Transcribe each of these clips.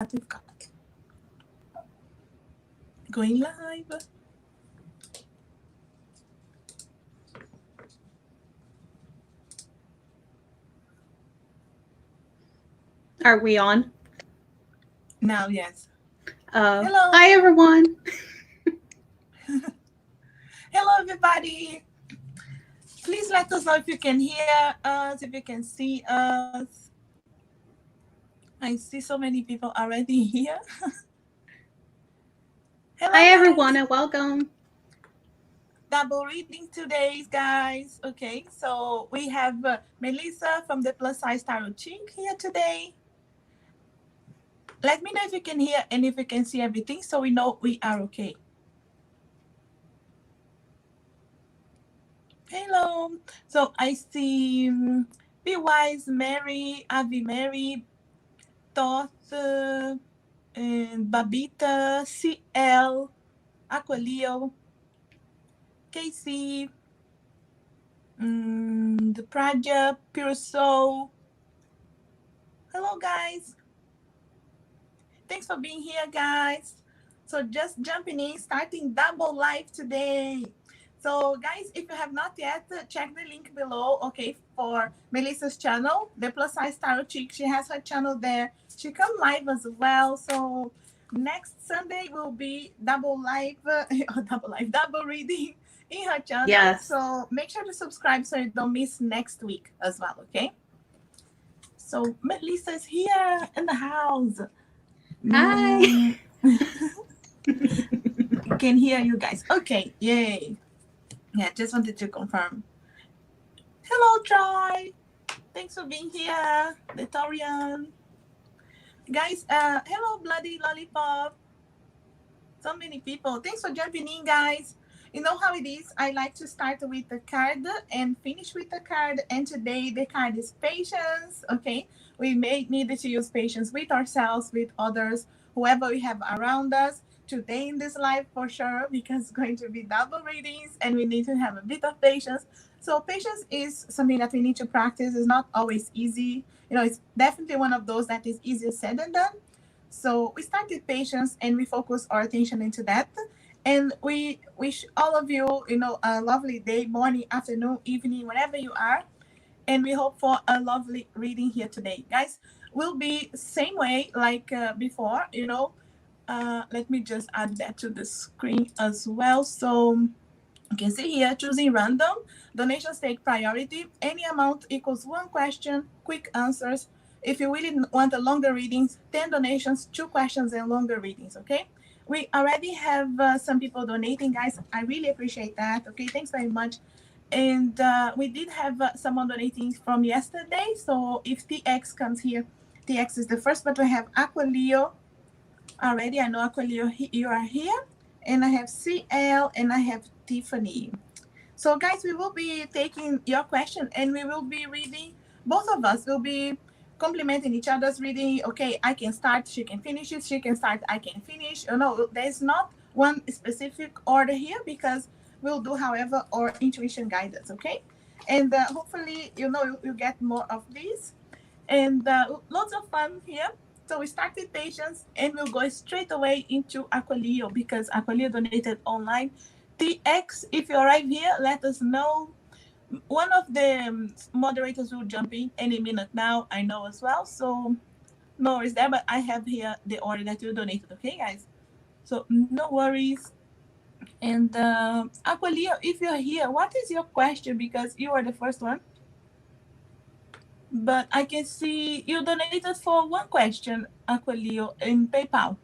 we've got. Going live. Are we on? Now, yes. Hello. Hi, everyone. Hello, everybody. Please let us know if you can hear us, if you can see us. I see so many people already here. Hello, hi, guys. everyone, and welcome. Double reading today, guys. Okay, so we have Melissa from the Plus Size Tarot Chink here today. Let me know if you can hear and if you can see everything so we know we are okay. Hello. So I see Be Wise, Mary, Avi Mary, Toth, and Babita, CL, Aqualeo, Casey, the Praja, Pure Soul. Hello, guys. Thanks for being here, guys. So just jumping in, starting double live today. So guys, if you have not yet, check the link below, okay, for Melissa's channel, the Plus Size Tarot Chick. She has her channel there. She come live as well. So next Sunday will be double live, double reading in her channel. Yes. So make sure to subscribe so you don't miss next week as well, okay? So Melissa's here in the house. Hi. Can hear you guys. Okay, yay. Yeah, just wanted to confirm. Hello, Troy. Thanks for being here, Victorian. Guys, hello, Bloody Lollipop. So many people. Thanks for jumping in, guys. You know how it is. I like to start with the card and finish with the card. And today the card is patience. Okay, we may need to use patience with ourselves, with others, whoever we have around us. Today in this life for sure, because it's going to be double readings and we need to have a bit of patience. So patience is something that we need to practice. It's not always easy. You know, it's definitely one of those that is easier said than done. So we start with patience and we focus our attention into that. And we wish all of you, you know, a lovely day, morning, afternoon, evening, wherever you are. And we hope for a lovely reading here today. Guys, will be same way like before, you know. Let me just add that to the screen as well. So you can see here, choosing random. Donations take priority. Any amount equals one question, quick answers. If you really want a longer readings, 10 donations, 2 questions, and longer readings, okay? We already have some people donating, guys. I really appreciate that, okay? Thanks very much. And we did have someone donating from yesterday. So if TX comes here, TX is the first, but we have Aqualeo already. I know Aqualeo, you are here. And I have CL and I have Tiffany. So guys, we will be taking your question and we will be reading. Both of us will be complementing each other's reading. Okay, I can start, she can finish it. She can start, I can finish. You know, there's not one specific order here because we'll do however our intuition guides us, okay? And hopefully, you know, you get more of these. And lots of fun here. So we start with patience and we'll go straight away into Aqualeo because Aqualeo donated online. TX, if you arrive here, let us know. One of the moderators will jump in any minute now, I know as well. So no worries there, but I have here the order that you donated, okay, guys? So no worries. And Aqualeo, if you're here, what is your question? Because you are the first one. But I can see you donated for one question, Aqualeo, in PayPal.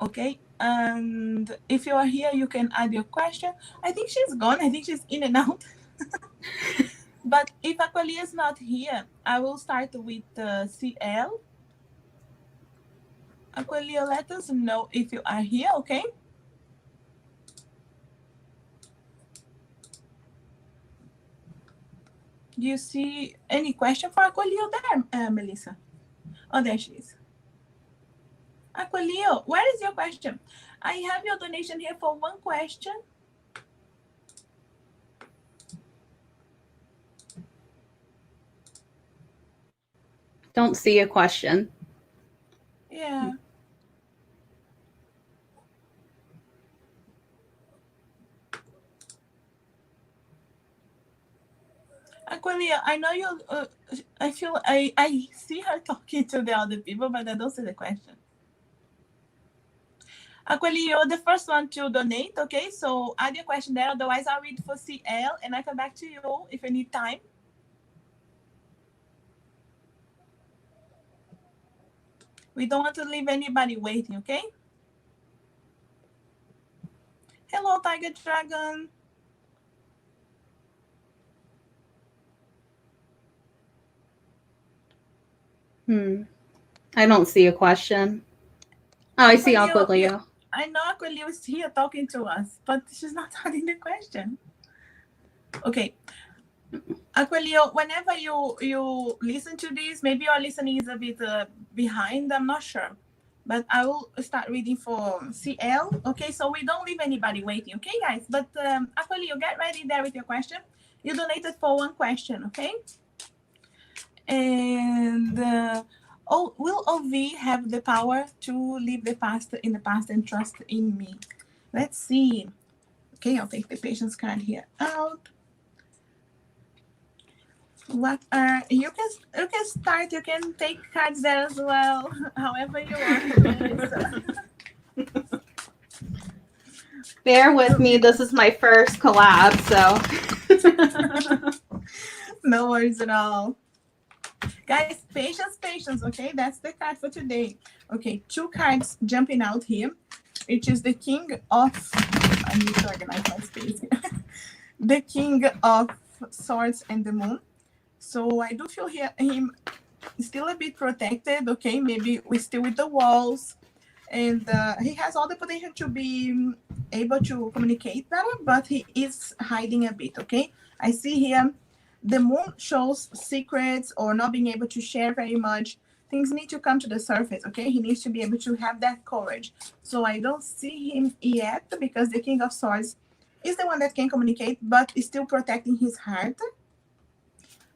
Okay, and if you are here, you can add your question. I think she's gone. I think she's in and out. But if Aqualeo is not here, I will start with CL. Aqualeo, let us know if you are here, okay? Do you see any question for Aqualeo there, Melissa? Oh, there she is. Aqualeo, where is your question? I have your donation here for one question. Don't see a question. Yeah. Aqualia, I know you. I feel I see her talking to the other people, but I don't see the question. Aqualia, you're the first one to donate. Okay, so add your question there. Otherwise, I'll read for CL and I come back to you if you need time. We don't want to leave anybody waiting. Okay. Hello, Tiger Dragon. I don't see a question. Oh, I see Aqualeo. I know Aqualeo is here talking to us, but she's not adding the question. Okay. Aqualeo, whenever you listen to this, maybe your listening is a bit behind, I'm not sure. But I will start reading for CL. Okay, so we don't leave anybody waiting, okay, guys? But Aqualeo, get ready there with your question. You donated for one question, okay? And will OV have the power to leave the past in the past and trust in me? Let's see. Okay, I'll take the patience card here out. What are you can start, you can take cards there as well, however you want. Bear with me, this is my first collab, so no worries at all. Guys, patience, okay? That's the card for today. Okay, 2 cards jumping out here, which is the King of, I need to organize my space here. The King of Swords and the Moon. So I do feel here him still a bit protected, okay? Maybe we're still with the walls. And he has all the potential to be able to communicate better, but he is hiding a bit, okay? I see here the moon shows secrets or not being able to share very much. Things need to come to the surface, okay? He needs to be able to have that courage. So I don't see him yet because the King of Swords is the one that can communicate, but is still protecting his heart.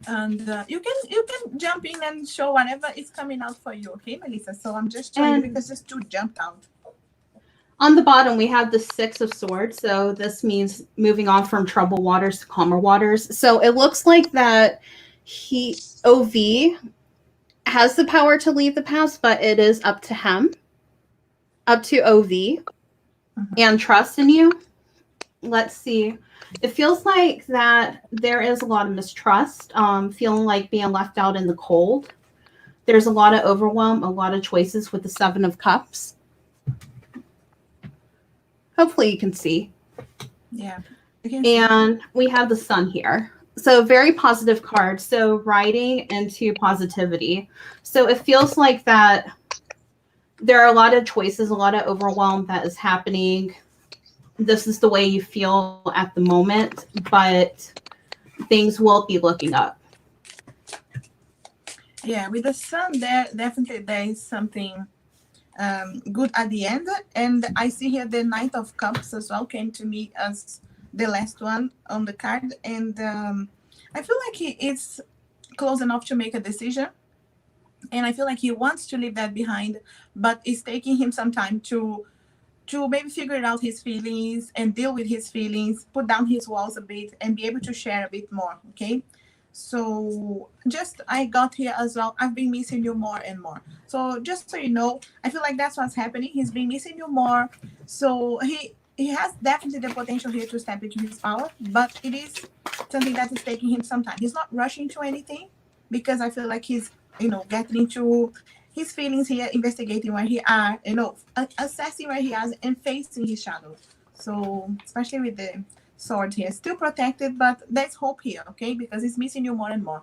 And you can jump in and show whatever is coming out for you, okay, Melissa? So I'm just showing you because just 2 jumped out. On the bottom, we have the 6 of Swords. So this means moving on from troubled waters to calmer waters. So it looks like that OV has the power to leave the past, but it is up to him, up to OV, and trust in you. Let's see. It feels like that there is a lot of mistrust, feeling like being left out in the cold. There's a lot of overwhelm, a lot of choices with the 7 of Cups. Hopefully you can see. Yeah. And we have the Sun here. So very positive card. So riding into positivity. So it feels like that there are a lot of choices, a lot of overwhelm that is happening. This is the way you feel at the moment, but things will be looking up. Yeah, with the Sun there, definitely there is something good at the end. And I see here the Knight of Cups as well came to me as the last one on the card. And I feel like he is close enough to make a decision. And I feel like he wants to leave that behind, but it's taking him some time to maybe figure out his feelings and deal with his feelings, put down his walls a bit and be able to share a bit more, okay? So just I got here as well, I've been missing you more and more. So just so you know, I feel like that's what's happening. He's been missing you more. So he has definitely the potential here to step into his power, but it is something that is taking him some time. He's not rushing to anything because I feel like he's, getting into his feelings here, investigating where he are, assessing where he is and facing his shadow. So especially with the sword here, still protected, but there's hope here, okay? Because he's missing you more and more.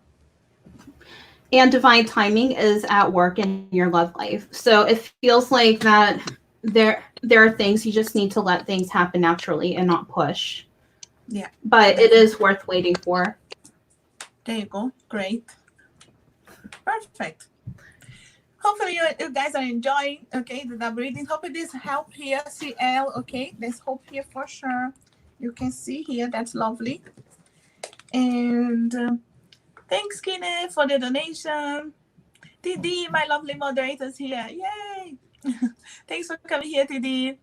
And divine timing is at work in your love life. So it feels like that there are things you just need to let things happen naturally and not push. Yeah. But it is worth waiting for. There you go. Great. Perfect. Hopefully you guys are enjoying, okay, the double reading. Hopefully this help here, CL, okay? There's hope here for sure. You can see here, that's lovely. And thanks, Kini, for the donation. TD, my lovely moderators here. Yay! Thanks for coming here, TD.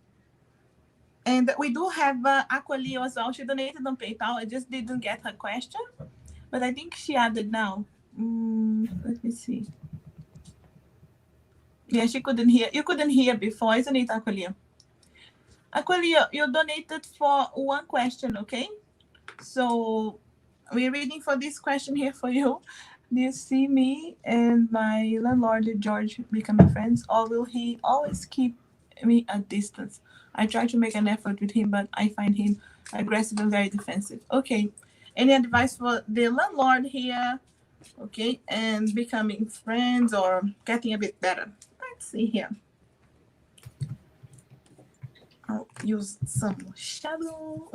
And we do have Aqualeo as well. She donated on PayPal. I just didn't get her question, but I think she added now. Let me see. Yeah, she couldn't hear. You couldn't hear before, isn't it, Aqualeo? Aqualeo, you donated for one question, okay? So we're reading for this question here for you. Do you see me and my landlord George becoming friends, or will he always keep me at distance? I try to make an effort with him, but I find him aggressive and very defensive. Okay. Any advice for the landlord here? Okay, and becoming friends or getting a bit better. Let's see here. I'll use some shadow.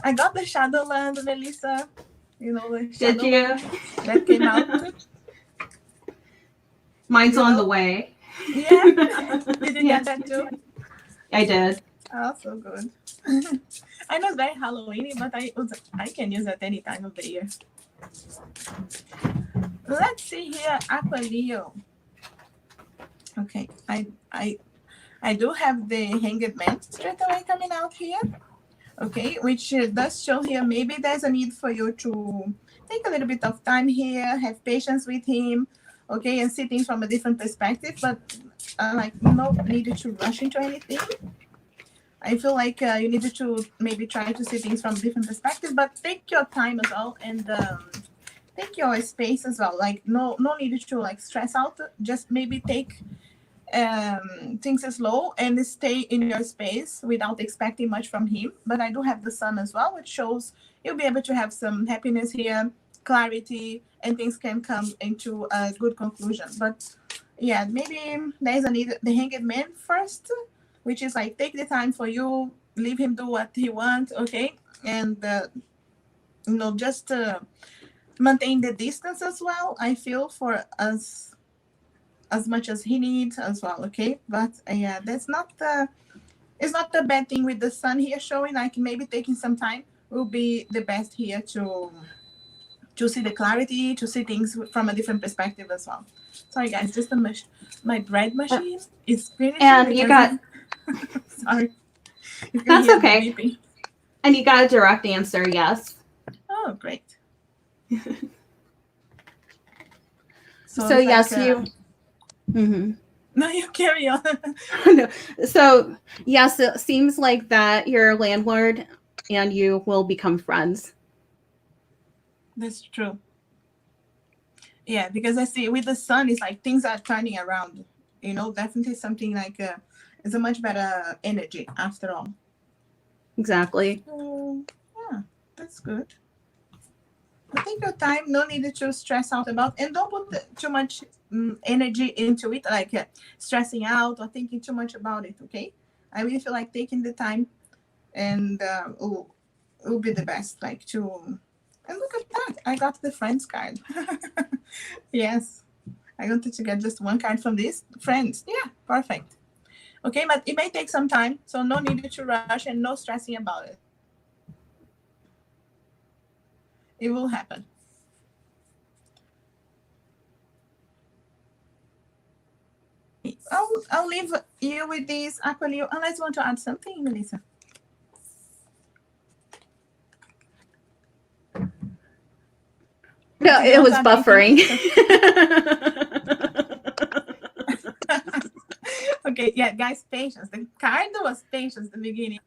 I got the Shadowland, Melissa. You know the shadow. Did you? That came out. Mine's on the way. Yeah. Did you get that too? I did. Oh, so good. I know it's very Halloweeny, but I can use it any time of the year. Let's see here, Aqualeo. Okay, I do have the Hanged Man straight away coming out here. Okay, which does show here maybe there's a need for you to take a little bit of time here, have patience with him, okay, and see things from a different perspective, but like no need to rush into anything. I feel like you needed to maybe try to see things from a different perspective, but take your time as well and take your space as well. Like no need to like stress out. Just maybe take things slow and stay in your space without expecting much from him. But I do have the sun as well, which shows you'll be able to have some happiness here, clarity, and things can come into a good conclusion. But yeah, maybe there's a need the Hanged Man first, which is like take the time for you, leave him do what he wants, okay, and just maintain the distance as well. I feel for us as much as he needs as well, okay. But yeah, that's not it's not the bad thing with the sun here showing. Like maybe taking some time will be the best here to see the clarity, to see things from a different perspective as well. Sorry guys, just my bread machine is finishing. And you got sorry. That's okay. And you got a direct answer, yes. Oh, great. So yes, you. Mm-hmm. No, you carry on. No. So yes, it seems like that your landlord and you will become friends. That's true. Yeah, because I see with the sun, it's like things are turning around. You know, definitely something like it's a much better energy after all. Exactly. Yeah, that's good. But take your time. No need to stress out about, and don't put too much energy into it, like stressing out or thinking too much about it. Okay, I really feel like taking the time, and will be the best. Like to, and look at that, I got the friends card. Yes, I wanted to get just one card from this friends. Yeah, perfect. Okay, but it may take some time, so no need to rush and no stressing about it. It will happen. I'll leave you with this Aqualeo unless you want to add something, Melissa. No, it was buffering. Okay, yeah, guys, patience. The card was patience at the beginning.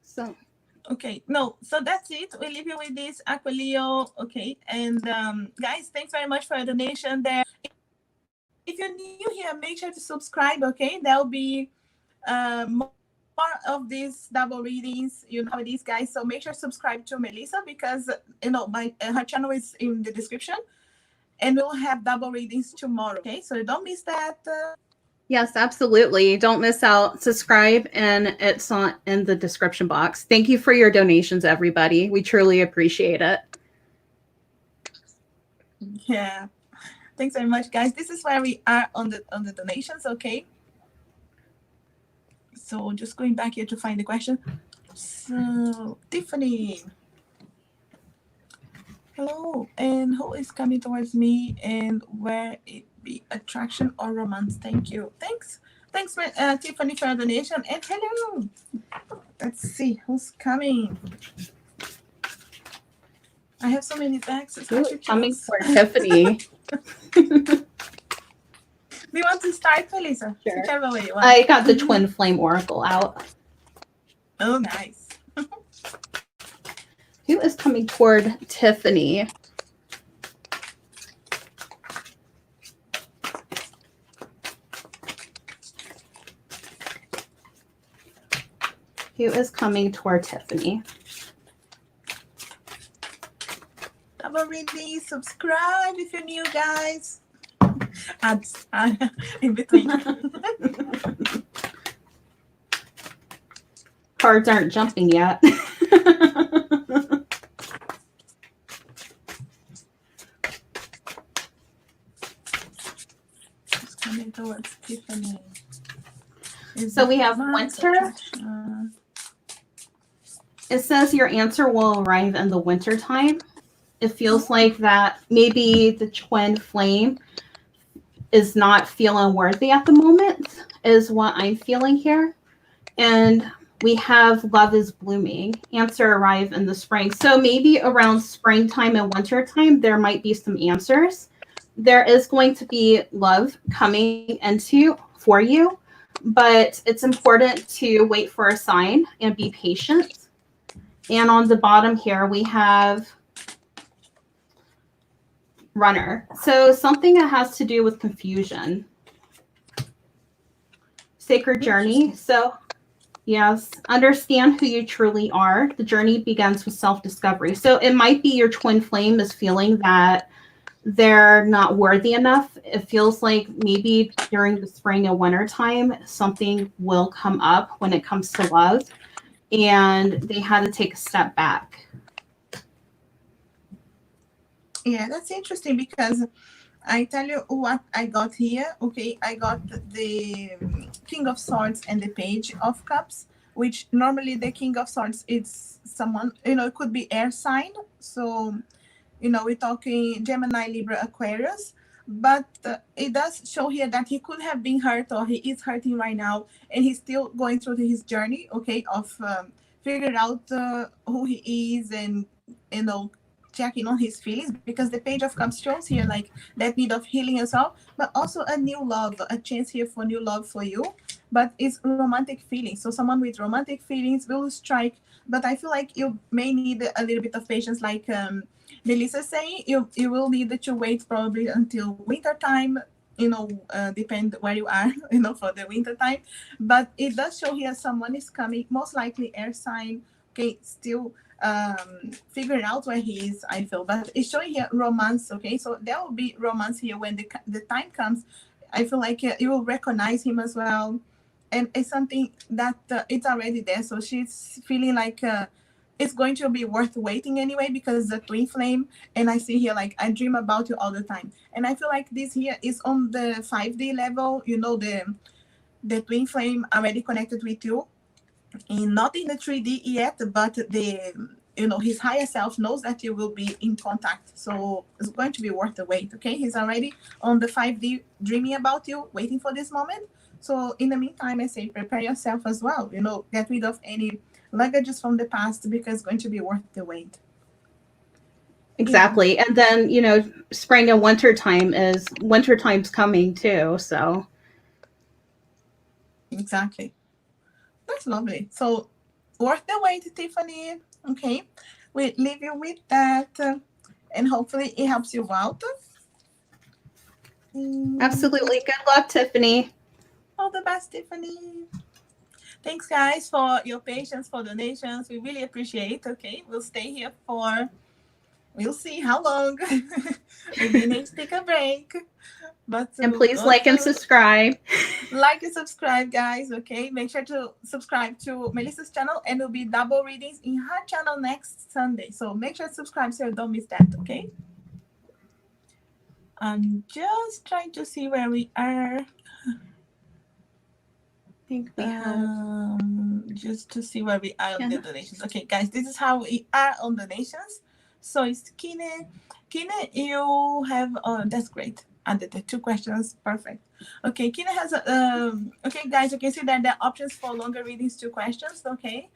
So. Okay, no, so that's it. We leave you with this Aqualeo. Okay, and guys, thanks very much for your donation there. If you're new here, make sure to subscribe. Okay, there'll be more of these double readings. You know how it is, guys. So make sure to subscribe to Melissa because her channel is in the description, and we'll have double readings tomorrow. Okay, so don't miss that. Yes, absolutely. Don't miss out. Subscribe, and it's in the description box. Thank you for your donations, everybody. We truly appreciate it. Yeah. Thanks very much, guys. This is where we are on the donations, okay? So just going back here to find the question. So, Tiffany. Hello, and who is coming towards me, and where it be attraction or romance? Thank you. Thanks, Tiffany, for your donation. And hello. Let's see who's coming. I have so many bags. It's hard to Coming choose. for Tiffany. Do you want to start, Melissa? Sure. Whichever way you want. I got the Twin Flame Oracle out. Oh, nice. Who is coming toward Tiffany? Who is coming toward Tiffany? Double reading, subscribe if you're new, guys. Ads in between. Cards aren't jumping yet. It's coming towards Tiffany. So we have winter. It says your answer will arrive in the winter time. It feels like that maybe the twin flame is not feeling worthy at the moment, is what I'm feeling here. And we have love is blooming. Answer arrive in the spring. So maybe around springtime and winter time, there might be some answers. There is going to be love coming into for you, but it's important to wait for a sign and be patient. And on the bottom here, we have runner. So something that has to do with confusion. Sacred journey. So yes, understand who you truly are. The journey begins with self-discovery. So it might be your twin flame is feeling that they're not worthy enough. It feels like maybe during the spring and winter time, something will come up when it comes to love, and they had to take a step back. Yeah, that's interesting because I tell you what I got here. Okay, I got the King of Swords and the Page of Cups, which normally the King of Swords is someone, it could be air sign. So, we're talking Gemini, Libra, Aquarius. But it does show here that he could have been hurt or he is hurting right now. And he's still going through his journey, okay, of figuring out who he is and, checking on his feelings, because the Page of Cups shows here like that need of healing as well, but also a new love, a chance here for new love for you. But it's romantic feelings. So someone with romantic feelings will strike, but I feel like you may need a little bit of patience, like Melissa saying, you will need to wait probably until winter time. Depend where you are, for the winter time. But it does show here someone is coming, most likely air sign. Okay, still figuring out where he is, I feel. But it's showing here romance. Okay, so there will be romance here when the time comes. I feel like you will recognize him as well, and it's something that it's already there. So she's feeling like it's going to be worth waiting anyway, because the twin flame, and I see here like I dream about you all the time, and I feel like this here is on the 5D level. The twin flame already connected with you, and not in the 3D yet, but his higher self knows that you will be in contact. So it's going to be worth the wait. Okay, he's already on the 5D dreaming about you, waiting for this moment. So in the meantime, I say prepare yourself as well. Get rid of any luggages from the past, because it's going to be worth the wait. Exactly. And then, spring and winter time's coming too. So Exactly. That's lovely. So worth the wait, Tiffany. Okay. We leave you with that. And hopefully it helps you out. absolutely. Good luck, Tiffany. All the best, Tiffany. Thanks, guys, for your patience, for donations. We really appreciate. Okay, we'll stay here we'll see how long. We need to take a break. But And please like and subscribe. Like and subscribe, guys. Okay, make sure to subscribe to Melissa's channel, and there'll be double readings in her channel next Sunday. So make sure to subscribe so you don't miss that. Okay. I'm just trying to see where we are. I think we have just to see where we are on the donations. Okay, guys, this is how we are on donations. So it's Kini. Kini, you have, that's great. Added the 2 questions. Perfect. Okay, Kini has a, okay, guys, you can see that there are options for longer readings, 2 questions. Okay.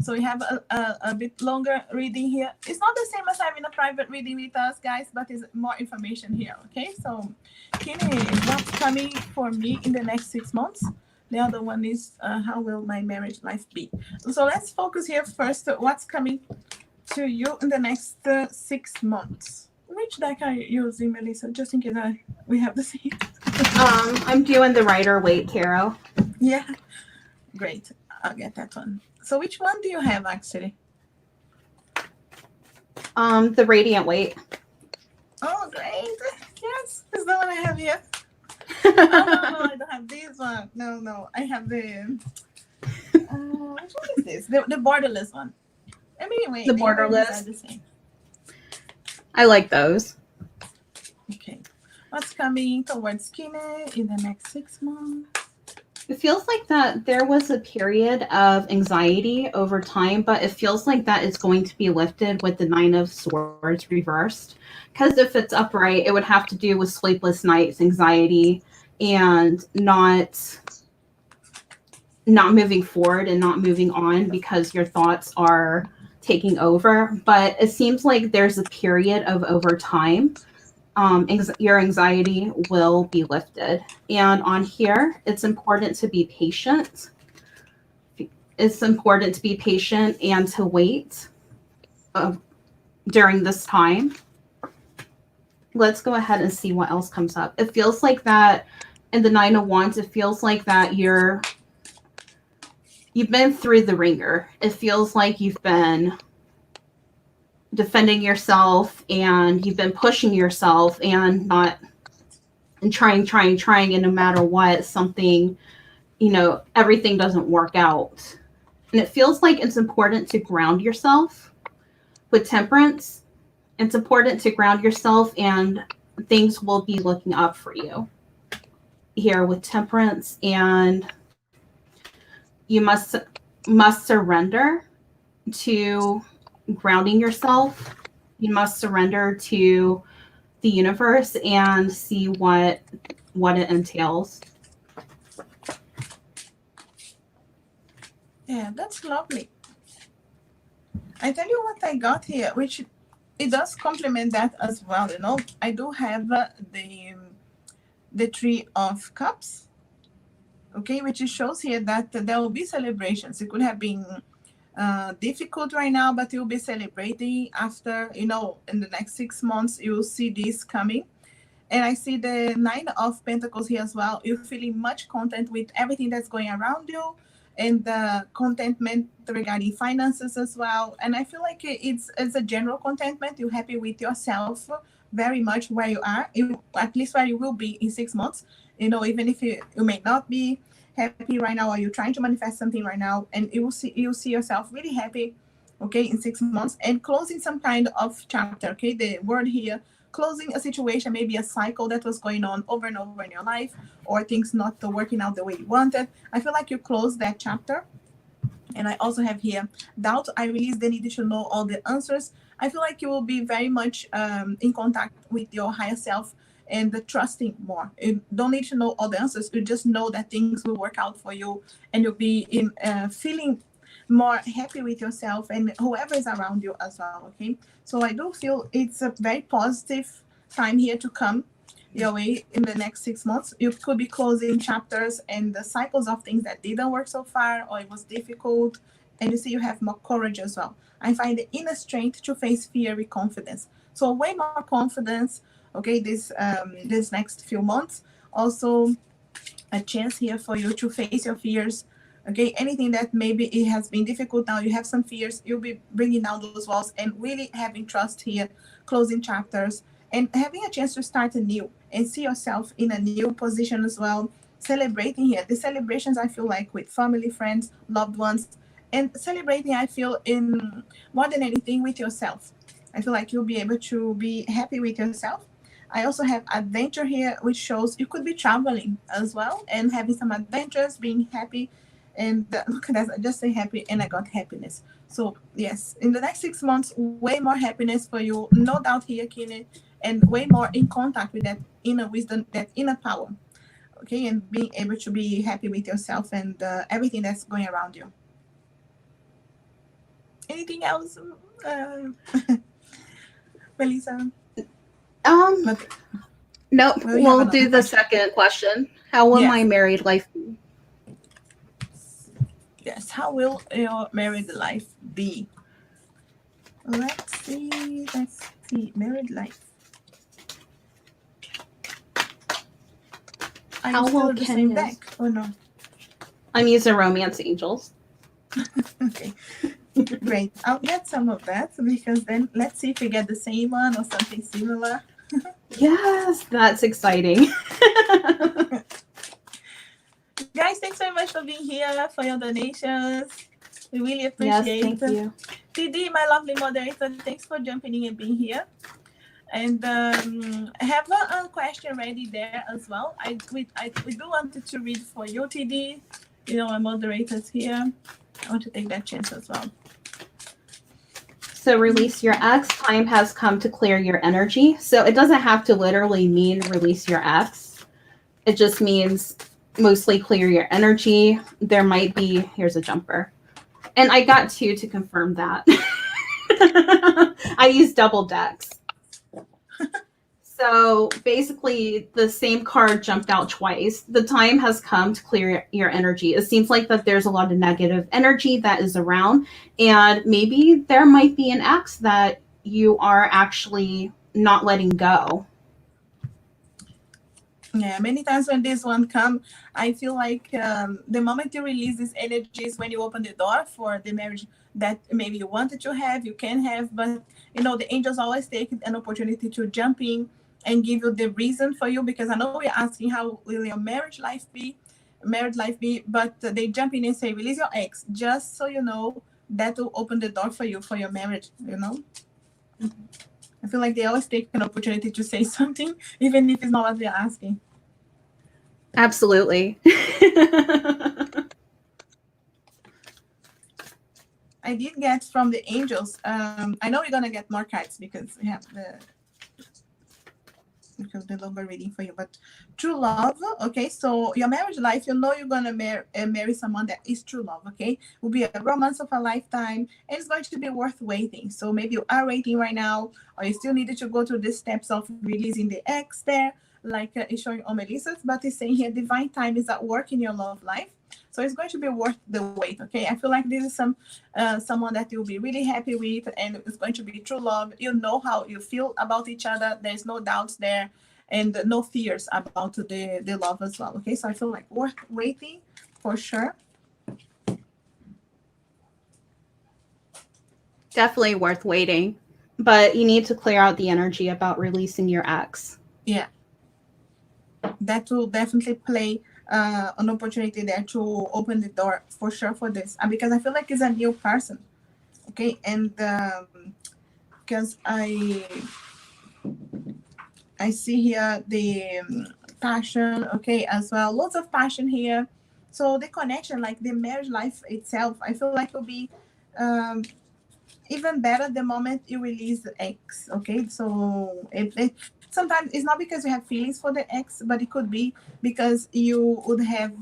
So we have a bit longer reading here. It's not the same as having a private reading with us, guys, but it's more information here. Okay. So, Kini, what's coming for me in the next 6 months? The other one is how will my marriage life be? So let's focus here first. What's coming to you in the next 6 months? Which deck are you using, Melissa? Just in case we have the same. I'm doing the Rider-Waite Tarot. Yeah, great. I'll get that one. So which one do you have actually? The Radiant-Waite. Oh, great. Yes, it's the one I have here. Oh, no, I don't have this one. No, I have the, which one is this? The borderless one. I mean, wait, The borderless. The same. I like those. Okay. What's coming towards Kini in the next 6 months? It feels like that there was a period of anxiety over time, but it feels like that is going to be lifted with the Nine of Swords reversed. Because if it's upright, it would have to do with sleepless nights, anxiety, and not moving forward and not moving on because your thoughts are taking over. But it seems like there's a period of over time. Your anxiety will be lifted. And on here, it's important to be patient. It's important to be patient and to wait during this time. Let's go ahead and see what else comes up. It feels like that in the Nine of Wands, it feels like that you've been through the ringer. It feels like you've been defending yourself and you've been pushing yourself and trying, and no matter what, something, everything doesn't work out. And it feels like it's important to ground yourself with Temperance. It's important to ground yourself and things will be looking up for you here with Temperance. And you must surrender to grounding yourself. You must surrender to the universe and see what it entails. Yeah, that's lovely. I tell you what I got here, which it does complement that as well. I do have the Three of Cups, okay, which shows here that there will be celebrations. It could have been difficult right now, but you'll be celebrating after, in the next 6 months, you'll see this coming. And I see the Nine of Pentacles here as well. You're feeling much content with everything that's going around you and the contentment regarding finances as well. And I feel like it's a general contentment. You're happy with yourself very much where you are, at least where you will be in 6 months. Even if you may not be happy right now or you're trying to manifest something right now, and you'll see yourself really happy, okay, in 6 months and closing some kind of chapter, okay? The word here, closing a situation, maybe a cycle that was going on over and over in your life, or things not working out the way you wanted. I feel like you close that chapter. And I also have here doubt. I release the need to know all the answers. I feel like you will be very much in contact with your higher self and the trusting more. You don't need to know all the answers. You just know that things will work out for you, and you'll be in feeling more happy with yourself and whoever is around you as well. Okay, so I do feel it's a very positive time here to come your way in the next 6 months. You could be closing chapters and the cycles of things that didn't work so far, or it was difficult, and you see you have more courage as well. I find the inner strength to face fear with confidence. So way more confidence, okay, this next few months. Also a chance here for you to face your fears. Okay, anything that maybe it has been difficult now, you have some fears, you'll be bringing down those walls and really having trust here, closing chapters, and having a chance to start anew and see yourself in a new position as well. Celebrating here. The celebrations, I feel like, with family, friends, loved ones, and celebrating, I feel, in more than anything, with yourself. I feel like you'll be able to be happy with yourself. I also have adventure here, which shows you could be traveling as well and having some adventures, being happy And look at that, I just say happy and I got happiness. So yes, in the next 6 months, way more happiness for you, no doubt here, Kini, and way more in contact with that inner wisdom, that inner power. Okay, and being able to be happy with yourself and everything that's going around you. Anything else, Melissa? Nope. Well, you have We'll another do the question. second question. How will Yes. my married life be? Yes. How will your married life be? Let's see. Married life. Are How you still will at the same Kenya's? deck or no? I'm using Romance Angels. Okay. Great. I'll get some of that because then let's see if we get the same one or something similar. Yes, that's exciting. Guys, thanks very much for being here, for your donations. We really Yes, appreciate thank you. TD, my lovely moderator, thanks for jumping in and being here. And I have a question ready there as well. We do wanted to read for you, TD. You know, our moderators here. I want to take that chance as well. So release your ex. Time has come to clear your energy. So it doesn't have to literally mean release your ex. It just means mostly clear your energy. There might be, here's a jumper. And I got 2 to confirm that. I used double decks. So basically the same card jumped out twice. The time has come to clear your energy. It seems like that there's a lot of negative energy that is around, and maybe there might be an ex that you are actually not letting go. Yeah, many times when this one come, I feel like the moment you release this energy is when you open the door for the marriage that maybe you wanted to have, you can have, but you know, the angels always take an opportunity to jump in and give you the reason for you, because I know we're asking how will your marriage life be, but they jump in and say release your ex, just so you know that will open the door for you for your marriage, you know. I feel like they always take an opportunity to say something, even if it's not what they're asking. Absolutely. I did get from the angels. I know we're gonna get more cards because we have the longer reading for you. But true love, okay. So your marriage life, you know, you're gonna marry someone that is true love, okay. Will be a romance of a lifetime, and it's going to be worth waiting. So maybe you are waiting right now, or you still needed to go through the steps of releasing the ex there, like it's showing on Melissa's, but it's saying here divine time is at work in your love life. So it's going to be worth the wait, okay? I feel like this is someone that you'll be really happy with, and it's going to be true love. You know how you feel about each other. There's no doubts there, and no fears about the love as well, okay? So I feel like worth waiting for sure. Definitely worth waiting, but you need to clear out the energy about releasing your ex. Yeah, that will definitely play an opportunity there to open the door for sure for this, and because I feel like it's a new person, okay. And because I see here the passion, okay, as well, lots of passion here. So the connection, like the marriage life itself, I feel like will be even better the moment you release the ex, okay. So it sometimes it's not because you have feelings for the ex, but it could be because you would have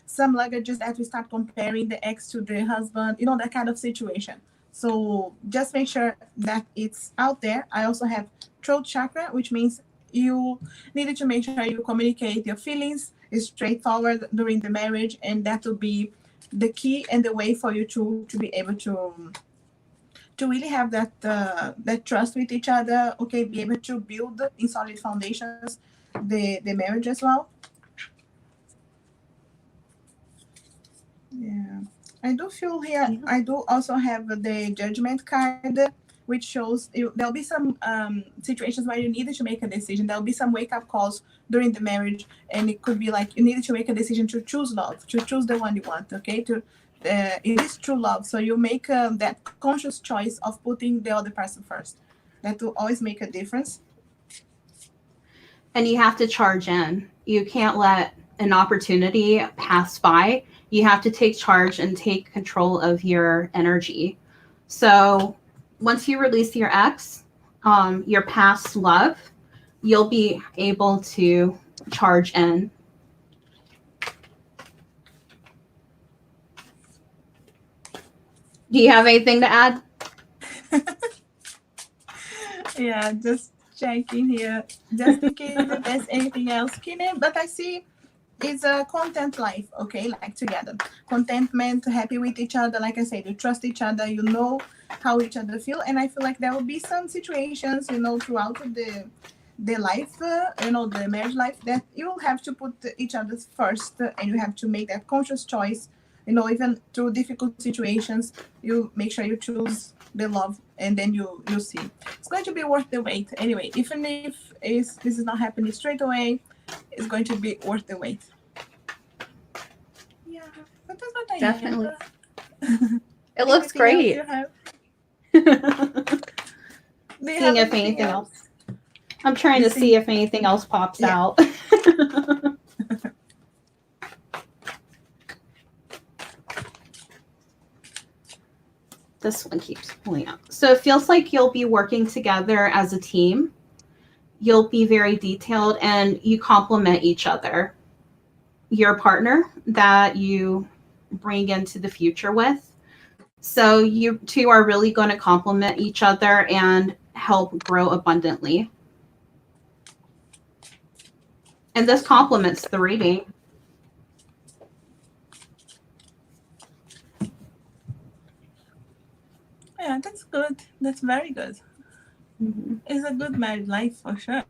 some luggages that we start comparing the ex to the husband, you know, that kind of situation. So just make sure that it's out there. I also have throat chakra, which means you needed to make sure you communicate your feelings is straightforward during the marriage, and that will be the key and the way for you to be able to really have that trust with each other, okay, be able to build in solid foundations the marriage as well. Yeah, I do feel here, yeah. I do also have the judgment card, which shows there'll be some situations where you needed to make a decision. There'll be some wake-up calls during the marriage, and it could be like you needed to make a decision to choose love, to choose the one you want, okay, it is true love. So you make that conscious choice of putting the other person first. That will always make a difference. And you have to charge in. You can't let an opportunity pass by You have to take charge and take control of your energy. So once you release your ex, your past love, you'll be able to charge in. Do you have anything to add? Yeah, just checking here, just in case if there's anything else, Kini. But I see it's a content life, okay, like together. Contentment, happy with each other. Like I said, you trust each other, you know how each other feel. And I feel like there will be some situations, throughout the life, the marriage life, that you will have to put each other first, and you have to make that conscious choice. Even through difficult situations, you make sure you choose the love, and then you see it's going to be worth the wait. Anyway, even if this is not happening straight away, it's going to be worth the wait. Yeah, but that's what I Definitely. have. It looks great. Seeing if anything else. I'm trying to see if anything else pops out. This one keeps pulling up. So it feels like you'll be working together as a team. You'll be very detailed and you complement each other. Your partner that you bring into the future with. So you two are really going to complement each other and help grow abundantly. And this complements the reading. Yeah, that's good. That's very good. Mm-hmm. It's a good married life for sure.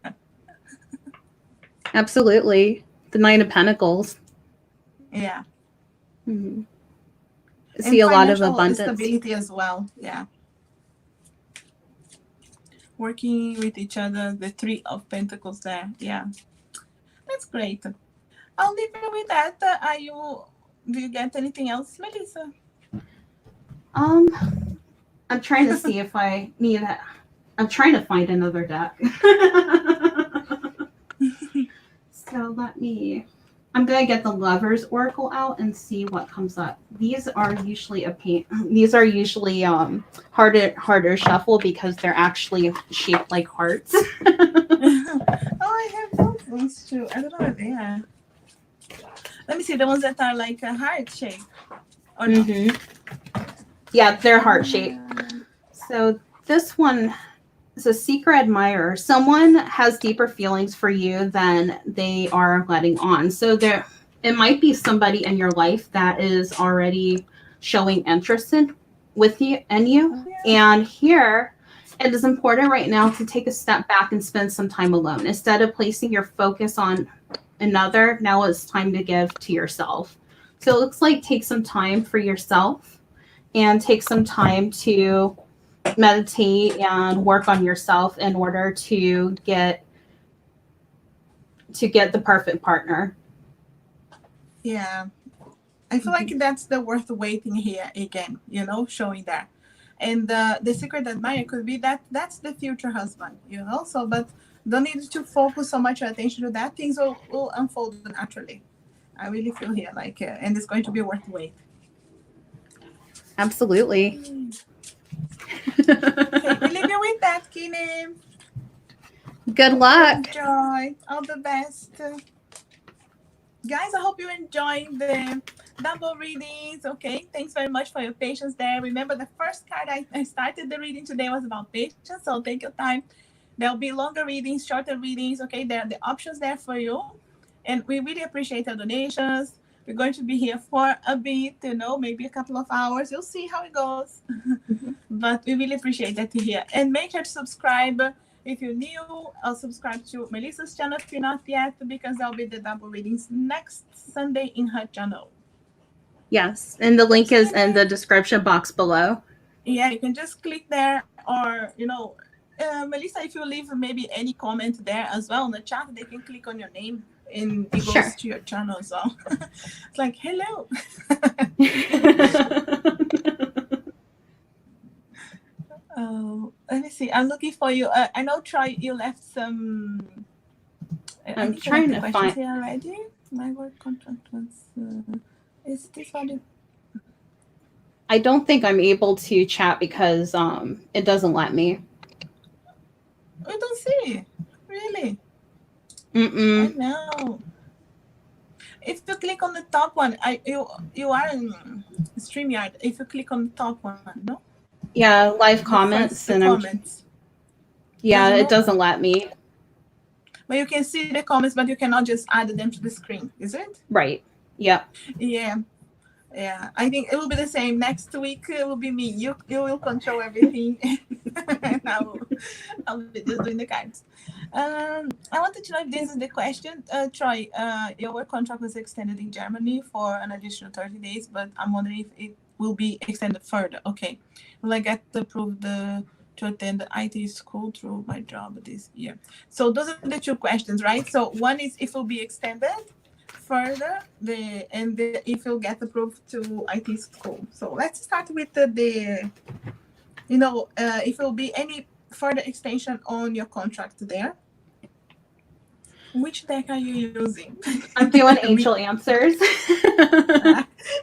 Absolutely. The Nine of Pentacles. Yeah. Mm-hmm. See a lot of abundance. Stability as well. Yeah. Working with each other, the Three of Pentacles there. Yeah. That's great. I'll leave you with that. Do you get anything else, Melissa? I'm trying to see if I need that. I'm trying to find another deck. So I'm going to get the Lover's Oracle out and see what comes up. These are usually harder shuffle because they're actually shaped like hearts. Oh, I have those ones too. I don't know what they are. Let me see the ones that are like a heart shape. Or not. Mm-hmm. Yeah, they're heart shaped. So this one is a secret admirer. Someone has deeper feelings for you than they are letting on. So it might be somebody in your life that is already showing interest in you. Oh, yeah. And here, it is important right now to take a step back and spend some time alone. Instead of placing your focus on another, now it's time to give to yourself. So it looks like take some time for yourself and take some time to meditate and work on yourself in order to get the perfect partner. Yeah. I feel like that's the worth waiting here again, showing that. And the secret admirer could be that's the future husband, so, but don't need to focus so much attention to that. Things will unfold naturally. I really feel here and it's going to be worth wait. Absolutely. Okay, we leave you with that, Kini. Good luck. Enjoy. All the best. Guys, I hope you enjoyed the double readings. Okay, thanks very much for your patience there. Remember, the first card I started the reading today was about patience, so take your time. There'll be longer readings, shorter readings. Okay, there are the options there for you. And we really appreciate your donations. We're going to be here for a bit, maybe a couple of hours. You'll see how it goes. But we really appreciate that you're here. And make sure to subscribe. If you're new, subscribe to Melissa's channel if you're not yet, because there'll be the double readings next Sunday in her channel. Yes, and the link is in the description box below. Yeah, you can just click there, or, Melissa, if you leave maybe any comment there as well in the chat, they can click on your name and it goes to your channel as well. It's like, hello. Oh, let me see. I'm looking for you. I know, Troy, you left some. I'm trying to find here already. My work contract was. Is this what it... I don't think I'm able to chat because it doesn't let me. I don't see. Really? I Mm-mm. know. If you click on the top one, you are in StreamYard. If you click on the top one, no? Yeah, live The first, comments the and I'm comments. yeah, Doesn't it open. doesn't let me. But you can see the comments, but you cannot just add them to the screen, is it? Right. Yep. Yeah. Yeah, I think it will be the same. Next week it will be me. You will control everything, and I'll be just doing the cards. I wanted to know if this is the question. Troy, your contract was extended in Germany for an additional 30 days, but I'm wondering if it will be extended further. Okay, will I get approved to attend the IT school through my job this year? So those are the two questions, right? So one is if it will be extended further if you'll get approved to IT school. So let's start with if it will be any further extension on your contract there. Which deck are you using? I'm doing angel answers.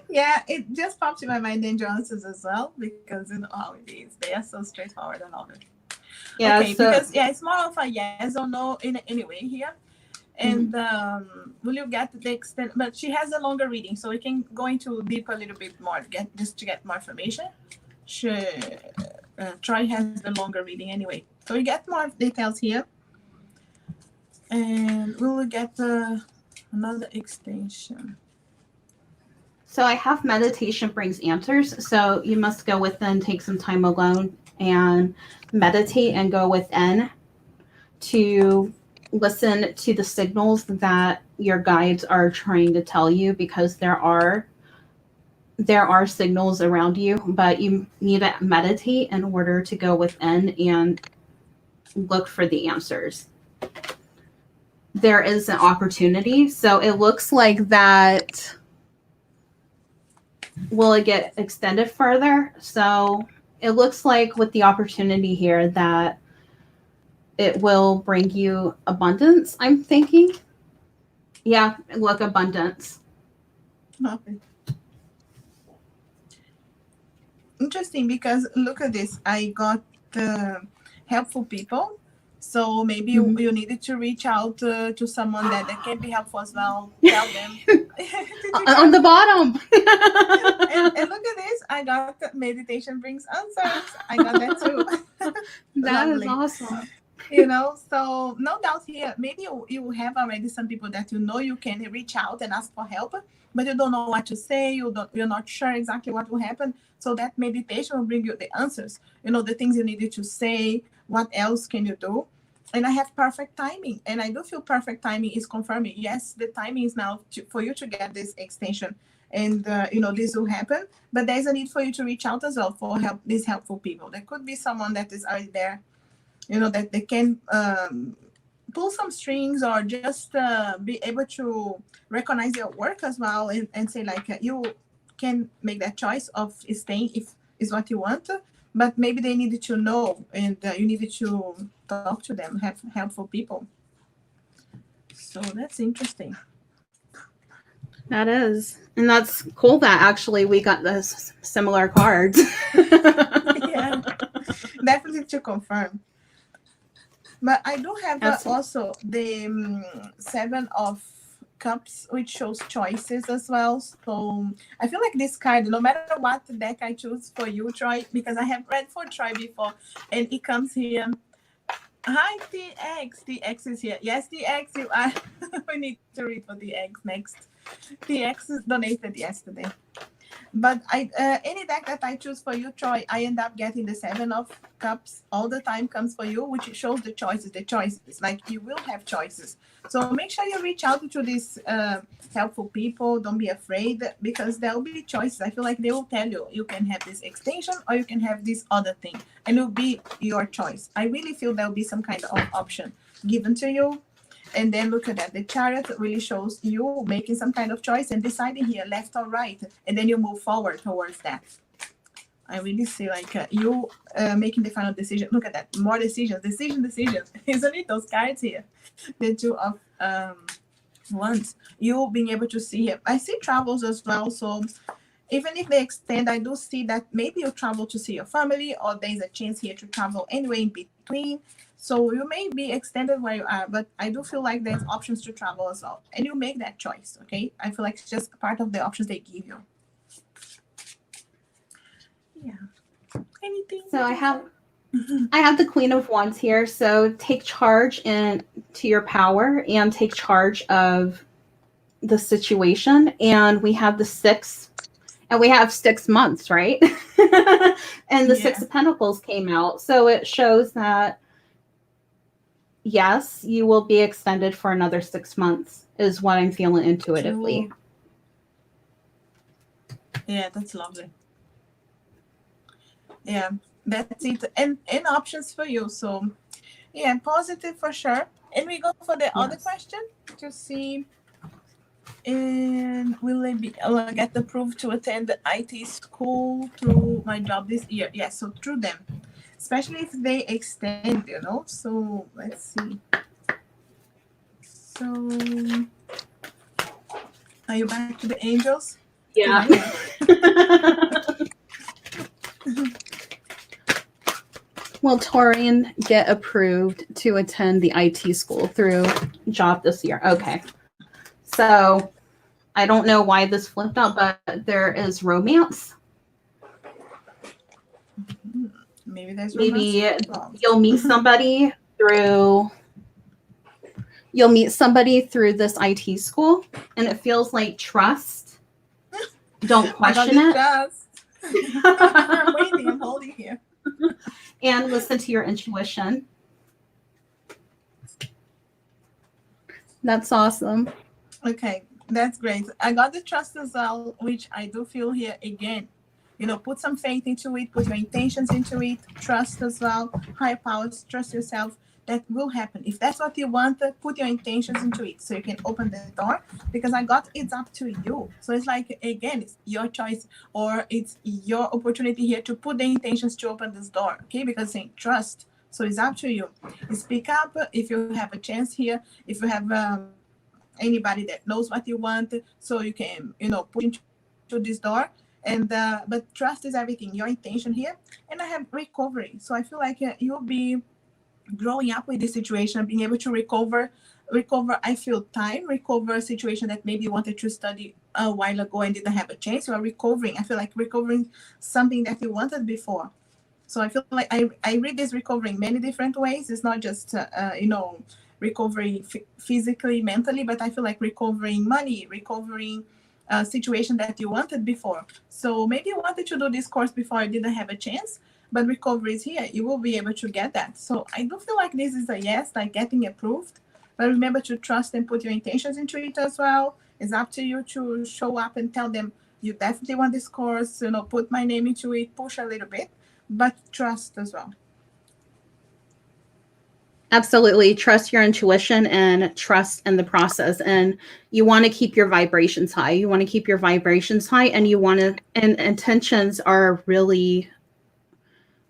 Yeah, it just popped in my mind angel answers as well because you know how it is. They are so straightforward and all that. Yeah, Okay, so because it's more of a yes or no in anyway here. And will you get the extent? But she has a longer reading, so we can go into deep a little bit more, to get more information. She, Troy has the longer reading anyway, so we get more details here, and we will get another extension. So I have meditation brings answers. So you must go within, take some time alone and meditate and go within to listen to the signals that your guides are trying to tell you, because there are signals around you, but you need to meditate in order to go within and look for the answers. There is an opportunity. So it looks like that. Will it get extended further? So it looks like with the opportunity here that it will bring you abundance, I'm thinking. Yeah, look, abundance. Okay. Interesting, because look at this. I got helpful people. So maybe you needed to reach out to someone that can be helpful as well. Tell them. On the bottom. and look at this. I got meditation brings answers. I got that too. That is awesome. So no doubt here, maybe you have already some people that you can reach out and ask for help, but you don't know what to say. You're not sure exactly what will happen. So that meditation will bring you the answers, the things you needed to say. What else can you do? And I have perfect timing, and I do feel perfect timing is confirming. Yes, the timing is now for you to get this extension, and this will happen. But there's a need for you to reach out as well for help. These helpful people. There could be someone that is already there, that they can pull some strings, or just be able to recognize your work as well, and say like you can make that choice of staying if is what you want, but maybe they needed to know, and you needed to talk to them, have helpful people. So that's interesting. That is. And that's cool that actually we got this similar cards. Yeah, definitely to confirm. But I do have also the Seven of Cups, which shows choices as well. So I feel like this card, no matter what deck I choose for you, Troy, because I have read for Troy before, and it comes here. Hi, TX. TX is here. Yes, TX, you are. We need to read for TX next. TX is donated yesterday. But any deck that I choose for you, Troy, I end up getting the Seven of Cups all the time comes for you, which shows the choices. Like you will have choices. So make sure you reach out to these helpful people. Don't be afraid, because there will be choices. I feel like they will tell you, you can have this extension or you can have this other thing, and it will be your choice. I really feel there will be some kind of option given to you. And then look at that. The Chariot really shows you making some kind of choice and deciding here, left or right. And then you move forward towards that. I really see like you making the final decision. Look at that. More decisions. Isn't it those cards here? The Two of once, you being able to see him. I see travels as well. So even if they extend, I do see that maybe you travel to see your family, or there's a chance here to travel anyway in between. So you may be extended where you are, but I do feel like there's options to travel as well. And you make that choice, okay? I feel like it's just part of the options they give you. Yeah. Anything? So I have the Queen of Wands here. So take charge into your power and take charge of the situation. And we have the Six, and we have 6 months, right? And the Six of Pentacles came out. So it shows that, yes, you will be extended for another 6 months, is what I'm feeling intuitively. Yeah, that's lovely. Yeah, that's it. And options for you. So yeah, positive for sure. And we go for the other question to see, and will I get approved to attend the IT school through my job this year? Yes, so through them, especially if they extend, you know. So let's see. So are you back to the angels? Yeah. Will Taurian get approved to attend the IT school through job this year? Okay. So I don't know why this flipped out, but there is romance. Maybe there's romance. Maybe you'll meet somebody through this IT school, and it feels like trust. Don't question it. I'm waiting. I'm holding here. And listen to your intuition. That's awesome. Okay, that's great. I got the trust as well, which I do feel here again. You know, put some faith into it, put your intentions into it, trust as well, higher powers, trust yourself. That will happen. If that's what you want, put your intentions into it so you can open the door. Because I got it's up to you. So it's like, again, it's your choice, or it's your opportunity here to put the intentions to open this door. Okay, because saying trust. So it's up to you. Speak up if you have a chance here. If you have anybody that knows what you want, so you can, you know, put into this door. And but trust is everything, your intention here. And I have recovery. So I feel like you'll be growing up with this situation, being able to recover. I feel time, recover a situation that maybe you wanted to study a while ago and didn't have a chance. You are recovering. I feel like recovering something that you wanted before. So I feel like I read this recovering many different ways. It's not just you know, recovering physically, mentally, but I feel like recovering money, recovering a situation that you wanted before. So maybe you wanted to do this course before, you didn't have a chance, but recovery is here. You will be able to get that. So I do feel like this is a yes, like getting approved. But remember to trust and put your intentions into it as well. It's up to you to show up and tell them you definitely want this course, you know, put my name into it, push a little bit, but trust as well. Absolutely. Trust your intuition and trust in the process. And you want to keep your vibrations high. You want to keep your vibrations high, and you want to, and intentions are really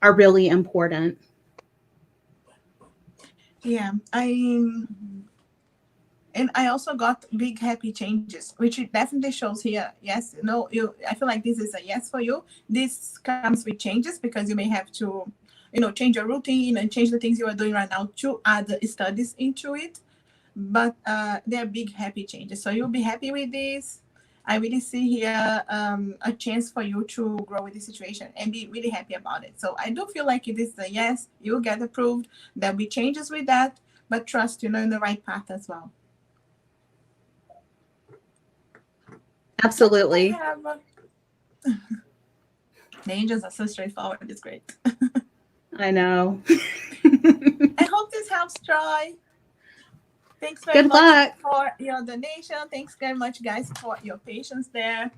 important. Yeah, and I also got big happy changes, which it definitely shows here. Yes, no, I feel like this is a yes for you. This comes with changes because you may have to, you know, change your routine and change the things you are doing right now to add studies into it. But they're big happy changes, so you'll be happy with this. I really see here a chance for you to grow with the situation and be really happy about it. So I do feel like it is a yes. You'll get approved. There'll be changes with that, but trust, you know, in the right path as well. Absolutely. The angels are so straightforward. It's great. I know. I hope this helps, Troy. Thanks very much for your donation. Thanks very much, guys, for your patience there.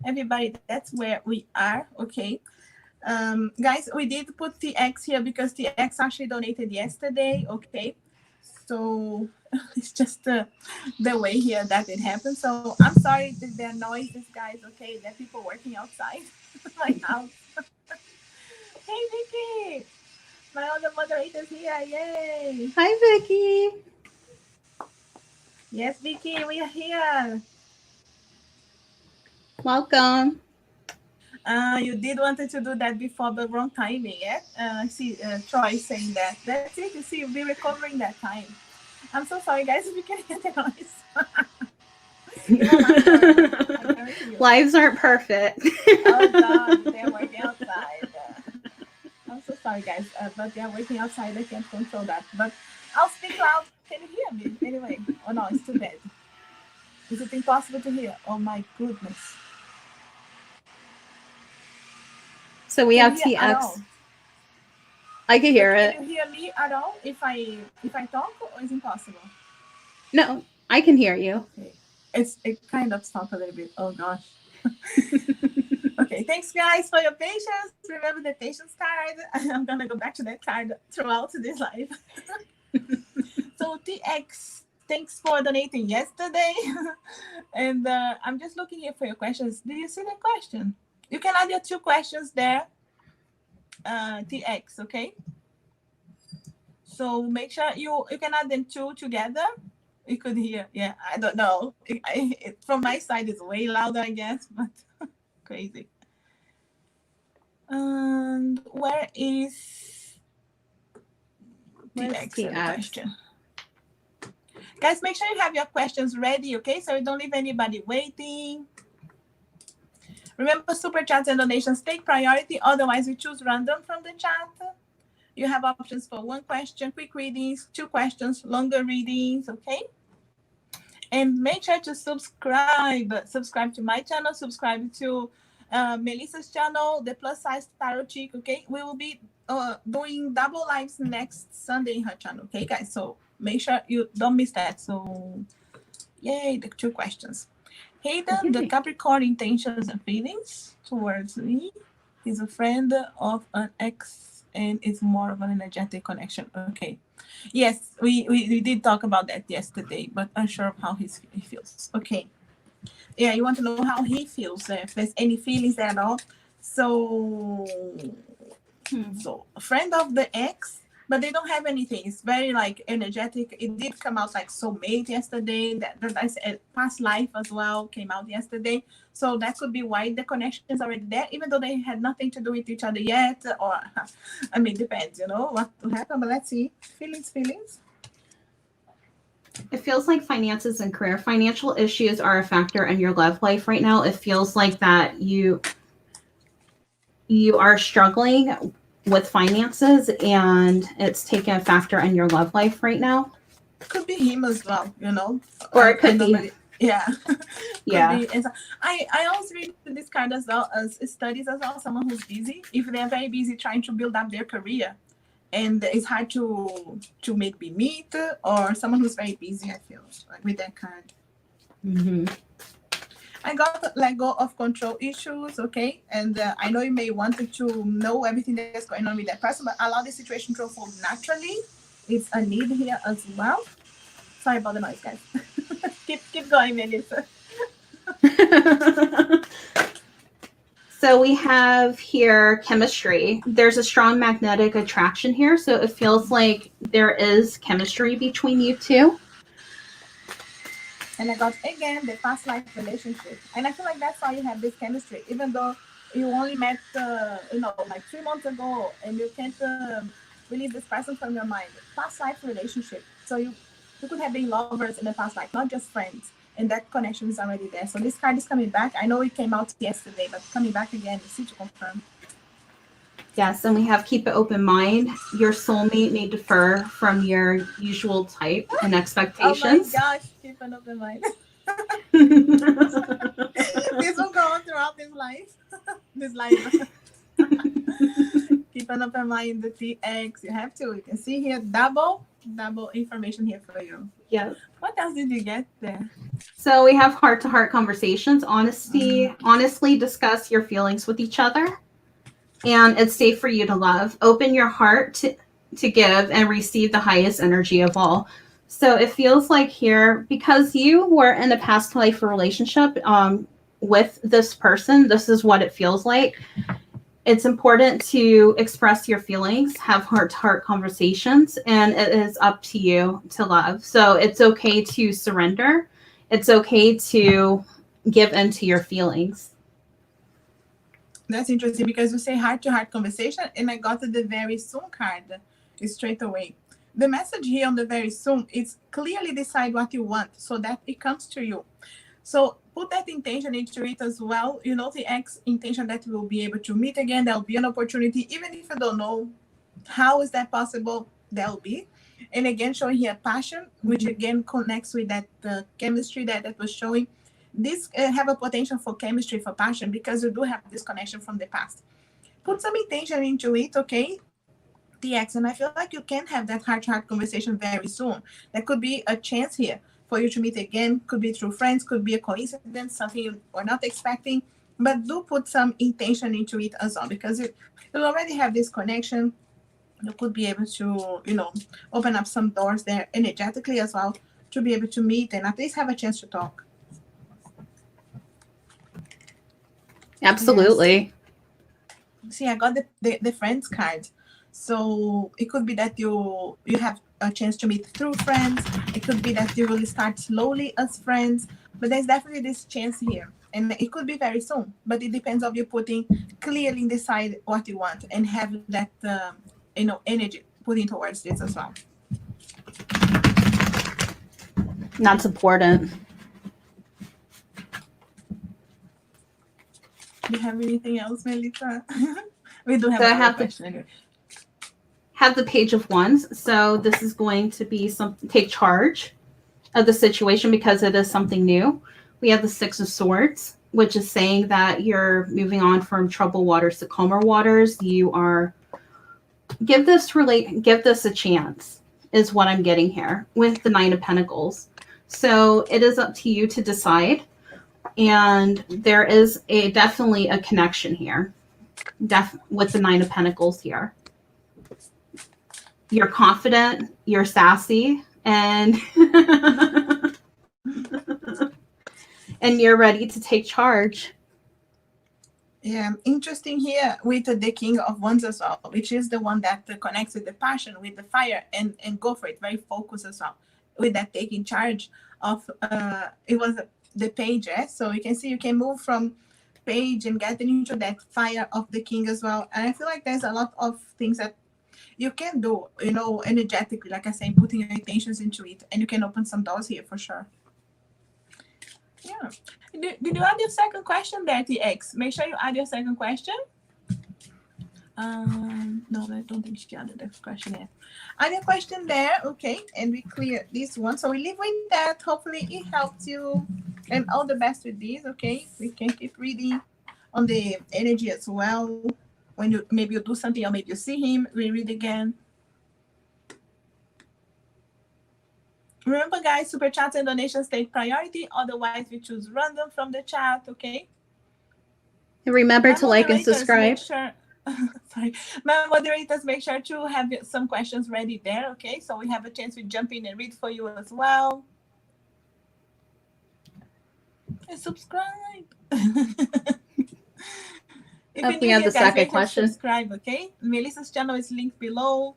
Everybody, that's where we are. Okay. Guys, we did put TX here because TX actually donated yesterday. Okay. So it's just the way here that it happened. So I'm sorry if there are noises, guys. Okay. There are people working outside my house. Hey, Vicky. My other moderator's here. Yay. Hi, Vicky. Yes, Vicky, we are here. Welcome. You did wanted to do that before, but wrong timing, yeah? I see Troy saying that. That's it. You see, you'll be recovering that time. I'm so sorry, guys, if you can hear the noise. It won't last forever. I guarantee you. Lives aren't perfect. Oh, God, they're working outside. I'm so sorry, guys, but they're working outside. I can't control that. But I'll speak loud. Can you hear me? Anyway. Oh, no, it's too bad. Is it impossible to hear? Oh, my goodness. So we Can have you hear at all? TX. I can hear it. Can you hear me at all if I talk, or is it impossible? No, I can hear you. Okay. It kind of stopped a little bit. Oh gosh. Okay, thanks guys for your patience. Remember the patience card. I'm gonna go back to that card throughout this live. So TX, thanks for donating yesterday. And I'm just looking here for your questions. Do you see the question? You can add your 2 questions there. TX, okay? So make sure you can add them 2 together. You could hear, yeah, I don't know. From my side, it's way louder, I guess, but crazy. And where is TX? Question? Guys, make sure you have your questions ready, okay? So you don't leave anybody waiting. Remember, super chats and donations take priority. Otherwise, we choose random from the chat. You have options for 1 question, quick readings, 2 questions, longer readings, okay? And make sure to subscribe. Subscribe to my channel, subscribe to Melissa's channel, the Plus Size Tarot Chick, okay? We will be doing double lives next Sunday in her channel, okay, guys? So make sure you don't miss that. So, yay, the 2 questions. Hayden, the Capricorn intentions and feelings towards me. He's a friend of an ex and it's more of an energetic connection. Okay. Yes, we did talk about that yesterday, but unsure of how he feels. Okay. Yeah, you want to know how he feels, if there's any feelings there at all. So, so a friend of the ex, but they don't have anything. It's very like energetic. It did come out like soulmate yesterday. That I said past life as well came out yesterday. So that could be why the connection is already there, even though they had nothing to do with each other yet. Or I mean, depends, you know, what will happen. But let's see. Feelings. It feels like finances and career. Financial issues are a factor in your love life right now. It feels like that you are struggling with finances and it's taken a factor in your love life right now. Could be him as well, you know. Or it could be. Yeah. Yeah. Be. I always read this card as well as studies as well, someone who's busy. If they're very busy trying to build up their career and it's hard to maybe meet, or someone who's very busy, I feel, like with that card. Mm-hmm. I got to let go of control issues, okay? And I know you may want to know everything that's going on with that person, but allow the situation to unfold naturally. It's a need here as well. Sorry about the noise, guys. keep going, Melissa. So we have here chemistry. There's a strong magnetic attraction here, so it feels like there is chemistry between you 2. And I got, again, the past life relationship. And I feel like that's why you have this chemistry. Even though you only met, like 3 months ago, and you can't release this person from your mind. Past life relationship. So you could have been lovers in the past life, not just friends. And that connection is already there. So this card is coming back. I know it came out yesterday, but coming back again. See to confirm. Yes, and we have keep an open mind. Your soulmate may differ from your usual type and expectations. Oh my gosh, keep an open mind. This will go on throughout this life. Keep an open mind, the TX. You have to. You can see here double information here for you. Yeah. What else did you get there? So we have heart-to-heart conversations. Honestly discuss your feelings with each other. And it's safe for you to love. Open your heart to give and receive the highest energy of all. So it feels like here, because you were in a past life relationship with this person, this is what it feels like. It's important to express your feelings, have heart-to-heart conversations, and it is up to you to love. So it's okay to surrender. It's okay to give into your feelings. That's interesting because you say heart-to-heart conversation, and I got the very soon card straight away. The message here on the very soon is clearly decide what you want so that it comes to you. So put that intention into it as well. You know, the X intention that we'll be able to meet again. There'll be an opportunity, even if you don't know how is that possible, there'll be. And again, showing here passion, which again connects with that chemistry that was showing. This have a potential for chemistry, for passion, because you do have this connection from the past. Put some intention into it, okay? The X, and I feel like you can have that heart-to-heart conversation very soon. There could be a chance here for you to meet again. Could be through friends, could be a coincidence, something you were not expecting, but do put some intention into it as well, because you'll already have this connection. You could be able to, you know, open up some doors there energetically as well to be able to meet and at least have a chance to talk. Absolutely. Yes. See, I got the friends card. So it could be that you have a chance to meet through friends. It could be that you will start slowly as friends, but there's definitely this chance here, and it could be very soon. But it depends on you putting clearly decide what you want and have that you know, energy putting towards this as well. That's important. Do you have anything else, Melissa? We do have So I another have question anyway. Have the Page of Wands. So this is going to be take charge of the situation because it is something new. We have the Six of Swords, which is saying that you're moving on from troubled waters to calmer waters. You are give this a chance is what I'm getting here with the Nine of Pentacles. So it is up to you to decide, and there is definitely a connection here, with the Nine of Pentacles here. You're confident, you're sassy, and and you're ready to take charge. Yeah, interesting here with the King of Wands as well, which is the one that connects with the passion, with the fire, and go for it, very focused as well, with that taking charge of, it was the page, eh? So you can see you can move from page and getting into that fire of the king as well. And I feel like there's a lot of things that you can do, you know, energetically, like I say, putting your intentions into it, and you can open some doors here for sure. Yeah. Did you add your second question there, TX? Make sure you add your second question. No, I don't think she added the question yet. Add your question there, okay, and we clear this one. So we leave with that. Hopefully it helps you, and all the best with this, okay? We can keep reading on the energy as well. When you maybe you do something or maybe you see him, we read again. Remember, guys, super chats and donations take priority. Otherwise, we choose random from the chat, okay? And remember to like and subscribe. Sorry. My moderators, make sure to have some questions ready there, okay? So we have a chance to jump in and read for you as well. And subscribe. If we have the second question. Subscribe, okay? Melissa's channel is linked below.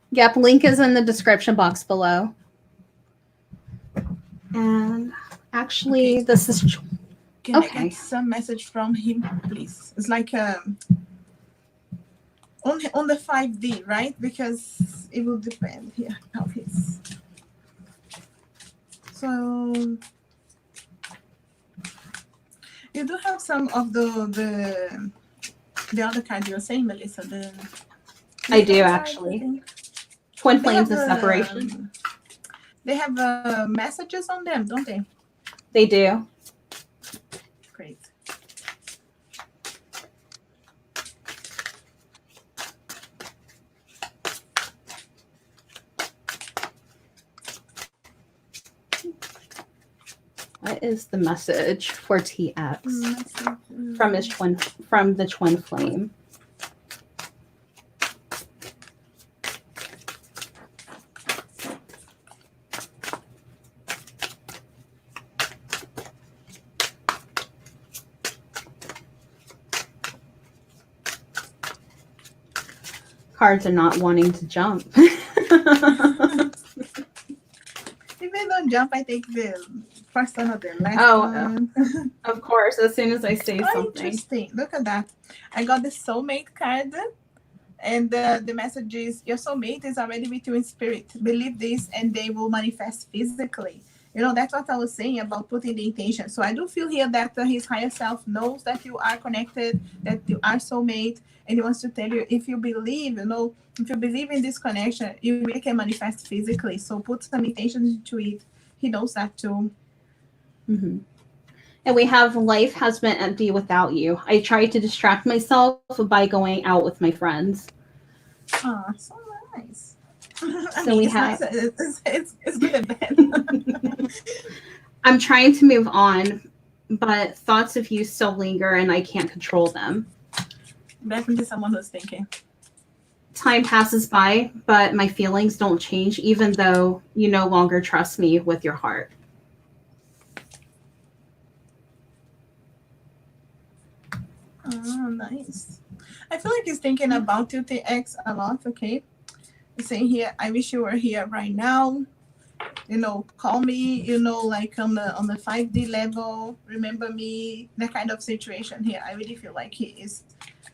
Yep, link is in the description box below. And actually, okay. This is... Can I get some message from him, please? It's like on the 5D, right? Because it will depend here how his... So... You do have some of the other card you were saying, Melissa. I do, actually. Twin flames and separation. They have messages on them, don't they? They do. Great. What is the message for TX from the twin flame? cards are not wanting to jump. If they don't jump, I take the first one or the last one. Of course, as soon as I say something. Interesting. Look at that. I got the soulmate card. And the message is, your soulmate is already with you in spirit. Believe this and they will manifest physically. You know, that's what I was saying about putting the intention. So I do feel here that his higher self knows that you are connected, that you are soulmate, and he wants to tell you, if you believe, you know, if you believe in this connection, you really can manifest physically. So put some intention into it. He knows that too. Mm-hmm. And we have life has been empty without you. I tried to distract myself by going out with my friends. Oh, so nice. So we have. Nice. It's good and bad. I'm trying to move on, but thoughts of you still linger and I can't control them. Definitely someone who's thinking. Time passes by, but my feelings don't change, even though you no longer trust me with your heart. Oh, nice. I feel like he's thinking about you, TX, a lot, okay? He's saying here, I wish you were here right now. You know, call me, you know, like on the 5D level, remember me, that kind of situation here. I really feel like he is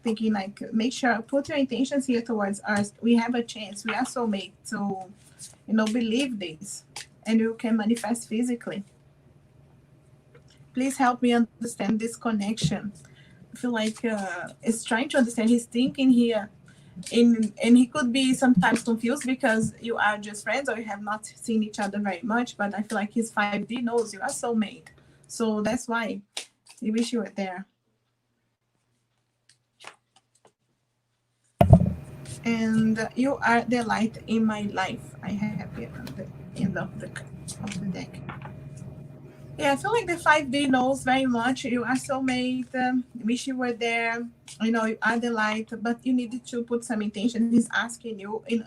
thinking like, make sure, put your intentions here towards us. We have a chance. We are soulmate to, you know, believe this and you can manifest physically. Please help me understand this connection. I feel like it's trying to understand. He's thinking here, and he could be sometimes confused because you are just friends or you have not seen each other very much. But I feel like his 5D knows you are soulmate, so that's why he wish you were there. And you are the light in my life. I have here at the end of the deck. Yeah, I feel like the 5D knows very much. You are soulmate. Wish you were there. You know, you are the light, but you needed to put some intention. He's asking you in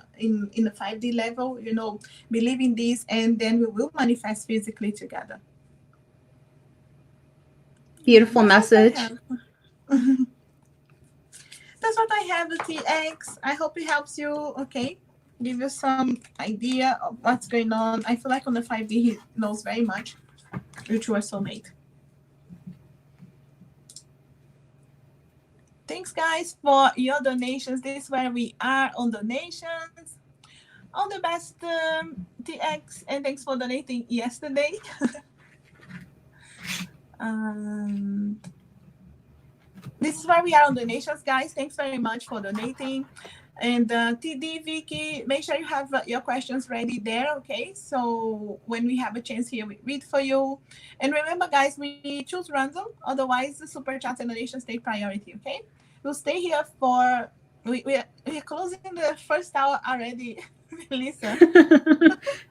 the 5D level, you know, believe in this, and then we will manifest physically together. Beautiful message. That's what I have, the TX. I hope it helps you, okay? Give you some idea of what's going on. I feel like on the 5D, he knows very much. Which was soulmate. Thanks, guys, for your donations. This is where we are on donations. All the best, TX, and thanks for donating yesterday. This is where we are on donations, guys. Thanks very much for donating. And TD, Vicky, make sure you have your questions ready there, okay? So when we have a chance here, we read for you. And remember, guys, we choose random. Otherwise, the super chat and donations take priority, okay? We'll stay here for... We're closing the first hour already, Lisa.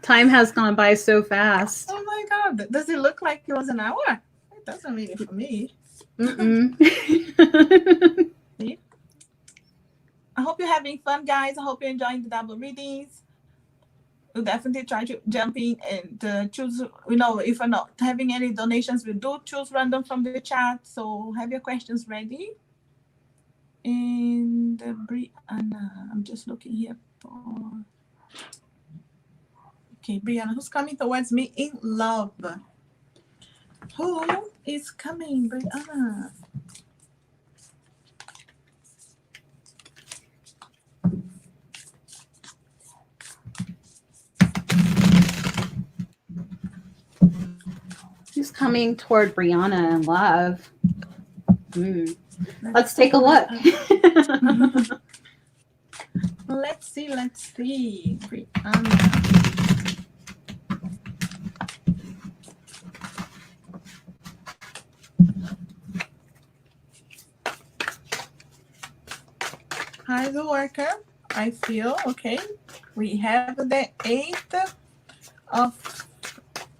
Time has gone by so fast. Oh, my God. Does it look like it was an hour? It doesn't really for me. See? I hope you're having fun, guys. I hope you're enjoying the double readings. We'll definitely try to jump in and choose, you know, if we're not having any donations, we do choose random from the chat. So have your questions ready. And Brianna, I'm just looking here for... Okay, Brianna, who's coming towards me in love? Who is coming, Brianna? Who's coming toward Brianna in love? Let's take a look. Let's see. Brianna. Hard worker, I feel, okay. We have the 8 of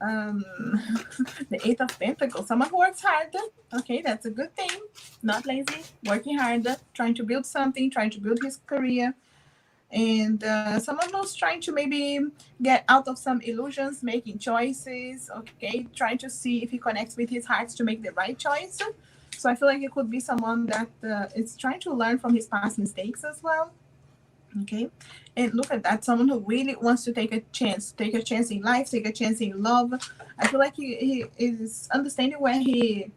the 8 of Pentacles. Someone who works hard. Okay, that's a good thing. Not lazy, working hard, trying to build something, trying to build his career. And someone who's trying to maybe get out of some illusions, making choices, okay, trying to see if he connects with his heart to make the right choice. So I feel like it could be someone that is trying to learn from his past mistakes as well. Okay, and look at that, someone who really wants to take a chance in life, take a chance in love. I feel like he is understanding where he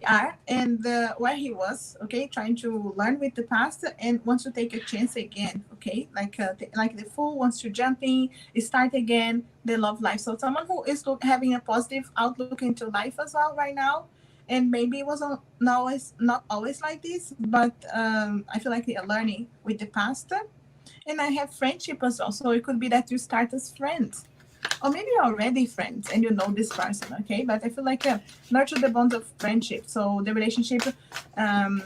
are and where he was, okay, trying to learn with the past and wants to take a chance again, okay, like the fool wants to jump in, start again, they love life. So someone who is having a positive outlook into life as well right now, and maybe it wasn't not always like this, but I feel like they are learning with the past. And I have friendship as well, so it could be that you start as friends, or maybe you're already friends and you know this person, okay, but I feel like nurture the bonds of friendship, so the relationship, um,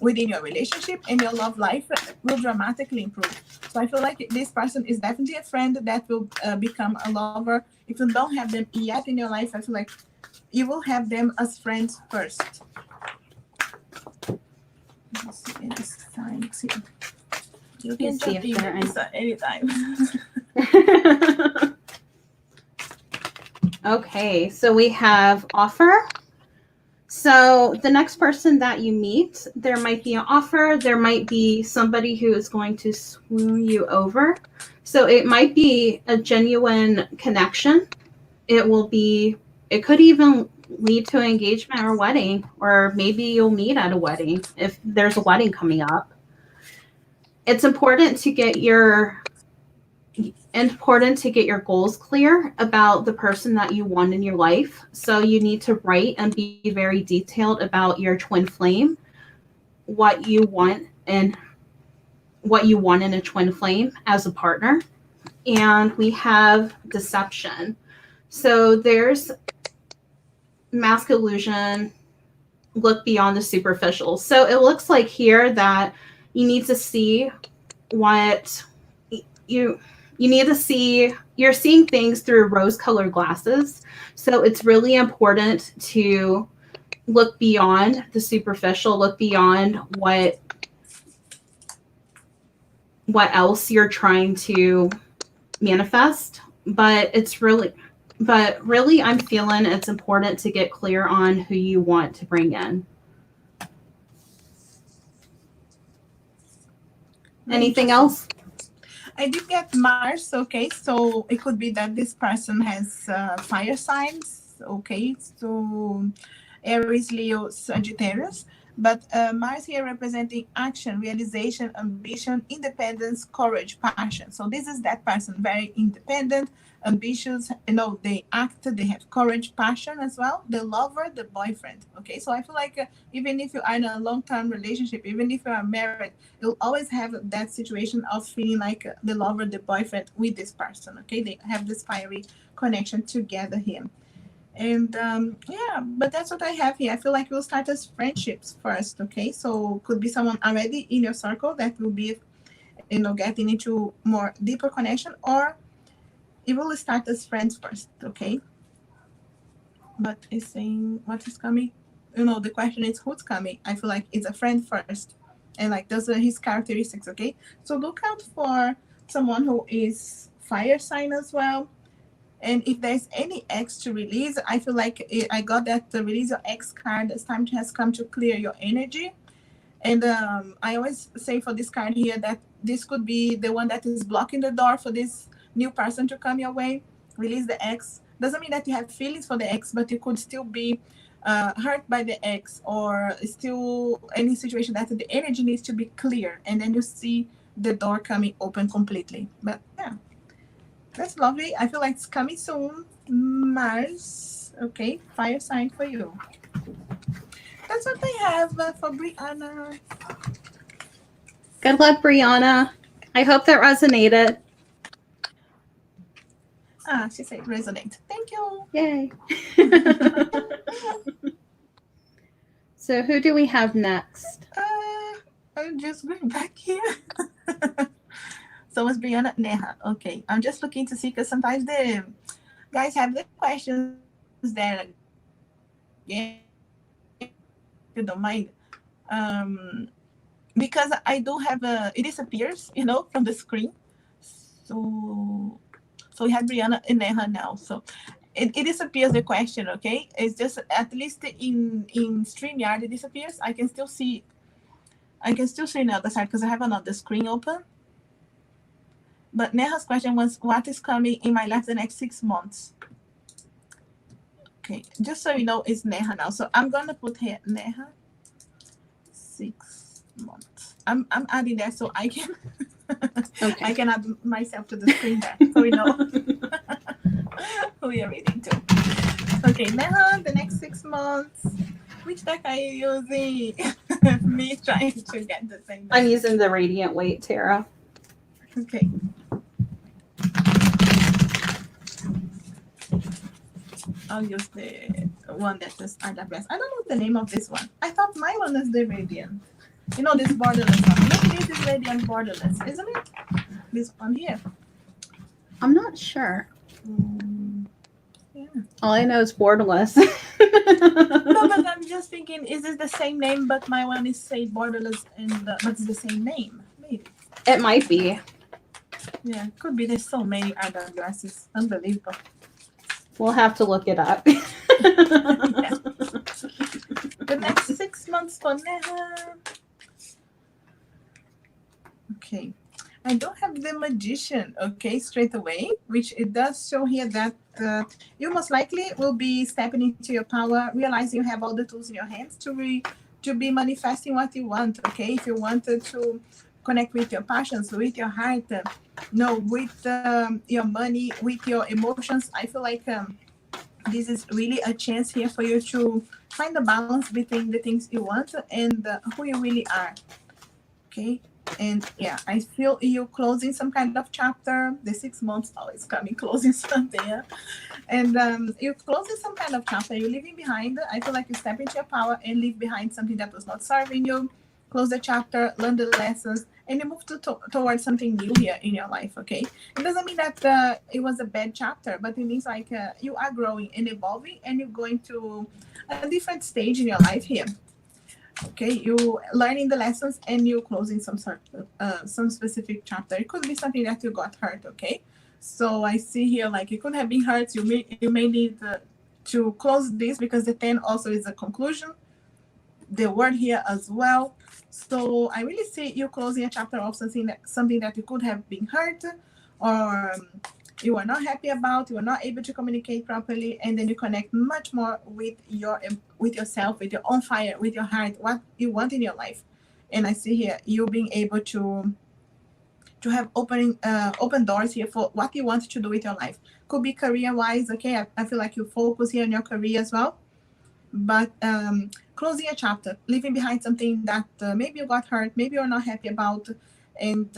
within your relationship and your love life will dramatically improve. So I feel like this person is definitely a friend that will become a lover. If you don't have them yet in your life, I feel like you will have them as friends first. Let's see any signs here. You can jump in anytime. Okay, so we have offer. So the next person that you meet, there might be an offer. There might be somebody who is going to swoon you over. So it might be a genuine connection. It could even lead to an engagement or wedding, or maybe you'll meet at a wedding if there's a wedding coming up. It's important to get your goals clear about the person that you want in your life. So you need to write and be very detailed about your twin flame, what you want in a twin flame as a partner. And we have deception. So there's mask illusion, look beyond the superficial. So it looks like here that you need to see what you need to see. You're seeing things through rose-colored glasses. So it's really important to look beyond the superficial, look beyond what else you're trying to manifest. But really I'm feeling it's important to get clear on who you want to bring in. Anything else? I did get Mars, okay, so it could be that this person has fire signs, okay, so Aries, Leo, Sagittarius, but Mars here representing action, realization, ambition, independence, courage, passion. So this is that person, very independent, ambitious, they act, they have courage, passion as well, the lover, the boyfriend, okay. So I feel like even if you are in a long-term relationship, even if you are married, you'll always have that situation of feeling like the lover, the boyfriend with this person, okay. They have this fiery connection together here. And yeah, but that's what I have here. I feel like we'll start as friendships first, okay. So could be someone already in your circle that will be getting into more deeper connection, or it will start as friends first, okay. But it's saying what is coming, the question is who's coming. I feel like it's a friend first, and like those are his characteristics, okay. So look out for someone who is fire sign as well. And if there's any X to release, I feel like I got that the release your X card. This time has come to clear your energy. And I always say for this card here that this could be the one that is blocking the door for this new person to come your way. Release the X. Doesn't mean that you have feelings for the X, but you could still be hurt by the X, or still any situation that the energy needs to be clear. And then you see the door coming open completely. But yeah. That's lovely. I feel like it's coming soon. Mars. Okay, fire sign for you. That's what I have for Brianna. Good luck, Brianna. I hope that resonated. She said resonate. Thank you. Yay. So who do we have next? I'm just going back here. So it's Brianna Neha. Okay, I'm just looking to see, because sometimes the guys have the questions there. Yeah, if you don't mind. Because I do have it disappears, from the screen. So we have Brianna and Neha now. So it disappears the question, okay? It's just at least in StreamYard it disappears. I can still see another side because I have another screen open. But Neha's question was, what is coming in my life the next 6 months? Okay, just so you know, it's Neha now. So I'm gonna put here Neha 6 months. I'm adding that so I can Okay. I can add myself to the screen there so we know who we are reading to. Okay, Neha, the next 6 months. Which deck are you using? Me trying to get the same deck. I'm using the Radiant Weight Tarot. Okay. I'll use the one that says IWS. I don't know the name of this one. I thought my one is the Radiant. You know, this borderless one. Maybe this is Radiant borderless, isn't it? This one here. I'm not sure. Yeah. All I know is borderless. No, but I'm just thinking, is this the same name, but my one is say borderless, and but it's the same name? Maybe. It might be. Yeah, could be. There's so many IWSs. Unbelievable. We'll have to look it up. Yeah. The next 6 months for Neha. Okay. I don't have the Magician, okay, straight away, which it does show here that you most likely will be stepping into your power, realizing you have all the tools in your hands to be manifesting what you want, okay? If you wanted to connect with your passions, with your heart, with your money, with your emotions, I feel like this is really a chance here for you to find the balance between the things you want and who you really are, okay? And yeah, I feel you closing some kind of chapter. The 6 months always coming closing something, yeah? And you're closing some kind of chapter. You're leaving behind. I feel like you step into your power and leave behind something that was not serving you. Close the chapter, learn the lessons, and you move towards something new here in your life, okay? It doesn't mean that it was a bad chapter, but it means like you are growing and evolving, and you're going to a different stage in your life here. Okay, you learning the lessons and you closing some specific chapter. It could be something that you got hurt, okay? So I see here like you could have been hurt. You may need to close this because the 10 also is a conclusion. The word here as well. So I really see you closing a chapter of something that you could have been hurt or you are not happy about, you are not able to communicate properly, and then you connect much more with yourself, with your own fire, with your heart, what you want in your life. And I see here you being able to have open doors here for what you want to do with your life. Could be career wise, okay? I feel like you focus here on your career as well. But closing a chapter, leaving behind something that maybe you got hurt, maybe you're not happy about, and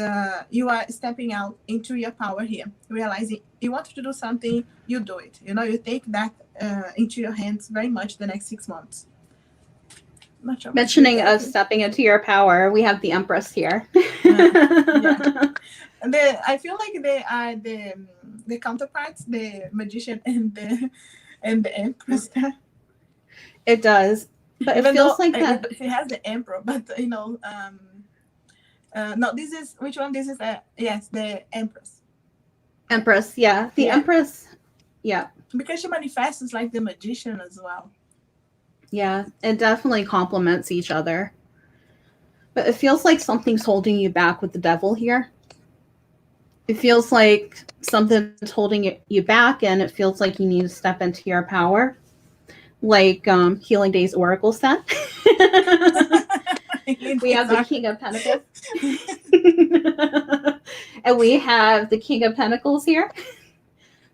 you are stepping out into your power here, realizing you want to do something, you do it. You know, you take that into your hands very much the next 6 months. Mentioning of stepping into your power, we have the Empress here. Yeah. I feel like they are the counterparts, the Magician and the Empress. It does, but Even it feels like that she has the Emperor, but you know, no, this is which one? This is yes, the Empress. Empress, yeah, the Empress, yeah, because she manifests like the Magician as well. Yeah, it definitely complements each other. But it feels like something's holding you back with the Devil here. It feels like something's holding you back, and it feels like you need to step into your power. Like Healing Days Oracle said. We have the King of Pentacles. And we have the King of Pentacles here.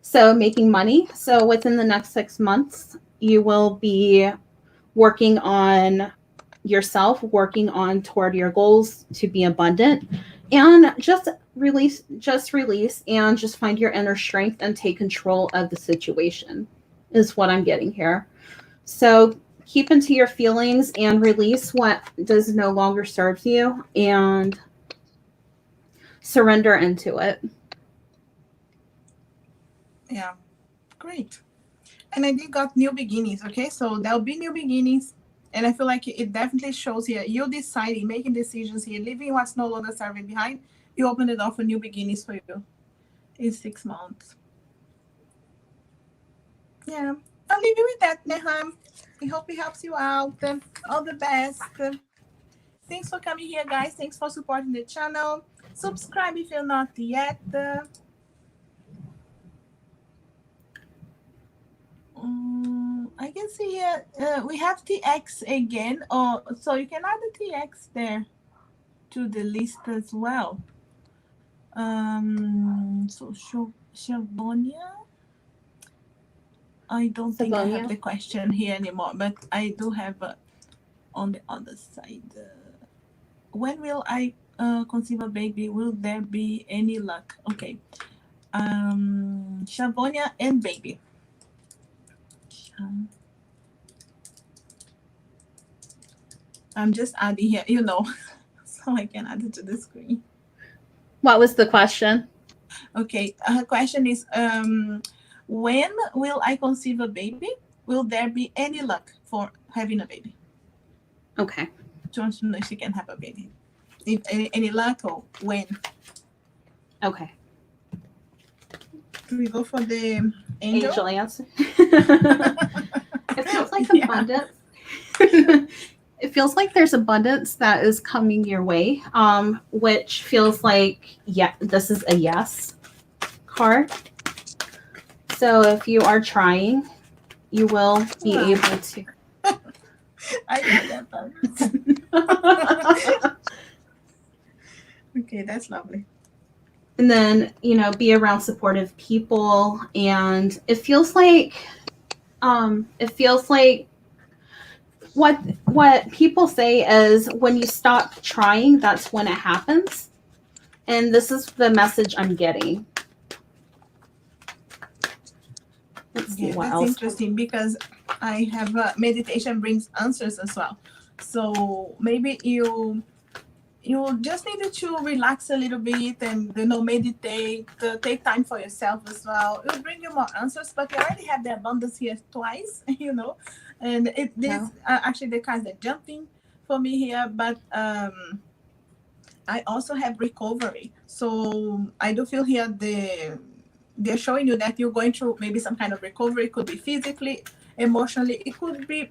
So making money. So within the next 6 months, you will be working on yourself, working on toward your goals to be abundant, and just release and just find your inner strength and take control of the situation is what I'm getting here. So keep into your feelings and release what does no longer serve you and surrender into it. Yeah, great. And I did got new beginnings, okay? So there'll be new beginnings. And I feel like it definitely shows here, you deciding, making decisions here, leaving what's no longer serving behind. You open the door for new beginnings for you in 6 months. Yeah, I'll leave you with that, Neham. I hope it helps you out. All the best. Thanks for coming here, guys. Thanks for supporting the channel. Subscribe if you're not yet. I can see here we have TX again. Oh, so you can add the TX there to the list as well. So Shavonia. I don't think I have the question here anymore, but I do have on the other side. When will I conceive a baby? Will there be any luck? Okay. Shavonia and baby. I'm just adding here, so I can add it to the screen. What was the question? Okay, her question is, when will I conceive a baby? Will there be any luck for having a baby? Okay. She wants to know if she can have a baby. If any luck or when? Okay. Do we go for the angel answer? It feels like abundance. It feels like there's abundance that is coming your way, which feels like, yeah, this is a yes card. So if you are trying, you will be able to. I got that. Okay, that's lovely. And then, be around supportive people. And it feels like what people say is when you stop trying, that's when it happens. And this is the message I'm getting. Let's see what else. That's interesting because I have meditation brings answers as well. So maybe you just needed to relax a little bit and meditate, take time for yourself as well. It will bring you more answers, but you already have the abundance here twice, and this actually the cards are jumping for me here, but I also have recovery. So I do feel here they're showing you that you're going through maybe some kind of recovery. It could be physically, emotionally, it could be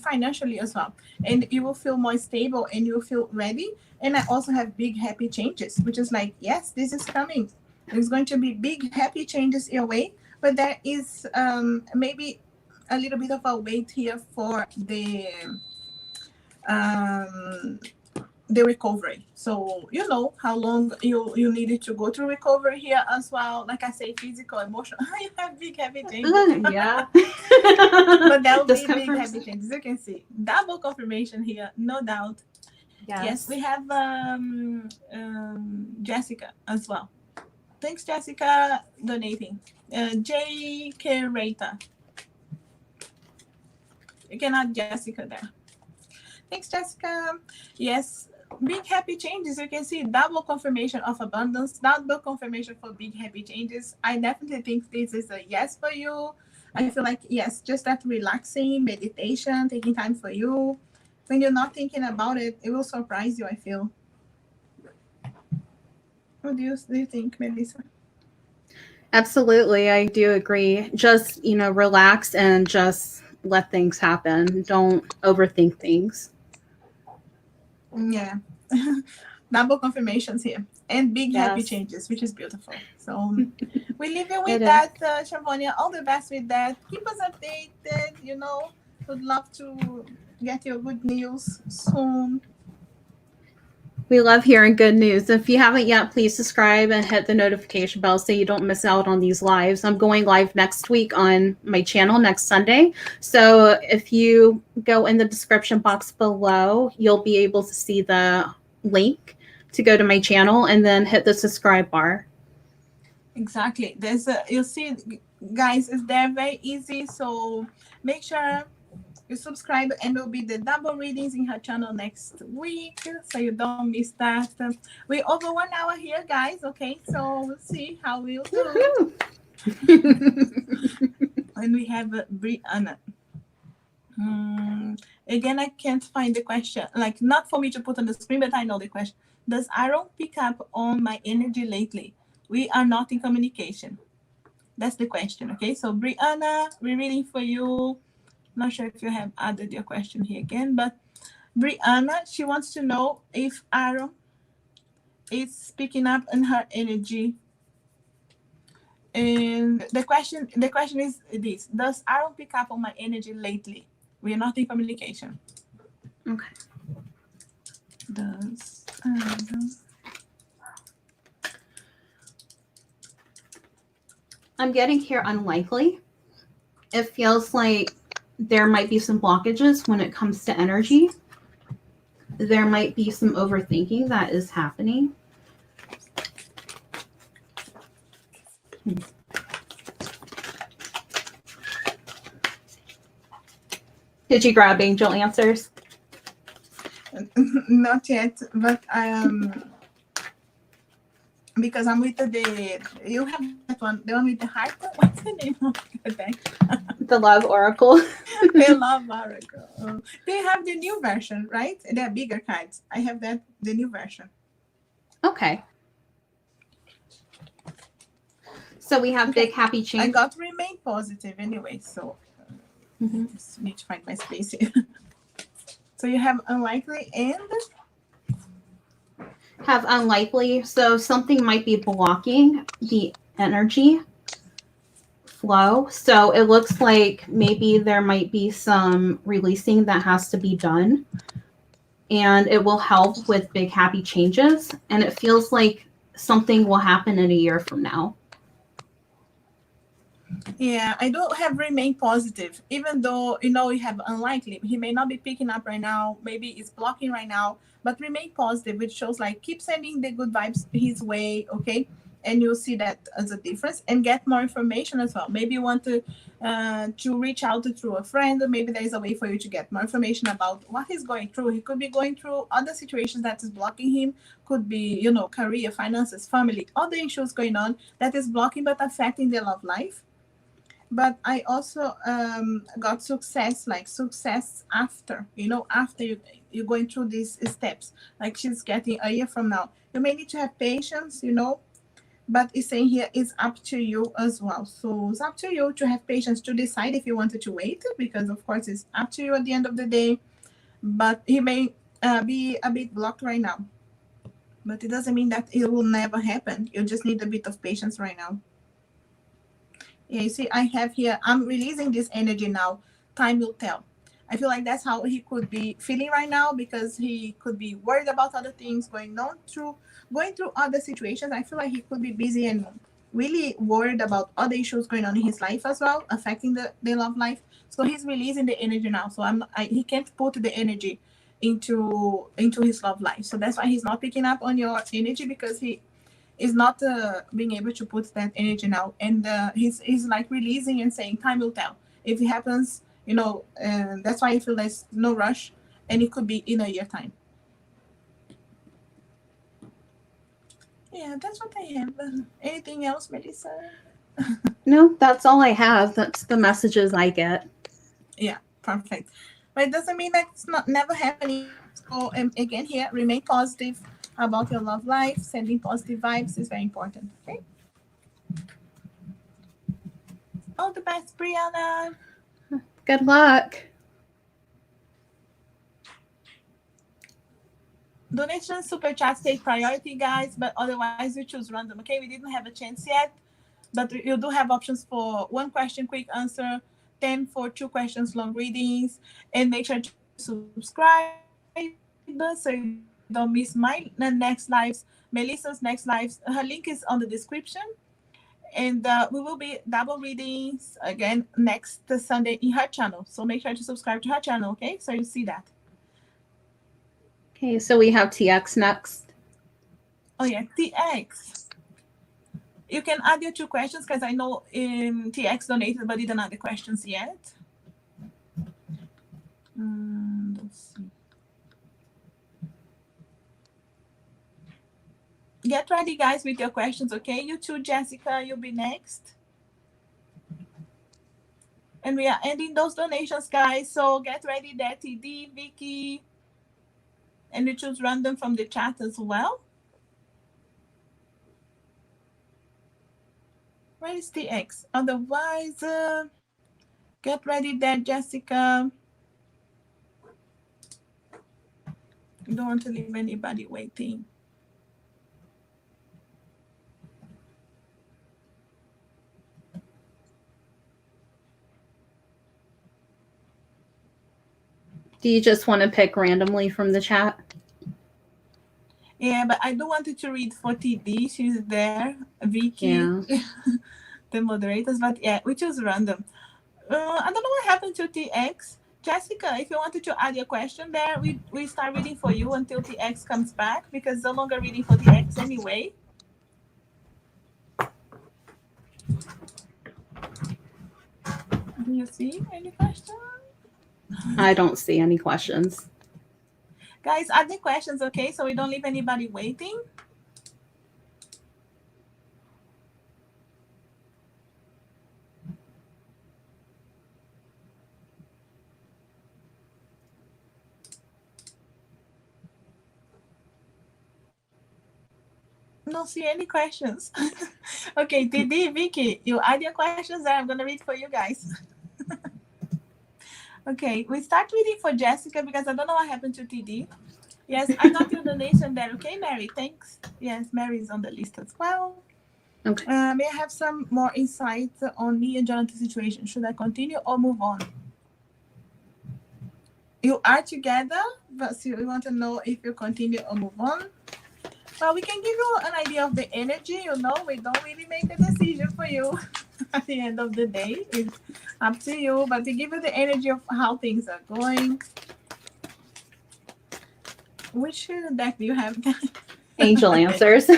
financially as well, and you will feel more stable and you will feel ready. And I also have big happy changes, which is like, yes, this is coming. There's going to be big happy changes your way, but there is maybe a little bit of a wait here for the recovery. So how long you needed to go through recovery here as well. Like I say, physical, emotional. You have big happy changes. Yeah. But that will be big happy changes. You can see double confirmation here, no doubt. Yes, we have Jessica as well. Thanks, Jessica, donating. J.K. Rata. You can add Jessica there. Thanks, Jessica. Yes, big happy changes. You can see double confirmation of abundance, double confirmation for big happy changes. I definitely think this is a yes for you. I feel like, yes, just that relaxing, meditation, taking time for you. When you're not thinking about it, it will surprise you, I feel. What do you think, Melissa? Absolutely, I do agree. Just, relax and just let things happen. Don't overthink things. Yeah. Double confirmations here. And big happy changes, which is beautiful. So we leave you with that, Shavonia. All the best with that. Keep us updated, Would love to get your good news soon. We love hearing good news. If you haven't yet, please subscribe and hit the notification bell so you don't miss out on these lives. I'm going live next week on my channel next Sunday. So if you go in the description box below, you'll be able to see the link to go to my channel and then hit the subscribe bar. Exactly. You'll see, guys, it's there, very easy. So make sure you subscribe, and will be the double readings in her channel next week, so you don't miss that. We're over 1 hour here, guys. Okay, so we'll see how we'll do. And we have Brianna. Again, I can't find the question. Like, not for me to put on the screen, but I know the question. Does Aaron pick up on my energy lately? We are not in communication. That's the question. Okay, so Brianna, we're reading for you. Not sure if you have added your question here again, but Brianna, she wants to know if Aaron It's picking up in her energy. And the question is this: does Aaron pick up on my energy lately? We are not in communication. Okay. Does I'm getting here unlikely. It feels like there might be some blockages when it comes to energy. There might be some overthinking that is happening. Did you grab angel answers? not yet, but I am because I'm with the you have that one, the one with the heart. What's the name of the deck? The Love Oracle. The Love Oracle. They have the new version, right? They're bigger cards. I have the new version. Okay. So we have big happy change. I got remain positive anyway, so I just need to find my space here. So you have unlikely and have unlikely. So something might be blocking the energy flow. So it looks like maybe there might be some releasing that has to be done. And it will help with big happy changes. And it feels like something will happen in a year from now. yeah, I don't have remain positive, even though we have unlikely. He may not be picking up right now, maybe it's blocking right now, but remain positive, which shows like keep sending the good vibes his way, okay? And you'll see that as a difference and get more information as well. Maybe you want to reach out through a friend, or maybe there is a way for you to get more information about what he's going through. He could be going through other situations that is blocking him, could be career, finances, family, other issues going on that is blocking but affecting their love life. But I also got success, like success after, after you're going through these steps. Like she's getting a year from now. You may need to have patience, but it's saying here it's up to you as well. So it's up to you to have patience to decide if you wanted to wait, because of course it's up to you at the end of the day. But he may be a bit blocked right now. But it doesn't mean that it will never happen. You just need a bit of patience right now. Yeah, you see, I have here, I'm releasing this energy now. Time will tell. I feel like that's how he could be feeling right now, because he could be worried about other things, going through other situations. I feel like he could be busy and really worried about other issues going on in his life as well, affecting the love life. So he's releasing the energy now. So he can't put the energy into his love life. So that's why he's not picking up on your energy, because he is not being able to put that energy now, and he's like releasing and saying time will tell if it happens. That's why I feel there's no rush, and it could be in a year time. Yeah, that's what I have. Anything else, Melissa? No, that's all I have. That's the messages I get. Yeah, perfect. But it doesn't mean that it's not never happening. So again, here, remain positive about your love life. Sending positive vibes is very important. Okay. All the best, Brianna. Good luck. Donation super chats take priority, guys, but otherwise we choose random. Okay, we didn't have a chance yet, but you do have options for 1 question quick answer, 10 for 2 questions long readings, and make sure to subscribe so you don't miss my next lives, Melissa's next lives. Her link is on the description, and we will be double readings again next Sunday in her channel. So make sure to subscribe to her channel, okay? So you see that. Okay, so we have TX next. Oh yeah, TX. You can add your 2 questions, because I know TX donated but didn't add the questions yet. Let's see. Get ready, guys, with your questions, okay? You too, Jessica, you'll be next. And we are ending those donations, guys. So get ready there, TD, Vicky. And you choose random from the chat as well. Where is TX? Otherwise, get ready there, Jessica. You don't want to leave anybody waiting. Do you just want to pick randomly from the chat? Yeah, but I do wanted to read for TD. She's there. Vicky, Yeah. the moderators. But yeah, we choose random. I don't know what happened to TX. Jessica, if you wanted to add your question there, we start reading for you until TX comes back because no longer reading for TX anyway. Do you see any questions? I don't see any questions. Guys, add the questions, okay? So we don't leave anybody waiting. Don't see any questions. Okay, TD, Vicky, you add your questions there. I'm going to read for you guys. Okay, we start reading for Jessica because I don't know what happened to TD. Yes, I got your donation there. Okay, Mary, thanks. Yes, Mary is on the list as well. Okay. May I have some more insights on me and Jonathan's situation? Should I continue or move on? You are together, but so we want to know if you continue or move on. Well, we can give you an idea of the energy. You know, we don't really make a decision for you at the end of the day. It's up to you, but we give you the energy of how things are going. Which deck do you have? Angel answers.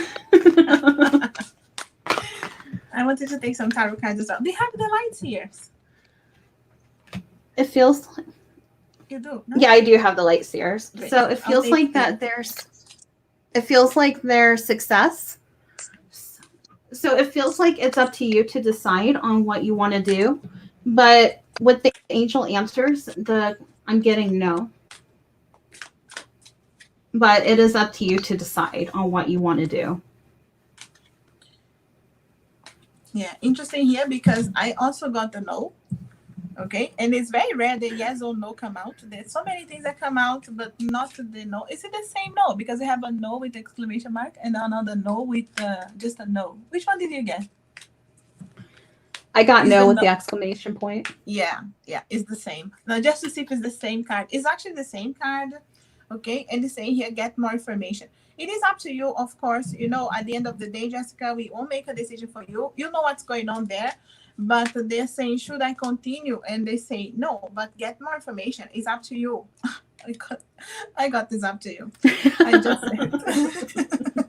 I wanted to take some tarot cards as well. They have the lights here. It feels like... You do? No? Yeah, I do have the light seers. Great. So it feels like that it feels like there's success. So it feels like it's up to you to decide on what you want to do. But with the angel answers, I'm getting no. But it is up to you to decide on what you want to do. Yeah, interesting here because I also got the no. Okay, and it's very rare that yes or no come out. There's so many things that come out, but not the no. Is it the same no? Because we have a no with exclamation mark and another no with just a no. Which one did you get? I got no with the exclamation point. Yeah, it's the same. Now, just to see if it's the same card. It's actually the same card. Okay, and it's saying here, get more information. It is up to you, of course. You know, at the end of the day, Jessica, we won't make a decision for you. You know what's going on there. But they're saying, should I continue? And they say, no, but get more information. It's up to you. I got this up to you. I just said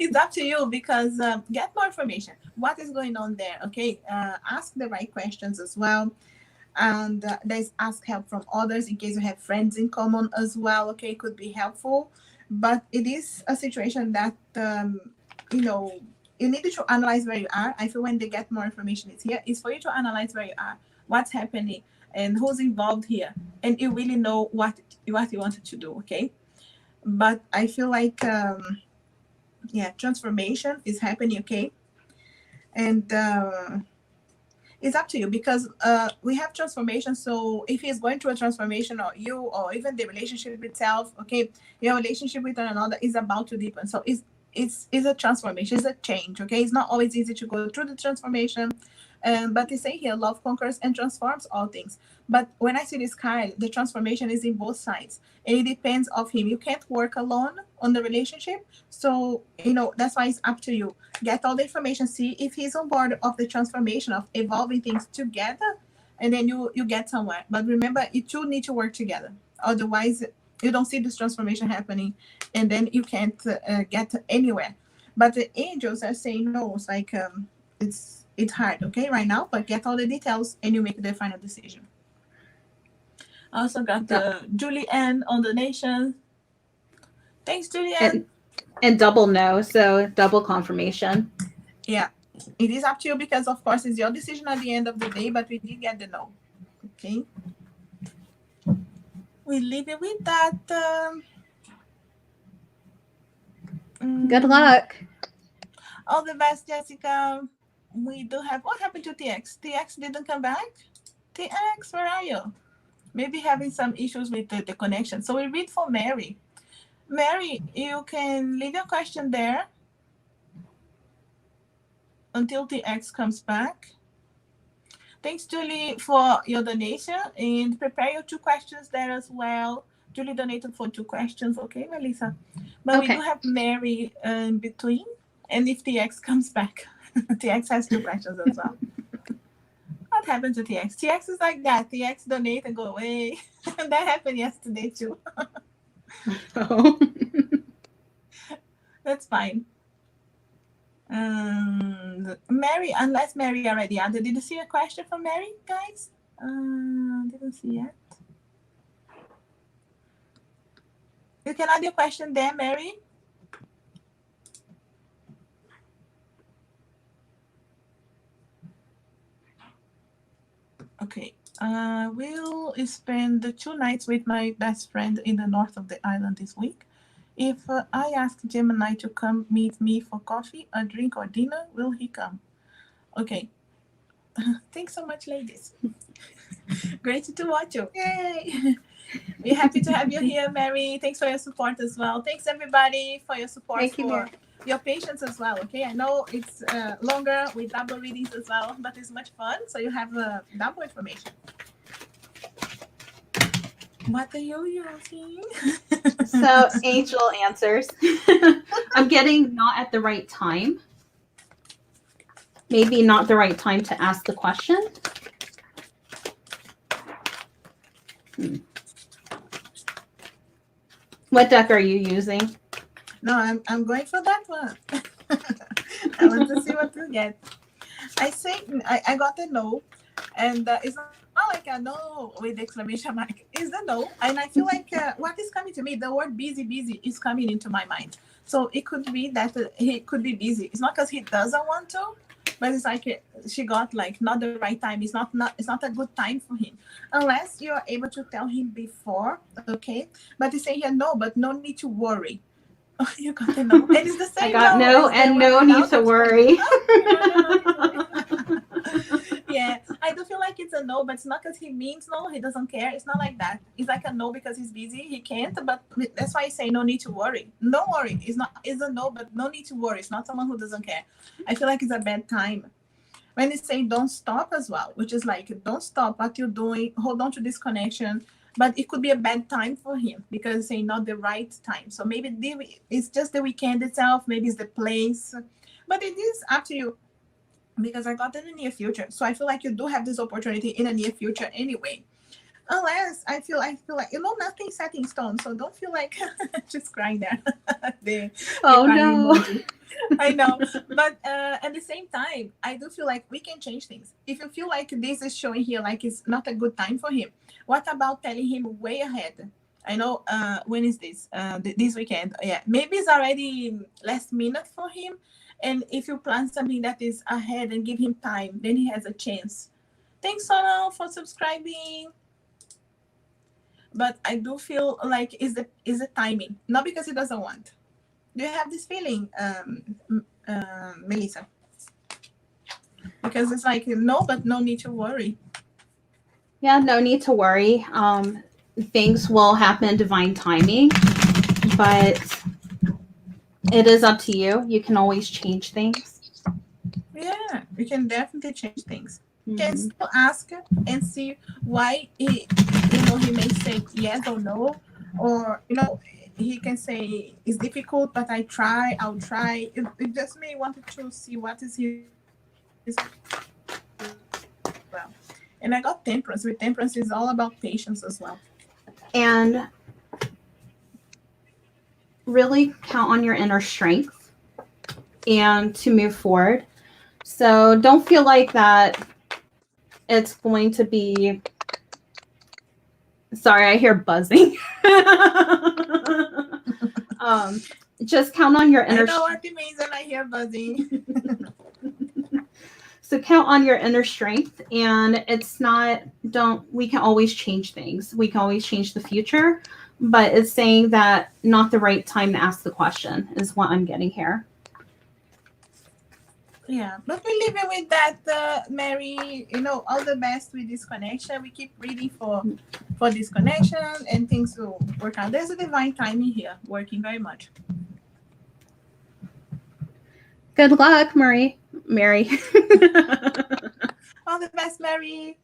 it's up to you because get more information. What is going on there? Okay, ask the right questions as well. And there's ask help from others in case you have friends in common as well. Okay, could be helpful. But it is a situation that, you know, you need to analyze where you are. I feel when they get more information is here, it's for you to analyze where you are, what's happening, and who's involved here. And you really know what you wanted to do, okay? But I feel like, transformation is happening, okay? And it's up to you because we have transformation. So if he's going through a transformation or you or even the relationship itself, okay, your relationship with one another is about to deepen. So it's a transformation, it's a change, okay? It's not always easy to go through the transformation. But they say here, love conquers and transforms all things. But when I see this card, the transformation is in both sides. And it depends of him. You can't work alone on the relationship. So, you know, that's why it's up to you. Get all the information, see if he's on board of the transformation, of evolving things together, and then you get somewhere. But remember, you two need to work together. Otherwise, you don't see this transformation happening, and then you can't get anywhere. But the angels are saying no. It's like it's hard, okay, right now, but get all the details and you make the final decision. I also got Julianne on the nation. Thanks, Julianne. And double no, so double confirmation. Yeah, it is up to you because, of course, it's your decision at the end of the day, but we did get the no. Okay. We leave it with that. Good luck. All the best, Jessica. We do have... What happened to TX? TX didn't come back? TX, where are you? Maybe having some issues with the connection. So we read for Mary. Mary, you can leave your question there until TX comes back. Thanks, Julie, for your donation. And prepare your 2 questions there as well. Julie donated for 2 questions. Okay, Melissa? But we Okay. do have Mary in between. And if TX comes back, TX has 2 questions as well. What happened to TX? TX is like that. TX donate and go away. That happened yesterday too. Oh. That's fine. Mary, unless Mary already added. Did you see a question from Mary, guys? Didn't see yet. You can add your question there, Mary. Okay. We'll spend the 2 nights with my best friend in the north of the island this week. If I ask Gemini to come meet me for coffee, a drink, or dinner, will he come? Okay. Thanks so much, ladies. Great to watch you. Yay! We're happy to have you here, Mary. Thanks for your support as well. Thanks, everybody, for your support. Thank you, Mary. Your patience as well. Okay, I know it's longer with double readings as well, but it's much fun. So you have double information. What are you using? So angel answers. I'm getting not at the right time. Maybe not the right time to ask the question. What deck are you using? No, I'm going for that one. I want to see what to get. I think I got a no, and it's not like a no with exclamation mark. It's a no, and I feel like what is coming to me, the word busy is coming into my mind. So it could be that he could be busy. It's not because he doesn't want to, but it's like she got like not the right time. It's not a good time for him, unless you're able to tell him before, okay? But you say here no, but no need to worry. Oh, you got a no, and it's the same. I got no and no need to worry. Yeah, I do feel like it's a no, but it's not because he means no. He doesn't care. It's not like that. It's like a no because he's busy. He can't. But that's why I say no need to worry. No worry. It's a no, but no need to worry. It's not someone who doesn't care. I feel like it's a bad time. When they say don't stop as well, which is like don't stop what you're doing. Hold on to this connection. But it could be a bad time for him because it's saying not the right time. So maybe it's just the weekend itself. Maybe it's the place. But it is up to you. Because I got in the near future. So I feel like you do have this opportunity in the near future anyway. Unless I feel like, nothing's set in stone. So don't feel like just crying there. Oh, no. I know. But at the same time, I do feel like we can change things. If you feel like this is showing here like it's not a good time for him, what about telling him way ahead? I know, when is this? This weekend. Yeah, maybe it's already last minute for him. And if you plan something that is ahead and give him time, then he has a chance. Thanks, Sonal, for subscribing. But I do feel like is the timing, not because he doesn't want. Do you have this feeling, Melissa? Because it's like no, but no need to worry. Yeah, no need to worry. Things will happen in divine timing, but it is up to you. You can always change things. Yeah, we can definitely change things. You can still ask and see why he may say yes or no, or he can say it's difficult, but I'll try. It just may want to see what is his well. And I got temperance. With temperance is all about patience as well. And really count on your inner strength and to move forward. So don't feel like that it's going to be, sorry, I hear buzzing. Just count on your inner I know what it means when I hear buzzing. So count on your inner strength, and we can always change things. We can always change the future, but it's saying that not the right time to ask the question is what I'm getting here. Yeah, but we leave it with that, Mary. All the best with this connection. We keep reading for this connection, and things will work out. There's a divine timing here, working very much. Good luck, Mary. Oh, All the best, Mary.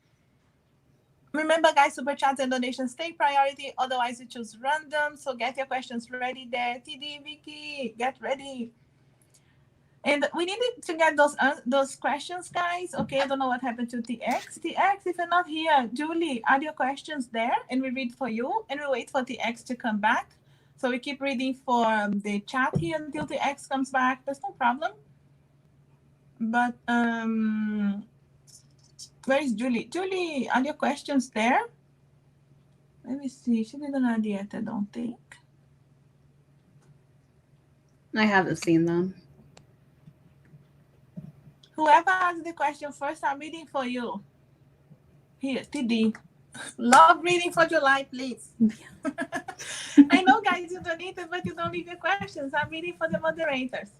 Remember, guys, super chats and donations take priority. Otherwise, we choose random. So get your questions ready there. TD, Vicky, get ready. And we needed to get those questions, guys. Okay, I don't know what happened to TX. TX, if you're not here, Julie, add your questions there, and we read for you, and we wait for TX to come back. So we keep reading for the chat here until TX comes back. There's no problem. But where is Julie? Julie, add your questions there. Let me see. She didn't add yet, I don't think. I haven't seen them. Whoever asked the question first, I'm reading for you. Here, TD. Love reading for July, please. I know, guys, you donated, but you don't leave your questions. I'm reading for the moderators.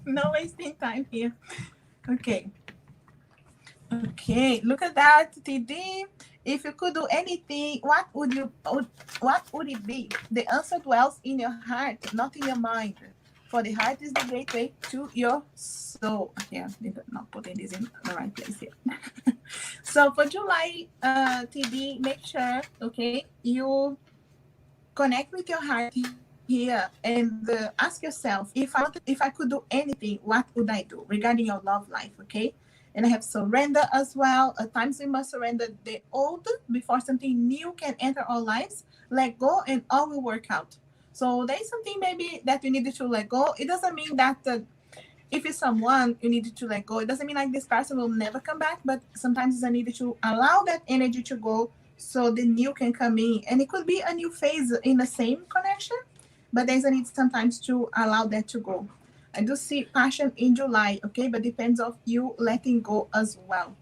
No wasting time here. Okay. Okay, look at that, TD. If you could do anything, what would it be? The answer dwells in your heart, not in your mind. For the heart is the gateway to your soul. Yeah, not putting this in the right place here. So for July, TD, make sure, okay, you connect with your heart here and ask yourself, if I could do anything, what would I do regarding your love life, okay? And I have surrender as well. At times we must surrender the old before something new can enter our lives. Let go and all will work out. So there is something maybe that you needed to let go. It doesn't mean that if it's someone you needed to let go, it doesn't mean like this person will never come back, but sometimes it's needed to allow that energy to go so the new can come in. And it could be a new phase in the same connection, but there's a need sometimes to allow that to go. I do see passion in July, okay, but depends of you letting go as well.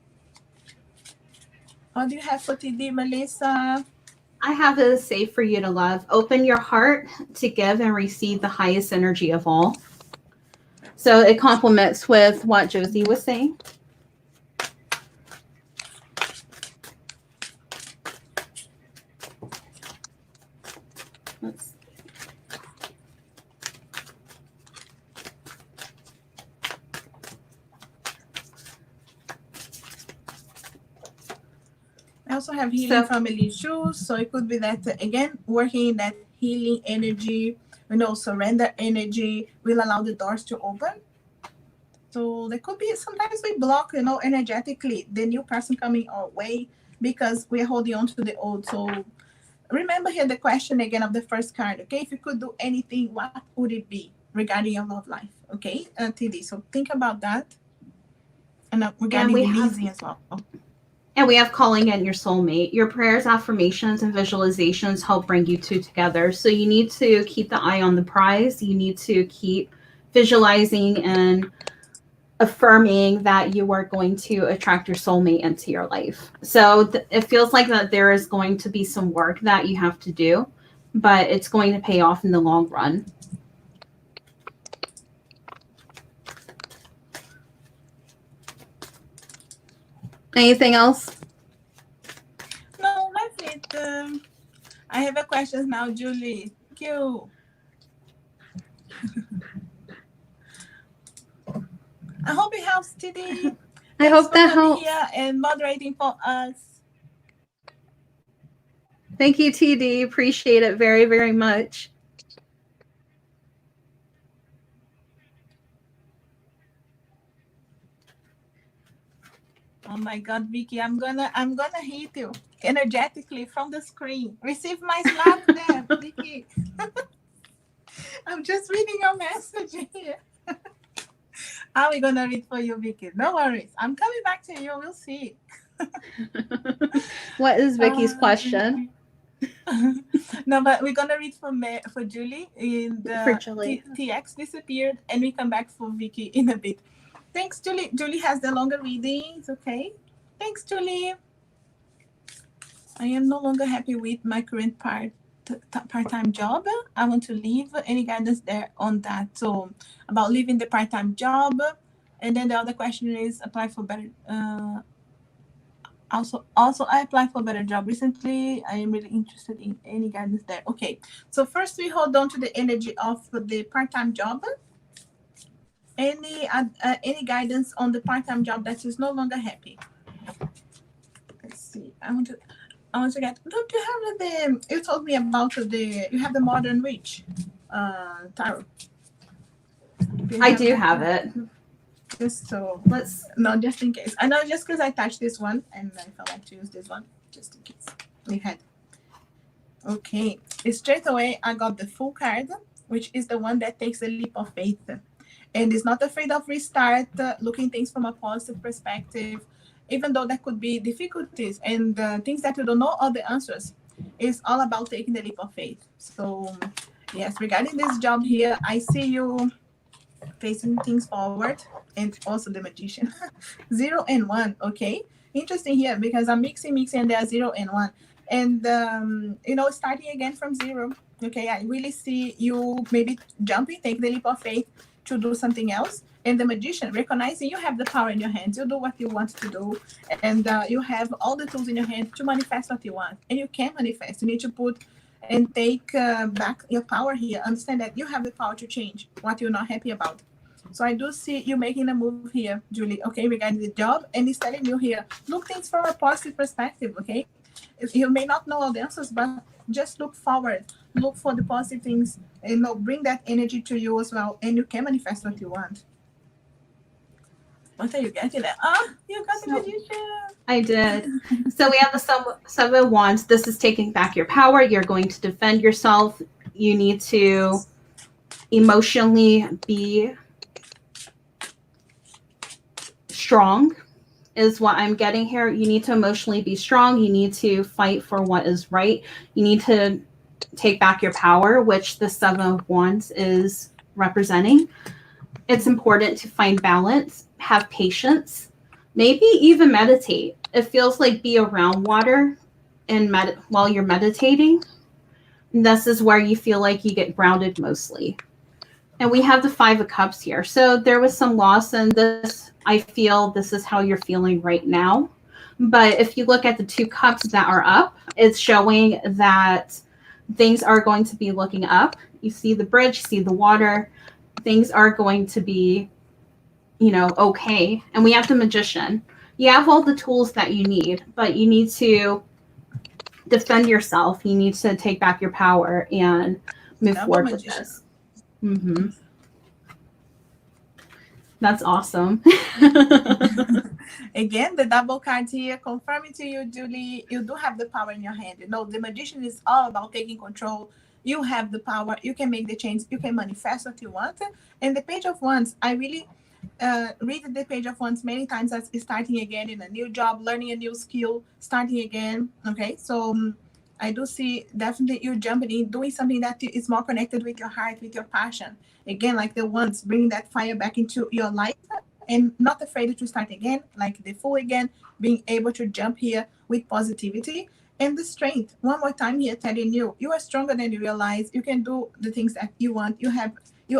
What do you have for TD, Melissa? I have a safe for you to love. Open your heart to give and receive the highest energy of all. So it complements with what Josie was saying. Let's see. I also have healing family issues. So it could be that, again, working that healing energy, surrender energy will allow the doors to open. So there could be, sometimes we block, energetically the new person coming our way because we're holding on to the old. So remember here the question again of the first card, okay? If you could do anything, what would it be regarding your love life, okay? TD, so think about that. And regarding Lizzie as well. And we have calling in your soulmate. Your prayers, affirmations, and visualizations help bring you two together. So you need to keep the eye on the prize. You need to keep visualizing and affirming that you are going to attract your soulmate into your life. So it feels like that there is going to be some work that you have to do, but it's going to pay off in the long run. Anything else? No, that's it. I have a question now, Julie. Thank you. I hope it helps today. I hope that helps. Here and moderating for us. Thank you, TD. Appreciate it very, very much. Oh my God, Vicky, I'm gonna hit you energetically from the screen. Receive my slap there, Vicky. I'm just reading your message here. How are we gonna read for you, Vicky? No worries. I'm coming back to you. We'll see. What is Vicky's question? No, but we're gonna read for Julie. In the TX disappeared, and we come back for Vicky in a bit. Thanks, Julie. Julie has the longer readings, okay? Thanks, Julie. I am no longer happy with my current part-time job. I want to leave. Any guidance there on that? So about leaving the part-time job. And then the other question is apply for better. Also, I applied for a better job recently. I am really interested in any guidance there. Okay, so first we hold on to the energy of the part-time job. Any guidance on the part-time job that is no longer happy? I want to get. Don't you have the? You told me about the. You have the modern witch, tarot. I do have it. Just so Let's. no, just in case. I know just because I touched this one and I felt like to use this one just in case. We had. Okay, straight away I got the Fool card, which is the one that takes a leap of faith and is not afraid of restart, looking things from a positive perspective, even though there could be difficulties and things that you don't know all the answers. It's all about taking the leap of faith. So yes, regarding this job here, I see you facing things forward, and also the magician. 0 and 1. Okay, interesting here because I'm mixing, and there are 0 and 1, and starting again from 0. Okay, I really see you maybe jumping, take the leap of faith to do something else. And the magician recognizing you have the power in your hands, you do what you want to do, and you have all the tools in your hand to manifest what you want, and you can manifest. You need to put and take back your power here. Understand that you have the power to change what you're not happy about. So I do see you making a move here, Julie, okay, regarding the job. And it's telling you here, look things from a positive perspective, okay? You may not know all the answers, but just look forward. Look for the positive things, and bring that energy to you as well, and you can manifest what you want. What are you getting there? You got the magician. I did. So we have the Seven of Wands. This is taking back your power. You're going to defend yourself. You need to emotionally be strong, is what I'm getting here. You need to emotionally be strong. You need to fight for what is right. You need to take back your power, which the Seven of Wands is representing. It's important to find balance, have patience, maybe even meditate. It feels like be around water and while you're meditating. This is where you feel like you get grounded mostly. And we have the Five of Cups here. So there was some loss in this. I feel this is how you're feeling right now. But if you look at the two cups that are up, it's showing that things are going to be looking up. You see the bridge, see the water. Things are going to be, okay. And we have the Magician. You have all the tools that you need, but you need to defend yourself. You need to take back your power and move forward with this. Mm-hmm. That's awesome. Again, the double card here confirming to you, Julie, you do have the power in your hand. The magician is all about taking control. You have the power. You can make the change. You can manifest what you want. And the Page of Wands, I really read the Page of Wands many times as starting again in a new job, learning a new skill, starting again. Okay, so I do see definitely you jumping in, doing something that is more connected with your heart, with your passion. Again, like the ones bringing that fire back into your life and not afraid to start again, like the Fool again, being able to jump here with positivity and the strength. One more time here, telling you, you are stronger than you realize. You can do the things that you want. You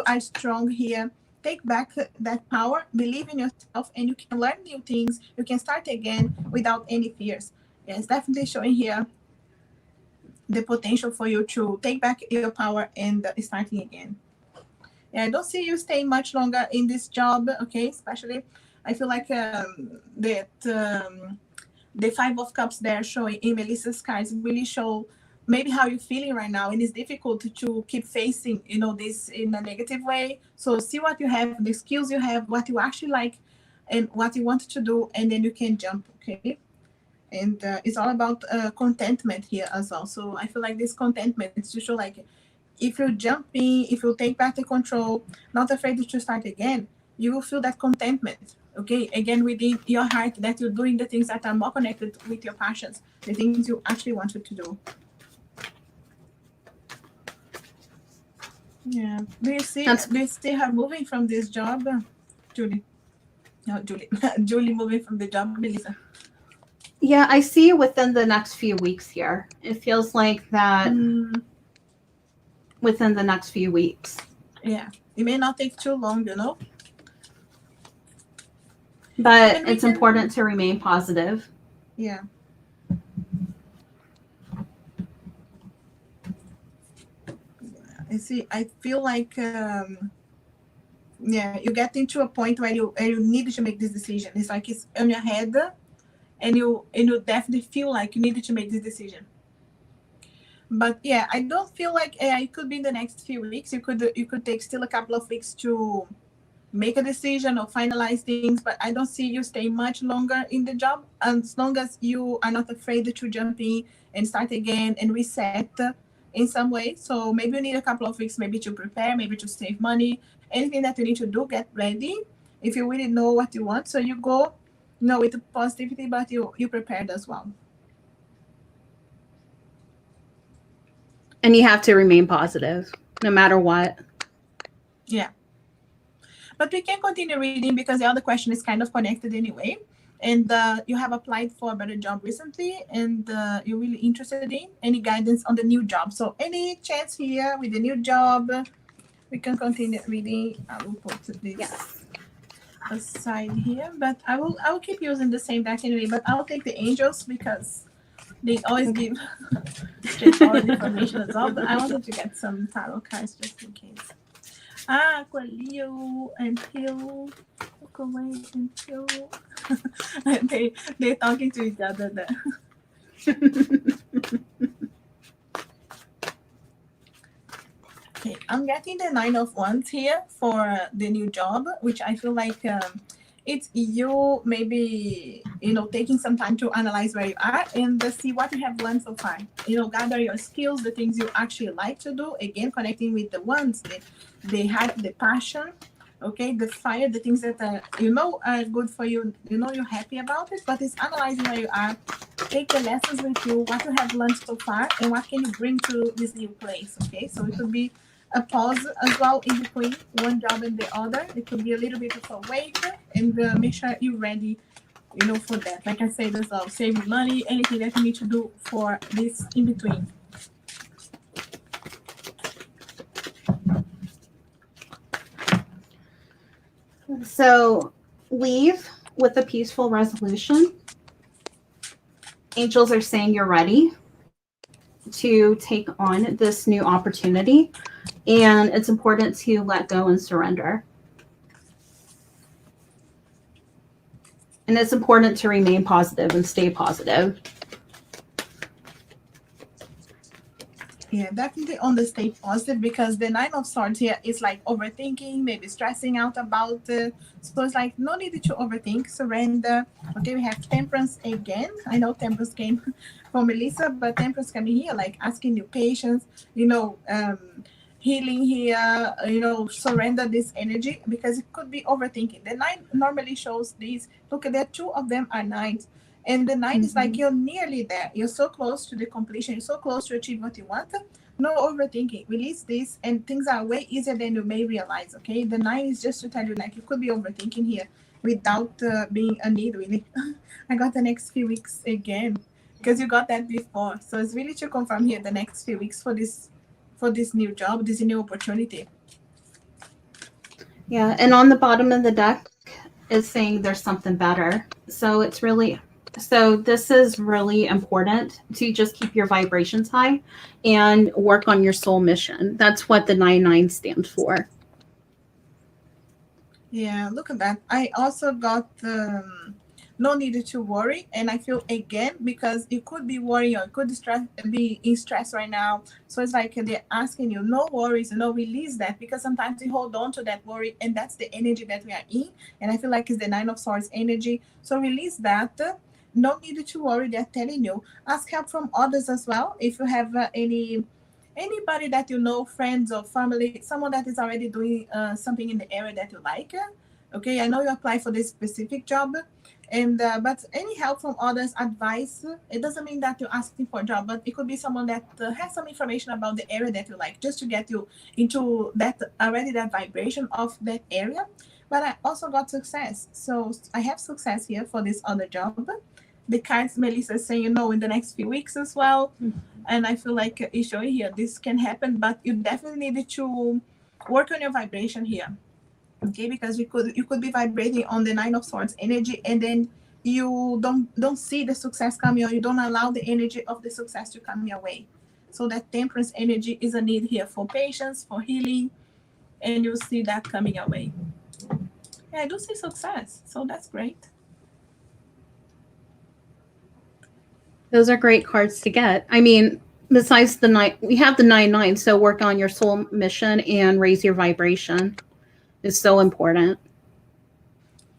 are strong here. Take back that power, believe in yourself, and you can learn new things. You can start again without any fears. Yeah, it's definitely showing here the potential for you to take back your power and starting again. Yeah, I don't see you staying much longer in this job, okay? Especially, I feel like the Five of Cups there showing in Melissa's cards really show maybe how you're feeling right now, and it's difficult to keep facing, this in a negative way. So see what you have, the skills you have, what you actually like, and what you want to do, and then you can jump, okay? And it's all about contentment here as well. So I feel like this contentment is to show like if you jump in, if you take back the control, not afraid to start again, you will feel that contentment. Okay, again within your heart, that you're doing the things that are more connected with your passions, the things you actually wanted to do. Yeah. Do you see her moving from this job, Julie? No, Julie. Julie moving from the job, Melissa. Yeah, I see within the next few weeks here. It feels like that within the next few weeks. Yeah. It may not take too long, But it's important to remain positive. Yeah. I feel like, you get into a point where you need to make this decision. It's like it's on your head, and you definitely feel like you needed to make this decision. But yeah, I don't feel like it could be in the next few weeks. You could take still a couple of weeks to make a decision or finalize things, but I don't see you stay much longer in the job as long as you are not afraid to jump in and start again and reset in some way. So maybe you need a couple of weeks, maybe to prepare, maybe to save money, anything that you need to do, get ready if you really know what you want. So you go, with positivity, but you prepared as well. And you have to remain positive no matter what. Yeah. But we can continue reading because the other question is kind of connected anyway. And you have applied for a better job recently, and you're really interested in any guidance on the new job. So any chance here with the new job, we can continue reading. I will put this aside here, but I will keep using the same deck anyway. But I'll take the angels because they always give straightforward information as well. But I wanted to get some tarot cards just in case. Aqualeo and Hill. Look away and Hill. They're talking to each other there. Okay, I'm getting the 9 of Wands here for the new job, which I feel like it's you maybe, taking some time to analyze where you are and see what you have learned so far. Gather your skills, the things you actually like to do. Again, connecting with the ones, the heart, the passion, okay, the fire, the things that are good for you, you're happy about it, but it's analyzing where you are. Take the lessons with you, what you have learned so far, and what can you bring to this new place, okay? So it could be a pause as well in between one job and the other. It could be a little bit of a wait, and make sure you're ready, for that. Like I said, as well, saving money, anything that you need to do for this in between. So leave with a peaceful resolution. Angels are saying you're ready to take on this new opportunity, and it's important to let go and surrender. And it's important to remain positive and stay positive. Yeah, definitely on the stay positive, because the 9 of Swords here is like overthinking, maybe stressing out about so it's like no need to overthink, surrender. Okay, we have Temperance again. I know Temperance came from Melissa, but Temperance can be here like asking you patience, healing here, surrender this energy, because it could be overthinking. The 9 normally shows these. Look at that, 2 of them are 9s. And the 9 is like you're nearly there. You're so close to the completion. You're so close to achieve what you want. No overthinking. Release this, and things are way easier than you may realize. Okay, the 9 is just to tell you, like, you could be overthinking here without being a need. Really, I got the next few weeks again because you got that before. So it's really to confirm here the next few weeks for this new job, this new opportunity. Yeah, and on the bottom of the deck is saying there's something better. So this is really important to just keep your vibrations high and work on your soul mission. That's what the 9-9 stands for. Yeah, look at that. I also got no need to worry, and I feel again, because you could be worrying or you could be in stress right now. So it's like they're asking you, no worries, release that, because sometimes we hold on to that worry, and that's the energy that we are in. And I feel like it's the 9 of Swords energy. So release that. No need to worry. They're telling you, ask help from others as well. If you have anybody that you know, friends or family, someone that is already doing something in the area that you like. Okay, I know you apply for this specific job, and but any help from others, advice, it doesn't mean that you're asking for a job, but it could be someone that has some information about the area that you like, just to get you into that vibration of that area. But I also got success, so I have success here for this other job. The cards Melissa is saying, in the next few weeks as well. And I feel like it's showing here this can happen, but you definitely need to work on your vibration here. Okay, because you could be vibrating on the 9 of Swords energy, and then you don't see the success coming, or you don't allow the energy of the success to come your way. So that Temperance energy is a need here for patience, for healing, and you'll see that coming your way. Yeah, I do see success, so that's great. Those are great cards to get. I mean, besides the 9, we have the 9-9, so work on your soul mission and raise your vibration is so important.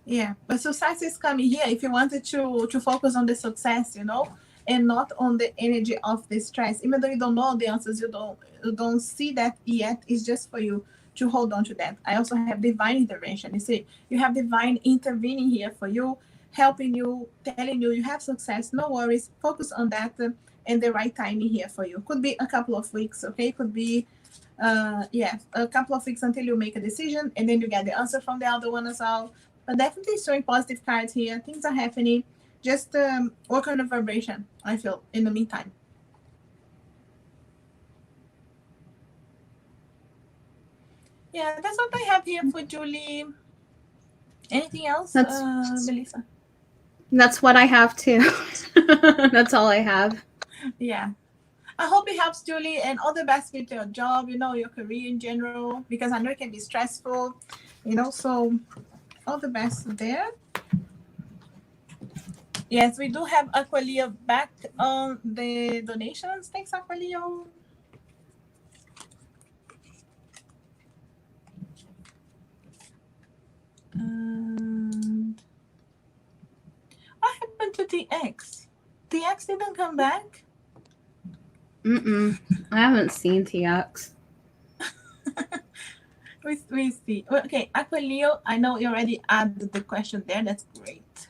Yeah, but success is coming here if you wanted to focus on the success, and not on the energy of the stress. Even though you don't know the answers, you don't see that yet. It's just for you to hold on to that. I also have divine intervention. You see, you have divine intervening here for you, helping you, telling you you have success. No worries. Focus on that, and the right timing here for you. Could be a couple of weeks, okay? Could be a couple of weeks until you make a decision, and then you get the answer from the other one as well. But definitely showing positive cards here. Things are happening. Just work on the vibration, I feel, in the meantime. Yeah, that's what I have here for Julie. Anything else, Melissa? That's what I have too. That's all I have. Yeah. I hope it helps, Julie, and all the best with your job, your career in general, because I know it can be stressful, so all the best there. Yes, we do have Aqualeo back on the donations. Thanks, Aqualeo. What happened to TX? TX didn't come back? I haven't seen TX. We see. Okay, Aqualeo, I know you already added the question there. That's great.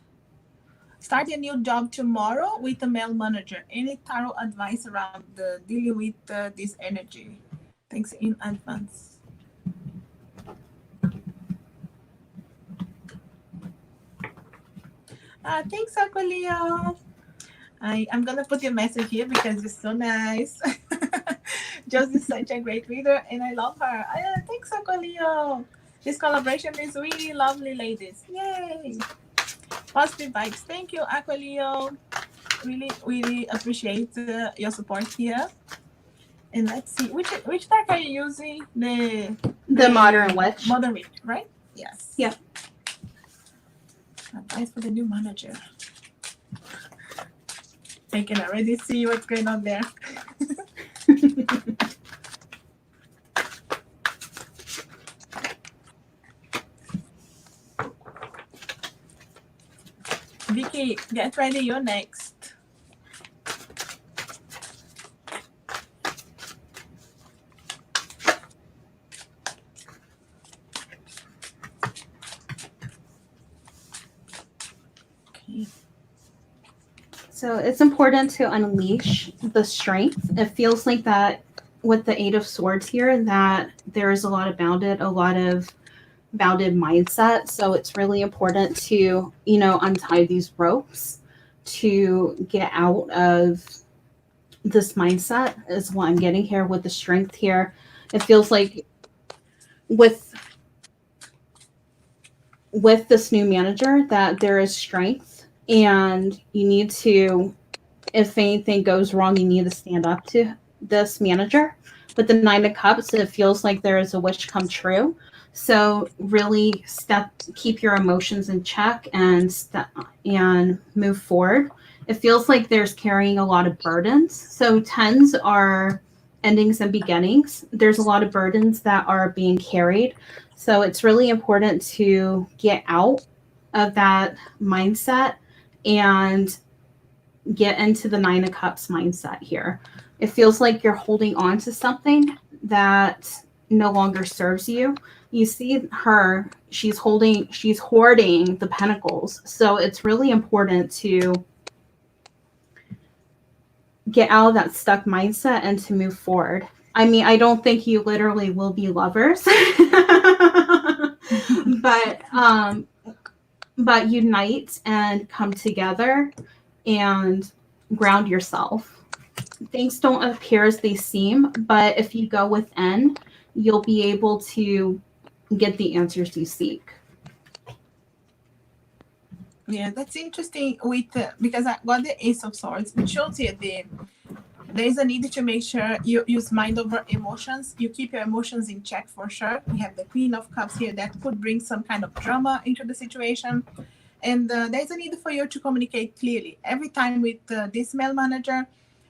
Start a new job tomorrow with a male manager. Any tarot advice around dealing with this energy? Thanks in advance. Thanks, Aqualeo. I'm going to put your message here because it's so nice. Josie is such a great reader, and I love her. Thanks, Aqualeo. This collaboration is really lovely, ladies. Yay! Positive vibes. Thank you, Aqualeo. Really, really appreciate your support here. And let's see, which deck are you using? The Modern Witch. Modern Witch, right? Yes. Yep. Advice for the new manager. I can already see what's going on there. Vicky, get ready. You're next. Okay. So it's important to unleash the strength. It feels like that with the 8 of Swords here, that there is a lot of bounded mindset. So it's really important to, untie these ropes to get out of this mindset is what I'm getting here with the strength here. It feels like with this new manager that there is strength, and you need to, if anything goes wrong, you need to stand up to this manager. With the 9 of Cups, it feels like there is a wish come true. So really keep your emotions in check and move forward. It feels like there's carrying a lot of burdens. So 10s are endings and beginnings. There's a lot of burdens that are being carried. So it's really important to get out of that mindset and get into the 9 of Cups mindset here. It feels like you're holding on to something that no longer serves you. You see her, she's hoarding the pentacles. So it's really important to get out of that stuck mindset and to move forward. I mean, I don't think you literally will be lovers, but unite and come together and ground yourself. Things don't appear as they seem, but if you go within, you'll be able to get the answers you seek. Yeah, that's interesting because I got the Ace of Swords, which shows you there is a need to make sure you use mind over emotions. You keep your emotions in check for sure. We have the Queen of Cups here that could bring some kind of drama into the situation. And there's a need for you to communicate clearly. Every time with this mail manager,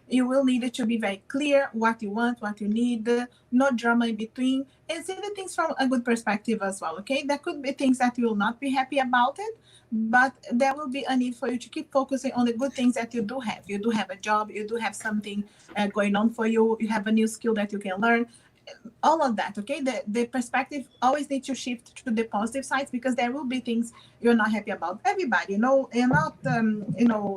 you will need it to be very clear what you want, what you need, no drama in between, and see the things from a good perspective as well, okay? There could be things that you will not be happy about it, but there will be a need for you to keep focusing on the good things that you do have. You do have a job, you do have something going on for you, you have a new skill that you can learn, all of that, okay? The perspective always needs to shift to the positive sides, because there will be things you're not happy about. Everybody, you're not,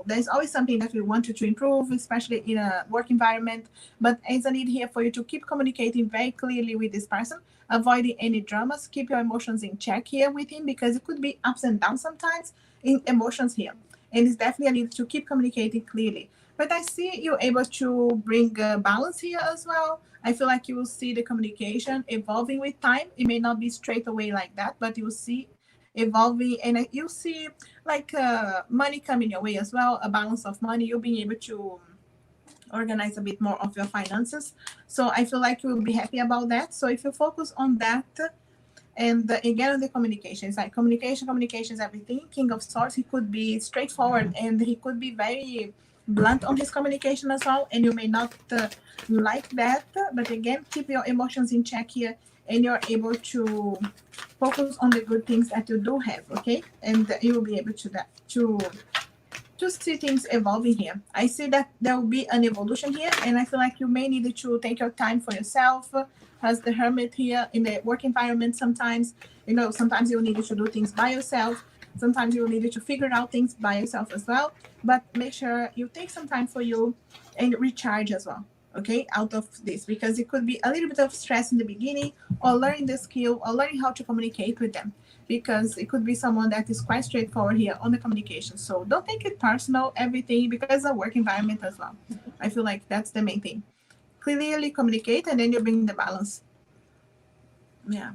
there's always something that we want you to improve, especially in a work environment. But it's a need here for you to keep communicating very clearly with this person, avoiding any dramas, keep your emotions in check here with him, because it could be ups and downs sometimes in emotions here. And it's definitely a need to keep communicating clearly. But I see you're able to bring balance here as well. I feel like you will see the communication evolving with time. It may not be straight away like that, but you'll see evolving, and you'll see like money coming your way as well, a balance of money. You'll be able to organize a bit more of your finances. So I feel like you will be happy about that. So if you focus on that, and again, the communication, it's like communication is everything. King of Swords, he could be straightforward, and he could be very blunt on his communication as well, and you may not like that, but again, keep your emotions in check here, and you're able to focus on the good things that you do have, okay? And you will be able to see things evolving here. I see that there will be an evolution here, and I feel like you may need to take your time for yourself, as the Hermit here in the work environment. Sometimes, sometimes you'll need to do things by yourself. Sometimes you'll need to figure out things by yourself as well. But make sure you take some time for you and recharge as well, okay, out of this, because it could be a little bit of stress in the beginning, or learning the skill, or learning how to communicate with them, because it could be someone that is quite straightforward here on the communication. So don't take it personal, everything, because it's a work environment as well. I feel like that's the main thing. Clearly communicate, and then you bring the balance. Yeah.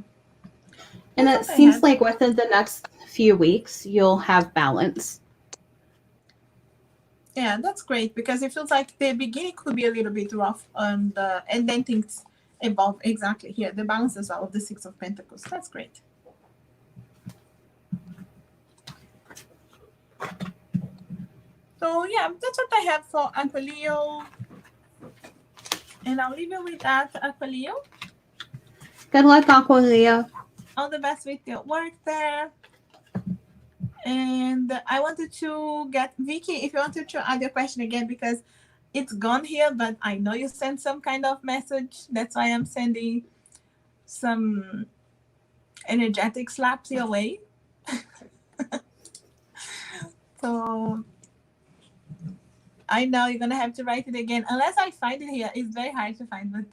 And it seems like within the next few weeks, you'll have balance. Yeah, that's great, because it feels like the beginning could be a little bit rough, and then things evolve. Exactly here, the balance as well of the Six of Pentacles. That's great. So yeah, that's what I have for Aqualeo, and I'll leave you with that, Aqualeo. Good luck, Aqualeo. All the best with your work there. And I wanted to get Vicky, if you wanted to add your question again, because it's gone here, but I know you sent some kind of message. That's why I'm sending some energetic slaps your way. So I know you're gonna have to write it again, unless I find it here. It's very hard to find, but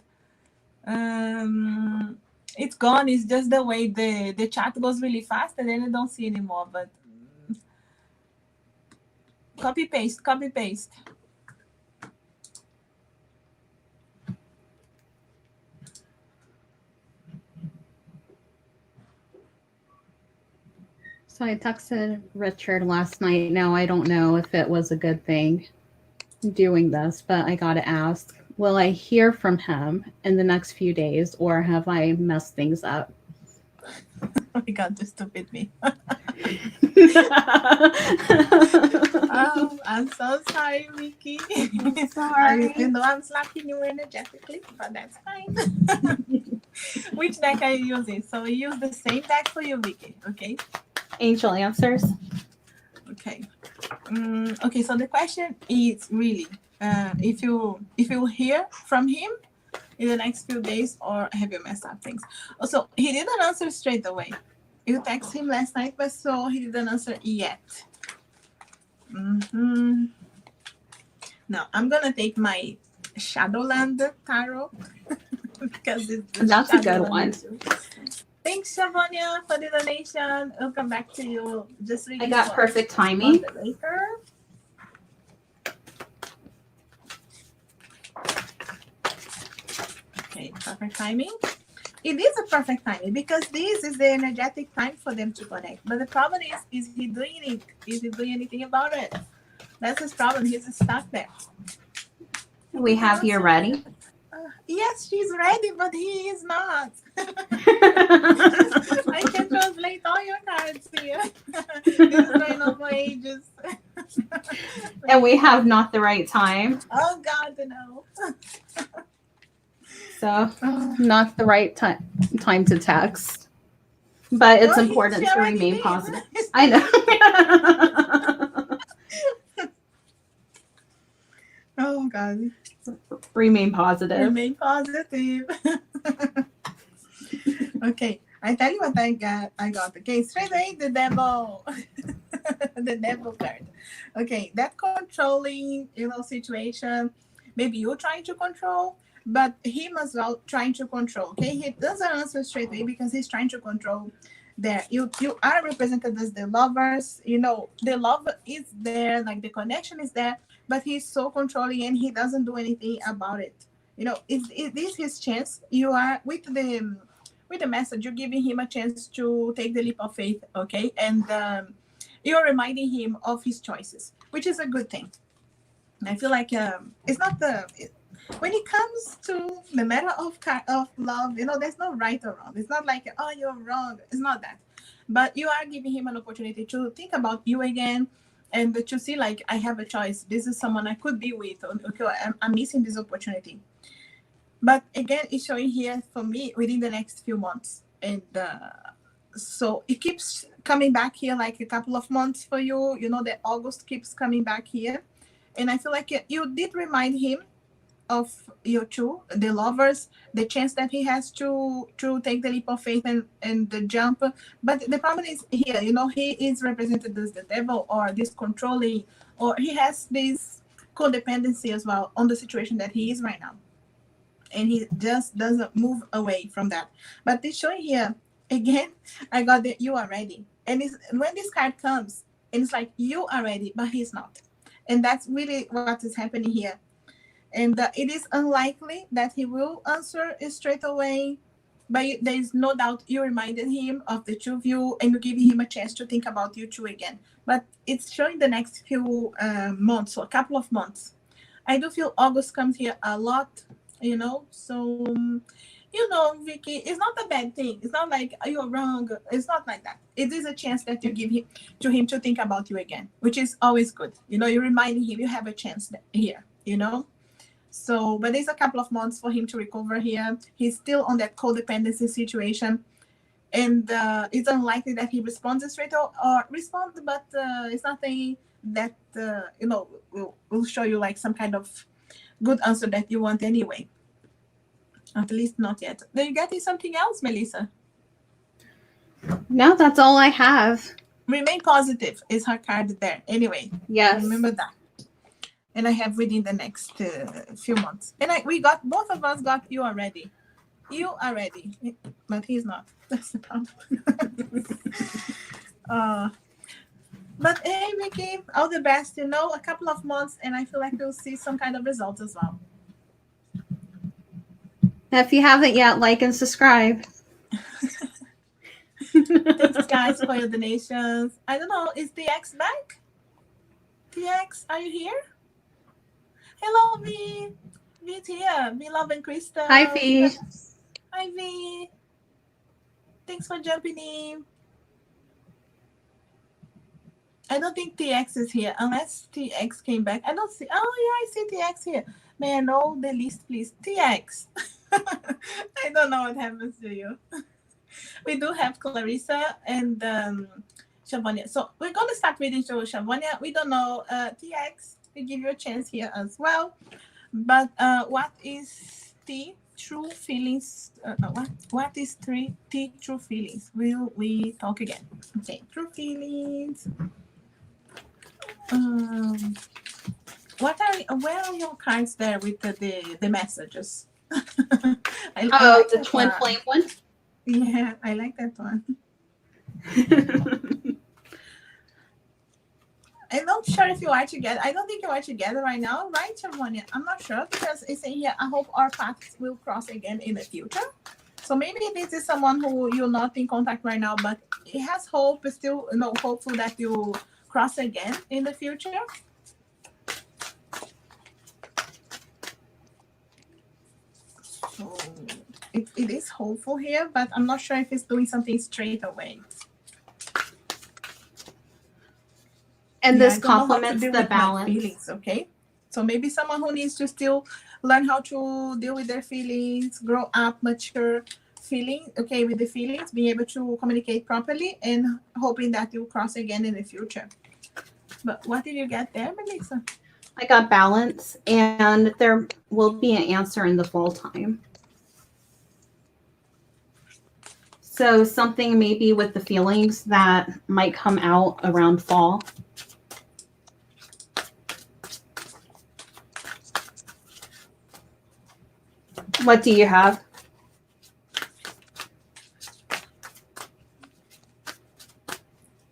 it's gone. It's just the way the chat goes really fast, and then I don't see anymore. But copy paste. So I texted Richard last night. Now I don't know if it was a good thing doing this, but I gotta ask, will I hear from him in the next few days, or have I messed things up? Oh my God, just stupid me. Oh, I'm so sorry, Vicky. I'm sorry. You know I'm slapping you energetically, but that's fine. Which deck are you using? So we use the same deck for you, Vicky, okay? Angel Answers. Okay. Okay, so the question is really, if you hear from him in the next few days, or have you messed up things? Also, he didn't answer straight away. You texted him last night, but so he didn't answer yet. Now I'm gonna take my Shadowland Tarot because that's a good one. Thanks, Shavonia, for the donation. I'll come back to you. Just really I got perfect timing. Okay, perfect timing. It is a perfect timing, because this is the energetic time for them to connect. But the problem is he doing it? Is he doing anything about it? That's his problem. He's stuck there. We have you ready. Yes, she's ready, but he is not. I can translate all your cards here. This is going on for ages. And we have not the right time. Oh God, no. So not the right time to text. But it's Well, important she to already remain did. positive. I know. Oh God. Remain positive. Remain positive. Okay, I tell you what I got. Okay, straight away the devil. The devil card. Okay, that controlling, situation. Maybe you're trying to control, but him as well trying to control. Okay, he doesn't answer straight away because he's trying to control. There, you are represented as the lovers. The love is there, like the connection is there, but he's so controlling and he doesn't do anything about it. It is his chance. You are with the message, you're giving him a chance to take the leap of faith, okay? And you're reminding him of his choices, which is a good thing. I feel like it's not when it comes to the matter of love, there's no right or wrong. It's not like, oh, you're wrong. It's not that. But you are giving him an opportunity to think about you again and to see, like, I have a choice. This is someone I could be with. Okay, I'm missing this opportunity. But again, it's showing here for me within the next few months. And so it keeps coming back here like a couple of months for you. That August keeps coming back here. And I feel like you did remind him of you two, the lovers, the chance that he has to take the leap of faith and the jump. But the problem is here, he is represented as the devil or this controlling, or he has this codependency as well on the situation that he is right now. And he just doesn't move away from that. But this showing here, again, I got that you are ready. And when this card comes, and it's like you are ready, but he's not. And that's really what is happening here. And it is unlikely that he will answer straight away. But there is no doubt you reminded him of the two of you, and you give him a chance to think about you two again. But it's showing the next few months, or a couple of months. I do feel August comes here a lot, so Vicky, it's not a bad thing. It's not like you're wrong. It's not like that. It is a chance that you give him to think about you again, which is always good. You're reminding him you have a chance here. So, but there's a couple of months for him to recover here. He's still on that codependency situation, and it's unlikely that he responds straight or responds, but it's nothing that will show you like some kind of good answer that you want anyway. At least not yet. Are you getting something else, Melissa? No, that's all I have. Remain positive is her card there. Anyway, yes, remember that. And I have within the next few months. And both of us got you already. You are ready, but he's not. That's the problem. But hey, Vicky, all the best. A couple of months, and I feel like we'll see some kind of results as well. If you haven't yet, like and subscribe. Thanks, guys, for your donations. I don't know, is TX back? TX, are you here? Hello, V. V's here. V, Love, and Crystal. Hi, V. Hi, V. Thanks for jumping in. I don't think TX is here, unless TX came back. I don't see. Oh, yeah, I see TX here. May I know the list, please? TX. I don't know what happens to you. We do have Clarissa and Shavonia. So we're going to start reading to Shavonia. We don't know. TX, we give you a chance here as well. But what is T true feelings? What is T true feelings? Will we talk again? Okay, true feelings. Where are your cards there with the messages? I like the twin flame one? Yeah, I like that one. I'm not sure if you are together. I don't think you are together right now, right, Shavonia? I'm not sure because it's saying here, I hope our paths will cross again in the future. So maybe this is someone who you're not in contact right now, but it has hope. It's still hopeful that you cross again in the future. it is hopeful here, but I'm not sure if it's doing something straight away. And Yeah, this I don't know how to complements deal the with my balance. feelings, okay? So maybe someone who needs to still learn how to deal with their feelings, grow up, mature, feeling okay with the feelings, being able to communicate properly, and hoping that you'll cross again in the future. But what did you get there, Melissa? I got balance, and there will be an answer in the fall time. So something maybe with the feelings that might come out around fall. What do you have?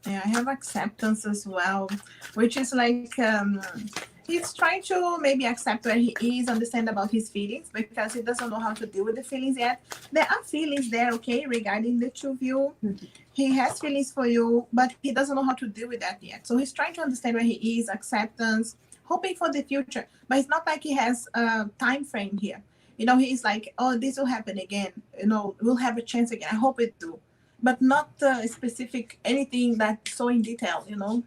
Yeah, I have acceptance as well, which is like he's trying to maybe accept where he is, understand about his feelings, because he doesn't know how to deal with the feelings yet. There are feelings there, okay, regarding the two of you. Mm-hmm. He has feelings for you, but he doesn't know how to deal with that yet. So he's trying to understand where he is, acceptance, hoping for the future. But it's not like he has a time frame here. You know, he's like, oh, this will happen again. You know, we'll have a chance again. I hope it do. But not specific anything that's so in detail, you know.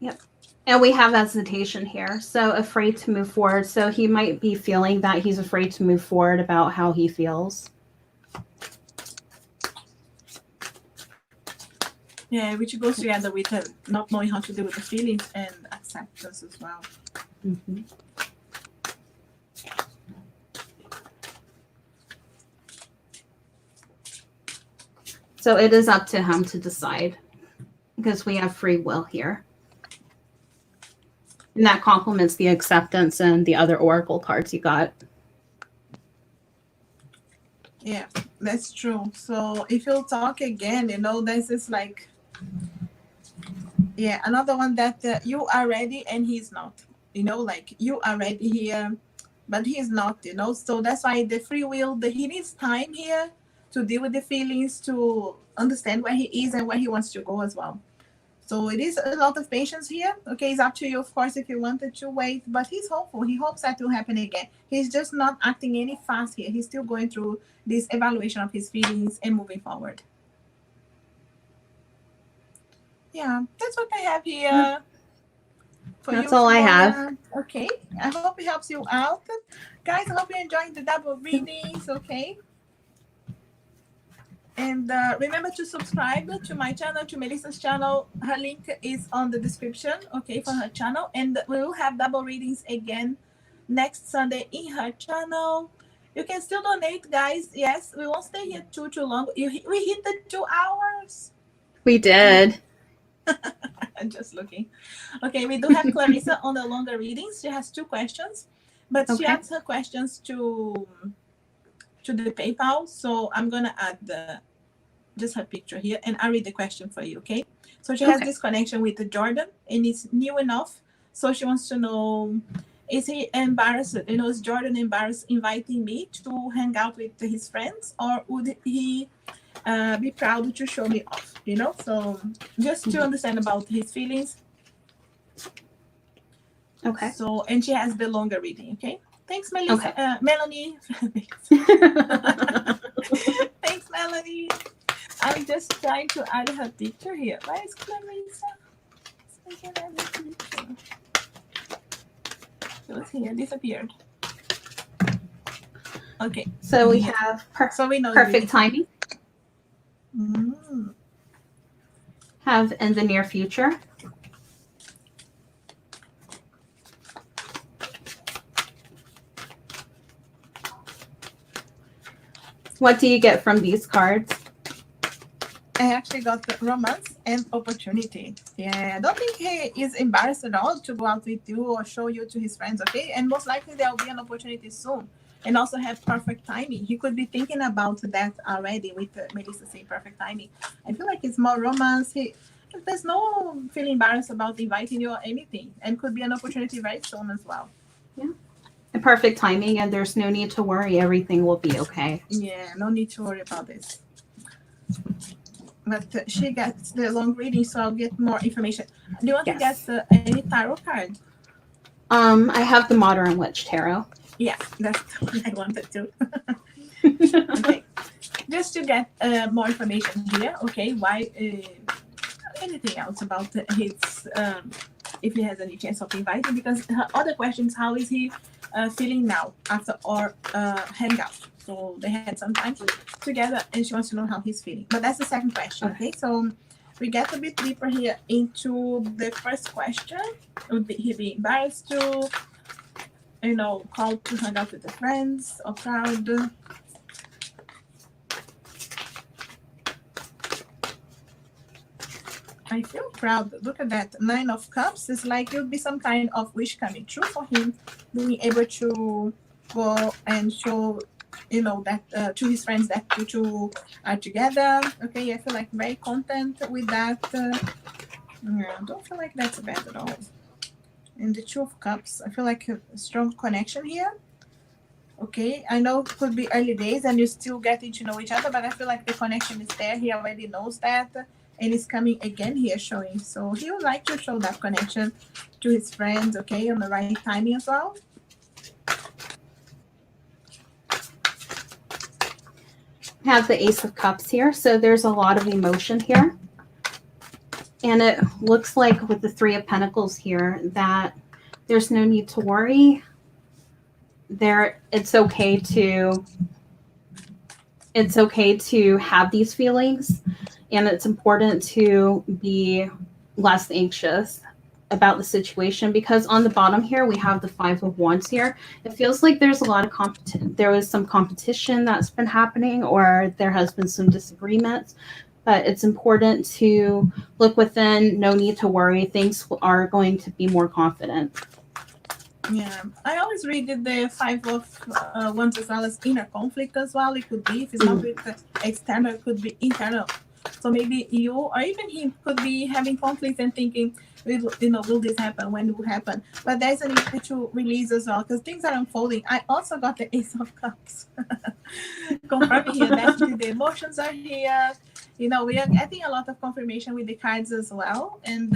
Yep. And we have hesitation here. So afraid to move forward. So he might be feeling that he's afraid to move forward about how he feels. Yeah, which goes together with not knowing how to deal with the feelings and acceptance as well. Mm-hmm. So it is up to him to decide, because we have free will here. And that complements the acceptance and the other oracle cards you got. Yeah, that's true. So if you'll talk again, you know, this is like, yeah, another one that you are ready and he's not. You know, like you are ready here, but he's not, you know. So that's why the free will, he needs time here to deal with the feelings, to understand where he is and where he wants to go as well. So it is a lot of patience here. Okay, it's up to you, of course, if you wanted to wait, but he's hopeful. He hopes that will happen again. He's just not acting any fast here. He's still going through this evaluation of his feelings and moving forward. Yeah, that's what I have here. For that's you, all I have. Okay, I hope it helps you out. Guys, I hope you're enjoying the double readings, okay? And remember to subscribe to my channel, to Melissa's channel. Her link is on the description, okay, for her channel. And we will have double readings again next Sunday in her channel. You can still donate, guys. Yes, we won't stay here too long. We hit the 2 hours. We did. I'm just looking. Okay, we do have Clarissa on the longer readings. She has 2 questions, but she adds her questions to the PayPal. So I'm gonna add just her picture here, and I read the question for you, okay? So she has this connection with Jordan, and it's new enough. So she wants to know, is he embarrassed? You know, is Jordan embarrassed inviting me to hang out with his friends, or would he be proud to show me off? You know, so just to understand about his feelings. Okay. So, and she has the longer reading, okay? Thanks, Melissa. Okay. Melanie. Thanks, Melanie. I'm just trying to add her picture here. Where is Clarissa? So I can add her picture. She was here, disappeared. Okay. So we have so we know perfect timing. Mm. Have in the near future. What do you get from these cards? I actually got the romance and opportunity. Yeah, I don't think he is embarrassed at all to go out with you or show you to his friends, okay? And most likely there will be an opportunity soon. And also have perfect timing. He could be thinking about that already with Melissa saying perfect timing. I feel like it's more romance. There's no feeling embarrassed about inviting you or anything. And could be an opportunity very soon as well. Yeah. And perfect timing, and there's no need to worry. Everything will be okay. Yeah, no need to worry about this. But she gets the long reading, so I'll get more information. Do you want to get any tarot card? I have the Modern Witch Tarot. Yeah, that's what I wanted to. Okay, just to get more information here. Okay, why? Anything else about his? If he has any chance of inviting, because her other questions, how is he feeling now after our hangout? So they had some time together, and she wants to know how he's feeling. But that's the second question. Okay, so we get a bit deeper here into the first question. Would he be embarrassed to, call to hang out with the friends or proud? I feel proud. Look at that. 9 of Cups. It's like it would be some kind of wish coming true for him, being able to go and show, that to his friends that you two are together. Okay, I feel like very content with that. Yeah, I don't feel like that's bad at all. And the 2 of Cups, I feel like a strong connection here. Okay, I know it could be early days and you're still getting to know each other, but I feel like the connection is there. He already knows that, and it's coming again here showing. So he would like to show that connection to his friends, okay, on the right timing as well. Have the Ace of Cups here, so there's a lot of emotion here. And it looks like with the 3 of Pentacles here that there's no need to worry. It's okay to have these feelings, and it's important to be less anxious about the situation, because on the bottom here we have the 5 of Wands here. It feels like there's a lot of there was some competition that's been happening, or there has been some disagreements, but it's important to look within. No need to worry. Things are going to be more confident. Yeah, I always read the 5 of Wands as well as inner conflict as well. It could be, if it's not with the external, it could be internal. So maybe you or even him could be having conflict and thinking, will this happen? When will it happen? But there's a need to release as well, because things are unfolding. I also got the Ace of Cups. Confirming here, definitely the emotions are here. We are getting a lot of confirmation with the cards as well. And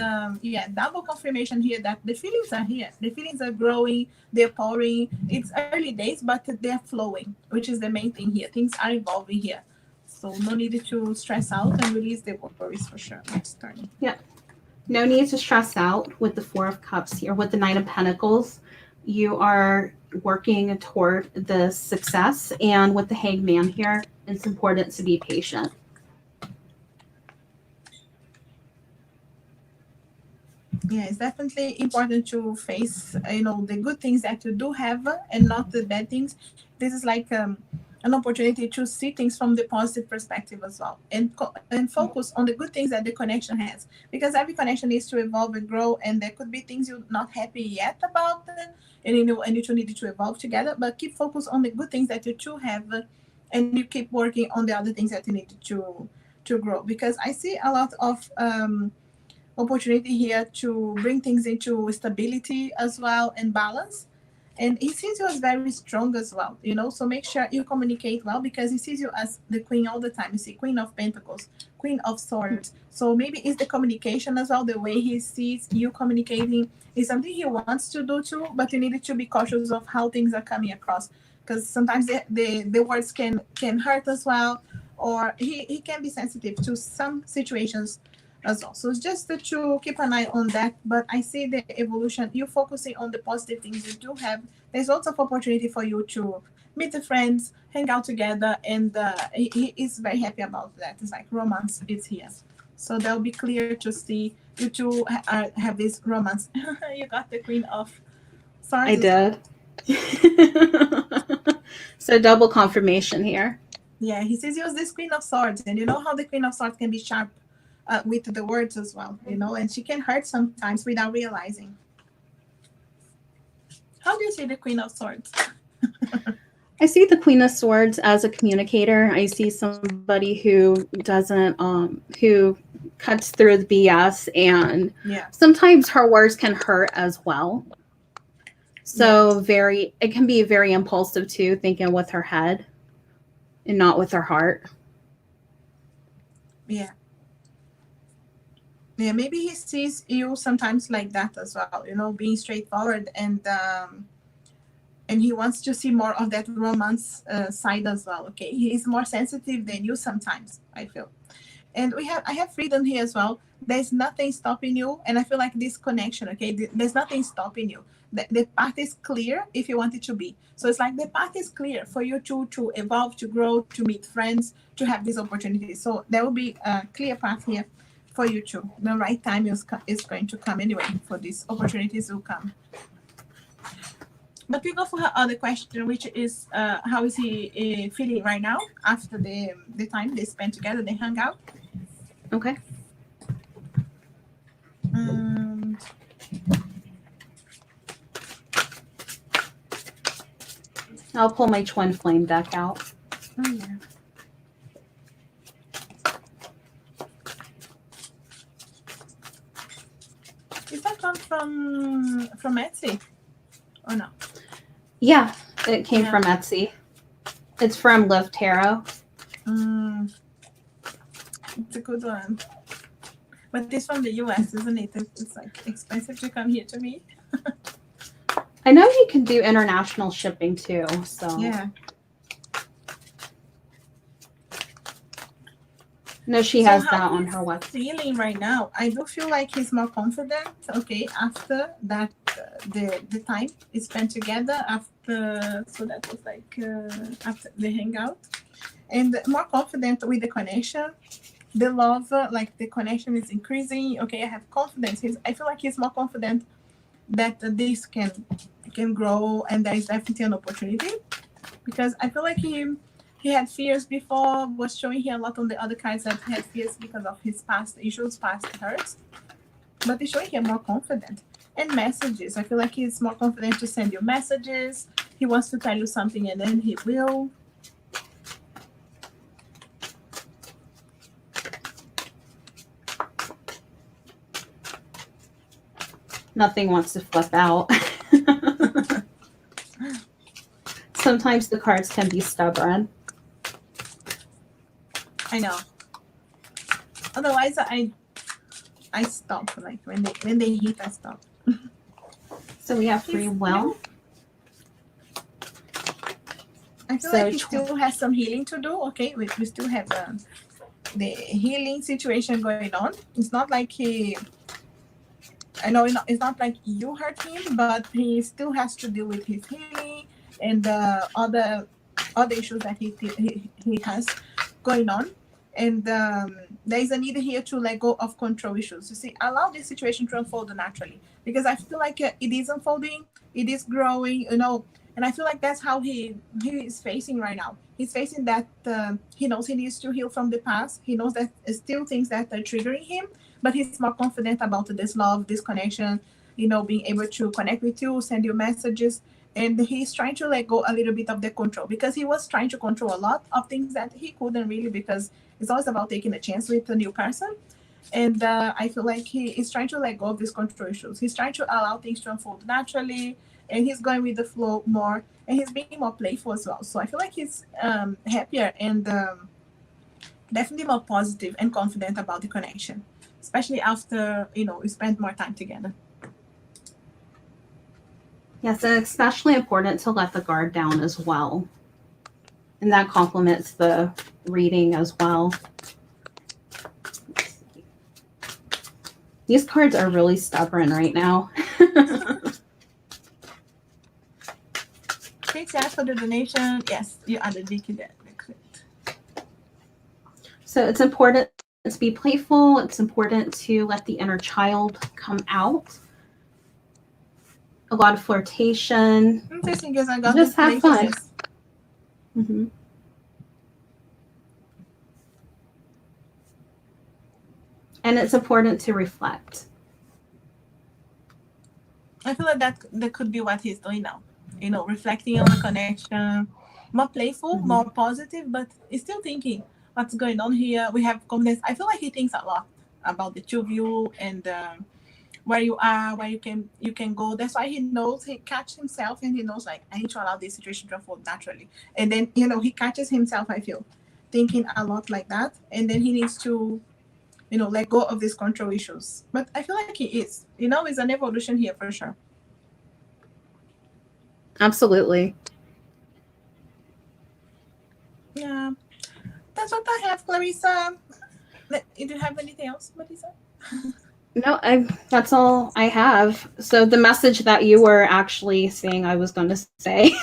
double confirmation here that the feelings are here. The feelings are growing, they're pouring. It's early days, but they're flowing, which is the main thing here. Things are evolving here. So no need to stress out and release the worries for sure. Next turn. Yeah. No need to stress out with the 4 of Cups here. With the 9 of Pentacles, you are working toward the success. And with the Hangman here, it's important to be patient. Yeah, it's definitely important to face, the good things that you do have and not the bad things. This is like an opportunity to see things from the positive perspective as well, and focus on the good things that the connection has, because every connection needs to evolve and grow, and there could be things you're not happy yet about, and you two need to evolve together. But keep focus on the good things that you two have, and you keep working on the other things that you need to grow, because I see a lot of opportunity here to bring things into stability as well and balance. And he sees you as very strong as well, so make sure you communicate well, because he sees you as the queen all the time. You see Queen of Pentacles, Queen of Swords. So maybe it's the communication as well. The way he sees you communicating is something he wants to do too, but you need to be cautious of how things are coming across, because sometimes the words can hurt as well, or he can be sensitive to some situations as well. So it's just to keep an eye on that. But I see the evolution. You focusing on the positive things you do have. There's lots of opportunity for you to meet the friends, hang out together, and he is very happy about that. It's like romance is here. So that'll be clear to see you two have this romance. You got the Queen of Swords. I did. So double confirmation here. Yeah, he says he was this Queen of Swords, and you know how the Queen of Swords can be sharp with the words as well, and she can hurt sometimes without realizing. How do you see the Queen of Swords? I see the Queen of Swords as a communicator. I see somebody who doesn't, who cuts through the BS, and sometimes her words can hurt as well. So it can be very impulsive too, thinking with her head and not with her heart. Yeah. Yeah, maybe he sees you sometimes like that as well, being straightforward and and he wants to see more of that romance side as well. Okay, he's more sensitive than you sometimes, I feel. And I have freedom here as well. There's nothing stopping you, and I feel like this connection, okay, there's nothing stopping you. The path is clear if you want it to be. So it's like the path is clear for you to evolve, to grow, to meet friends, to have these opportunities. So there will be a clear path here for you too. The right time is going to come anyway, for these opportunities will come. But we go for her other question, which is how is he feeling right now after the time they spent together, they hung out. Okay. I'll pull my twin flame deck out. Oh yeah. Is that one from Etsy? Or no? Yeah, it came from Etsy. It's from Live Tarot. It's a good one. But this from the US, isn't it? It's like expensive to come here to me. I know you can do international shipping too, so yeah. No, she has that on her website. Feeling right now, I do feel like he's more confident. Okay, after that, the time is spent together. After, so that was like after the hangout, and more confident with the connection, the love, like the connection is increasing. Okay, I have confidence. I feel like he's more confident that this can grow, and there is definitely an opportunity, because I feel like he had fears before, was showing here a lot on the other cards that he had fears because of his past issues, past hurts. But he's showing here more confident. And messages. I feel like he's more confident to send you messages. He wants to tell you something and then he will. Nothing wants to flip out. Sometimes the cards can be stubborn. I know. Otherwise, I stop. Like when they hit, I stop. So we have free will. I feel like he still has some healing to do. Okay, we still have the healing situation going on. It's not like I know it's not like you hurt him, but he still has to deal with his healing and other issues that he has going on. And there is a need here to let go of control issues. You see, allow this situation to unfold naturally, because I feel like it is unfolding, it is growing, you know, and I feel like that's how he is facing right now. He's facing that he knows he needs to heal from the past. He knows that still things that are triggering him, but he's more confident about this love, this connection, you know, being able to connect with you, send you messages. And he's trying to let go a little bit of the control, because he was trying to control a lot of things that he couldn't really, because it's always about taking a chance with a new person. And I feel like he is trying to let go of these control issues. He's trying to allow things to unfold naturally, and he's going with the flow more, and he's being more playful as well. So I feel like he's happier and definitely more positive and confident about the connection, especially after, you know, we spent more time together. Yes, and especially important to let the guard down as well. And that complements the reading as well. These cards are really stubborn right now. Thanks, Ash, for the donation. Yes, you added Vicky there. So it's important to be playful. It's important to let the inner child come out. A lot of flirtation. Interesting, because I got just have fun. Mm-hmm. And it's important to reflect. I feel like that could be what he's doing now. You know, reflecting on the connection, more playful, more positive, but he's still thinking what's going on here. We have confidence. I feel like he thinks a lot about the two of you and where you are, where you can go. That's why he knows, he catches himself and he knows, like, I need to allow this situation to unfold naturally. And then, you know, he catches himself, I feel, thinking a lot like that. And then he needs to, you know, let go of these control issues. But I feel like he is. You know, it's an evolution here for sure. Absolutely. Yeah, that's what I have, Clarissa. Do you have anything else, Melissa? No, that's all I have. So the message that you were actually saying I was going to say.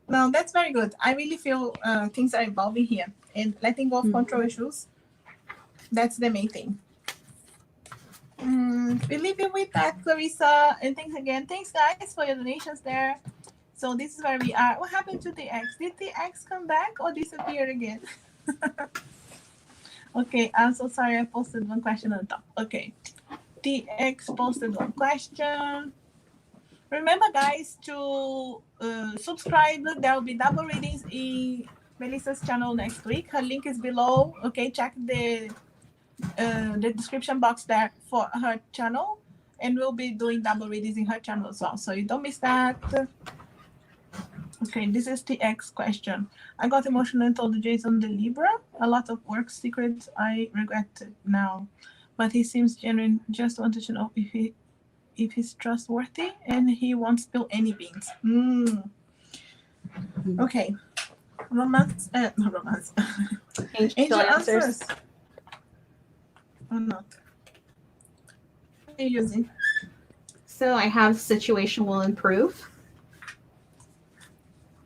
No, that's very good. I really feel things are evolving here and letting go of control issues. That's the main thing. We leave you with that, Clarissa. And thanks again. Thanks, guys, for your donations there. So this is where we are. What happened to the X? Did the X come back or disappear again? Okay, I'm so sorry. I posted one question on the top. Okay. The X posted one question. Remember, guys, to subscribe. There will be double readings in Melissa's channel next week. Her link is below. Okay, check the description box there for her channel, and we'll be doing double readings in her channel as well. So you don't miss that. Okay, this is the X question. I got emotional and told Jason the Libra. A lot of work secrets I regret now, but he seems genuine. Just wanted to know if he's trustworthy and he won't spill any beans. Okay. Romance. Not romance. Angel answers. Or not. What are you using? So I have situation will improve.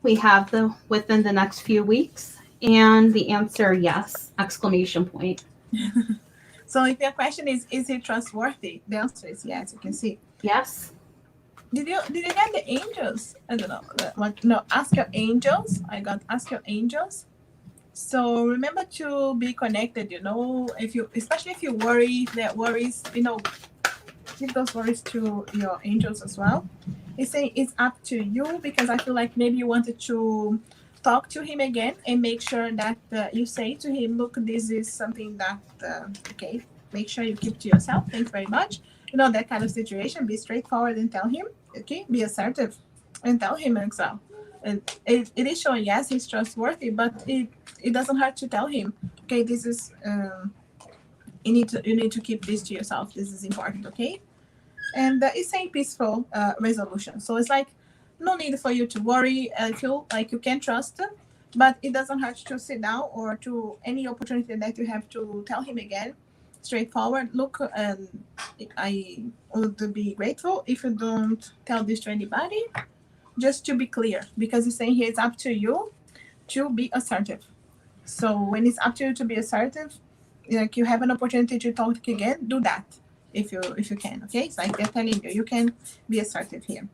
We have the within the next few weeks, and the answer yes! Exclamation point. So if your question is he trustworthy? The answer is yes. You can see. Yes. Did you get the angels? I don't know. What? No, ask your angels. I got ask your angels. So remember to be connected. Especially if you worry, if there are worries, give those worries to your angels as well. It's saying it's up to you because I feel like maybe you wanted to talk to him again and make sure that you say to him, look, this is something that, okay, make sure you keep to yourself. Thanks very much. That kind of situation, be straightforward and tell him, okay, be assertive and tell him as well. It is showing, yes, he's trustworthy, but it doesn't hurt to tell him, okay, this is, you need to keep this to yourself. This is important, okay? And it's saying peaceful resolution. So it's like no need for you to worry. I feel like you can trust him, but it doesn't hurt to sit down or to any opportunity that you have to tell him again, straightforward. Look, I would be grateful if you don't tell this to anybody, just to be clear, because it's saying here it's up to you to be assertive. So when it's up to you to be assertive, like you have an opportunity to talk again, do that if you can. Okay, it's like they're telling you can be assertive here,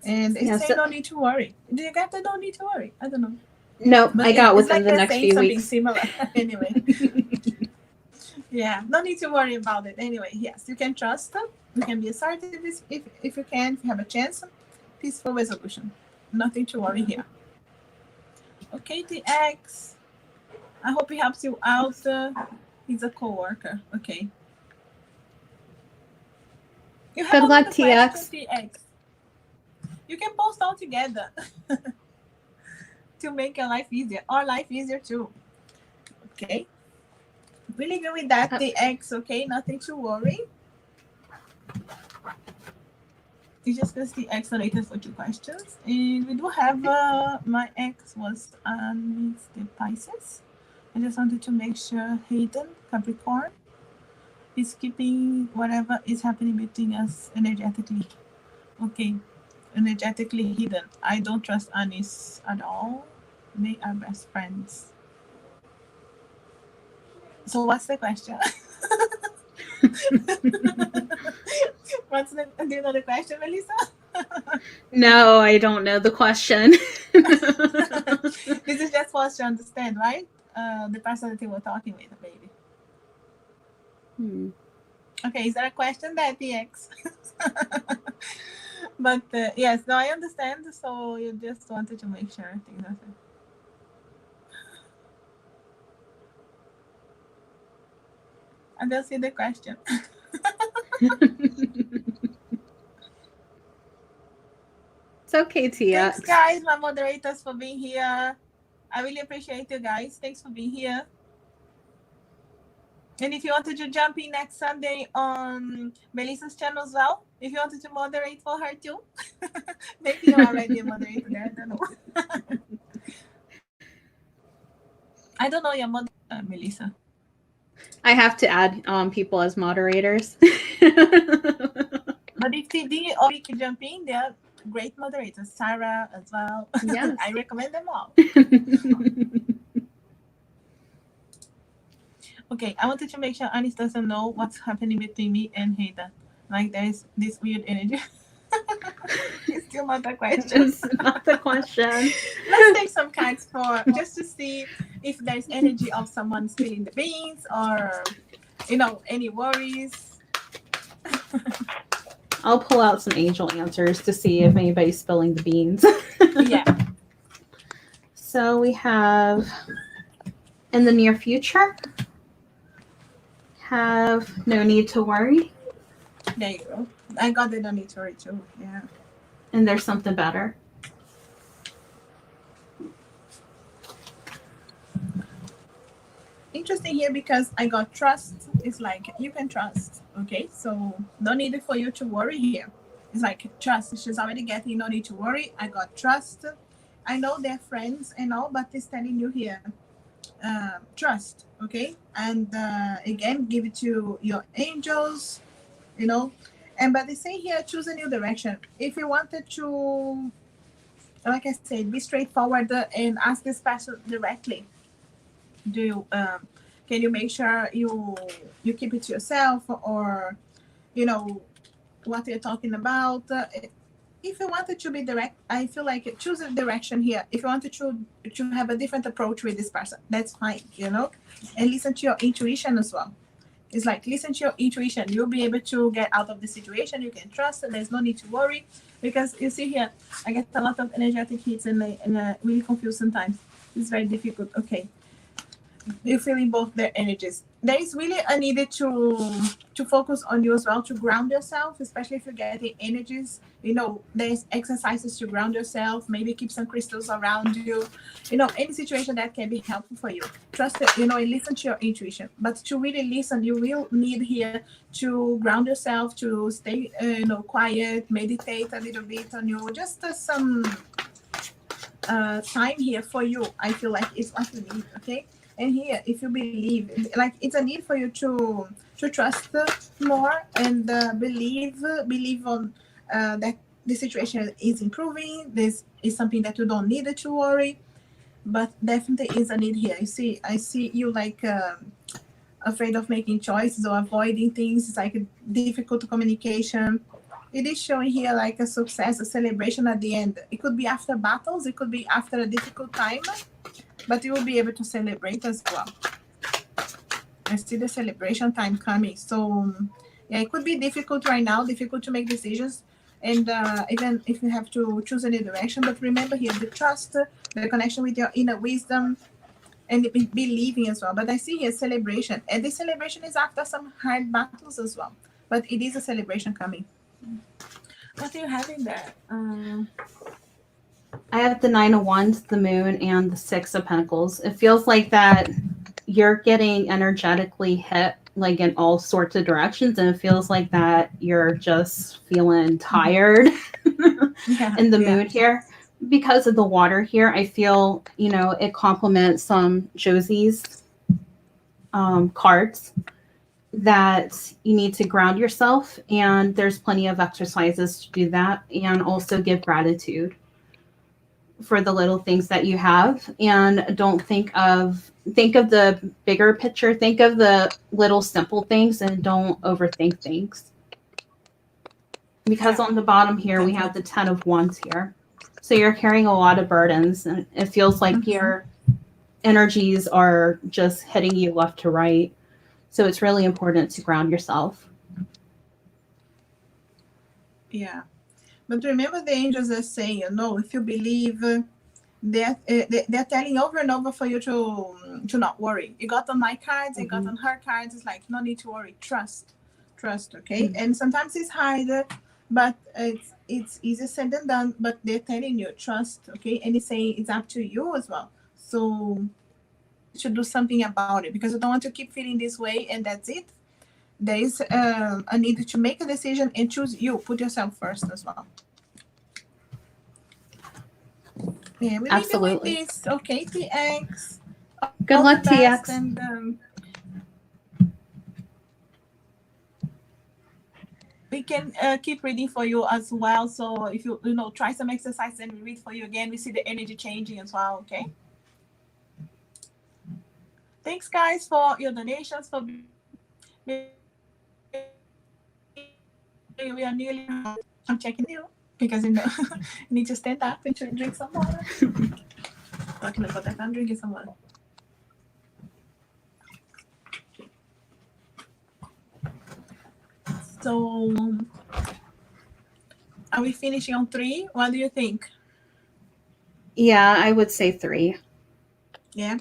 and it's saying no need to worry. Do you get the don't need to worry? I don't know. No, I got within the next few weeks. Similar anyway. Yeah, no need to worry about it. Anyway, yes, you can trust them. You can be assertive if you can. If you have a chance, peaceful resolution. Nothing to worry here. Okay, the X. I hope he helps you out. He's a co-worker. Okay. You have good luck, TX. You can post all together to make your life easier, or life easier too. Okay. Really good with that, TX. Okay, nothing to worry. It's just because the X related for 2 questions. And we do have my X was Mr. Pisces. I just wanted to make sure Hayden, Capricorn, is keeping whatever is happening between us energetically. Okay, energetically hidden. I don't trust Anis at all. They are best friends. So what's the question? Do you know the question, Melissa? No, I don't know the question. This is just for us to understand, right? The person that you were talking with, baby. Okay, is there a question there, TX? But yes, no, I understand. So you just wanted to make sure things are fair. I don't see the question. It's okay, TX. Thanks, guys, my moderators, for being here. I really appreciate you guys. Thanks for being here. And if you wanted to jump in next Sunday on Melissa's channel as well, if you wanted to moderate for her too, maybe you're already a moderator there. I don't know. I don't know your moderator, Melissa. I have to add people as moderators. But if TD or Vicky jump in, they're great moderators. Sarah as well. Yes. I recommend them all. Okay, I wanted to make sure Anis doesn't know what's happening between me and Haida. Like there's this weird energy. It's still not the question. It's not the question. Let's take some cards for just to see if there's energy of someone spilling the beans or any worries. I'll pull out some angel answers to see if anybody's spilling the beans. Yeah. So we have in the near future, have no need to worry. There you go. I got the no need to worry too. Yeah. And there's something better. Interesting here because I got trust. It's like you can trust. Okay, so no need for you to worry here. It's like trust. She's already getting no need to worry. I got trust. I know they're friends and all, but it's telling you here trust. Okay, and again, give it to your angels. And but they say here choose a new direction. If you wanted to, like I said, be straightforward and ask this person directly. Do you can you make sure you keep it to yourself, or what you're talking about? If you wanted to be direct, I feel like choose a direction here. If you wanted to have a different approach with this person, that's fine, and listen to your intuition as well. It's like listen to your intuition. You'll be able to get out of the situation. You can trust, and there's no need to worry, because you see here, I get a lot of energetic hits and really confused sometimes. It's very difficult. Okay. You're feeling both their energies. There is really a need to focus on you as well, to ground yourself, especially if you're getting energies. There's exercises to ground yourself. Maybe keep some crystals around you. Any situation that can be helpful for you. Trust it, and listen to your intuition. But to really listen, you will need here to ground yourself, to stay, quiet, meditate a little bit on you. Just some time here for you. I feel like it's what you need. Okay. And here, if you believe, like it's a need for you to trust more and believe on that the situation is improving. This is something that you don't need to worry, but definitely is a need here. I see you like afraid of making choices or avoiding things. It's like a difficult communication. It is showing here like a success, a celebration at the end. It could be after battles. It could be after a difficult time. But you will be able to celebrate as well. I see the celebration time coming. So, yeah, it could be difficult right now, difficult to make decisions. And even if you have to choose a new direction. But remember here, the trust, the connection with your inner wisdom, and believing as well. But I see here celebration. And this celebration is after some hard battles as well. But it is a celebration coming. What do you have in there? I have the 9 of Wands, the Moon, and the 6 of Pentacles. It feels like that you're getting energetically hit like in all sorts of directions, and it feels like that you're just feeling tired. In the mood here. Because of the water here, I feel, it complements some Josie's cards that you need to ground yourself, and there's plenty of exercises to do that, and also give gratitude for the little things that you have, and don't think of the bigger picture. Think of the little simple things and don't overthink things. Because on the bottom here, we have the 10 of Wands here. So you're carrying a lot of burdens, and it feels like your energies are just hitting you left to right. So it's really important to ground yourself. Yeah. But remember, the angels are saying, if you believe, they're telling over and over for you to not worry. You got on my cards, you got on her cards. It's like, no need to worry. Trust, okay? And sometimes it's harder, but it's easier said than done. But they're telling you, trust, okay? And it's saying it's up to you as well. So to do something about it, because I don't want to keep feeling this way and that's it. There is a need to make a decision and choose you. Put yourself first as well. Yeah, we leave you with this. Okay, TX. Good luck, TX. And we can keep reading for you as well. So if you try some exercise and we read for you again, we see the energy changing as well. Okay. Thanks, guys, for your donations. We are nearly. I'm checking you because you need to stand up and drink some water. Talking about that, I'm drinking some water. So, are we finishing on 3? What do you think? Yeah, I would say 3. Yeah.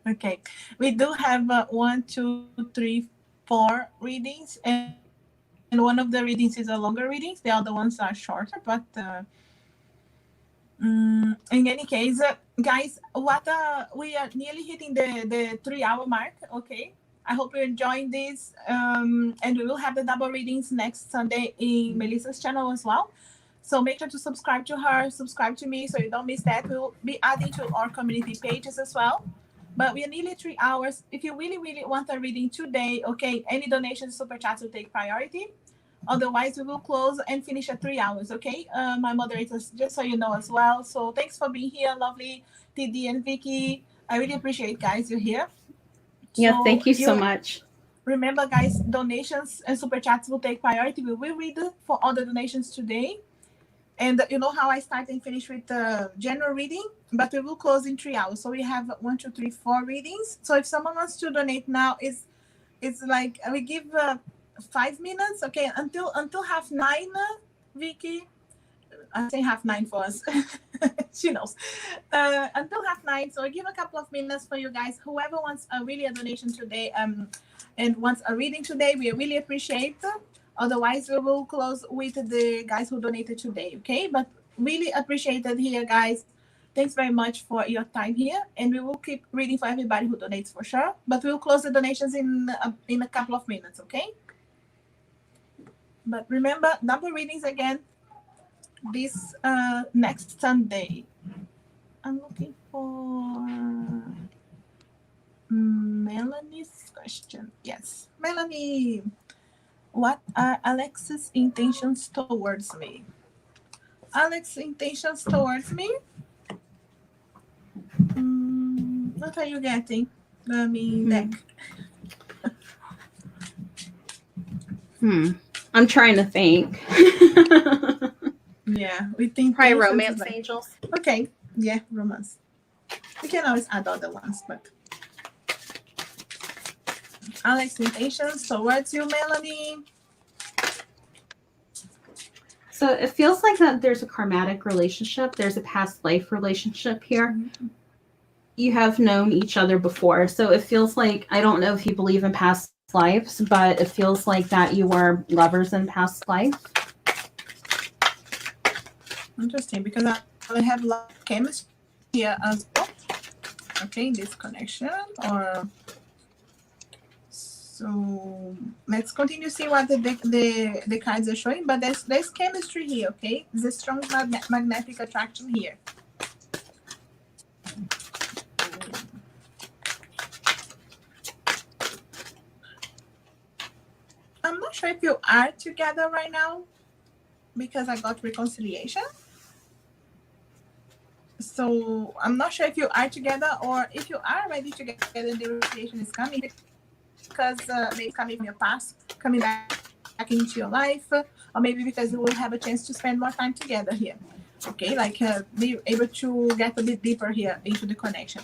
Okay. We do have 1, 2, 3, 4 readings, and one of the readings is a longer reading. The other ones are shorter, but in any case, guys, we are nearly hitting the 3-hour mark. Okay. I hope you're enjoying this. And we will have the double readings next Sunday in Melissa's channel as well. So make sure to subscribe to her, subscribe to me so you don't miss that. We'll be adding to our community pages as well. But we are nearly 3 hours. If you really, really want a reading today, okay, any donations, super chats will take priority. Otherwise, we will close and finish at 3 hours, okay? My moderators, just so you know as well. So thanks for being here, lovely TD and Vicky. I really appreciate, guys, you're here. Yeah, so thank you so much. Remember, guys, donations and super chats will take priority. We will read for all the donations today. And you know how I start and finish with the general reading, but we will close in 3 hours. So we have 1, 2, 3, 4 readings. So if someone wants to donate now, it's like we give 5 minutes, okay, until 9:30, Vicky. I say 9:30 for us. She knows. Until 9:30. So I give a couple of minutes for you guys. Whoever wants a donation today, and wants a reading today, we really appreciate. Otherwise, we will close with the guys who donated today, okay? But really appreciated here, guys. Thanks very much for your time here, and we will keep reading for everybody who donates for sure. But we'll close the donations in a couple of minutes, okay? But remember, double readings again this next Sunday. I'm looking for Melanie's question. Yes, Melanie. What are Alex's intentions towards me? Alex's intentions towards me? What are you getting? Deck. I'm trying to think. Yeah, we think probably romance angels. Okay, yeah, romance. We can always add other ones, but Alex's intentions towards you, Melanie. So it feels like that there's a karmatic relationship. There's a past life relationship here. Mm-hmm. You have known each other before. So it feels like, I don't know if you believe in past lives, but it feels like that you were lovers in past life. Interesting, because I have a lot of chemistry here as well. Okay, this connection. So let's continue to see what the cards are showing. But there's chemistry here, okay? There's a strong magnetic attraction here. I'm not sure if you are together right now because I got reconciliation. So I'm not sure if you are together or if you are ready together, the reconciliation is coming. Because maybe coming from your past, coming back into your life, or maybe because you will have a chance to spend more time together here. Okay, like be able to get a bit deeper here into the connection.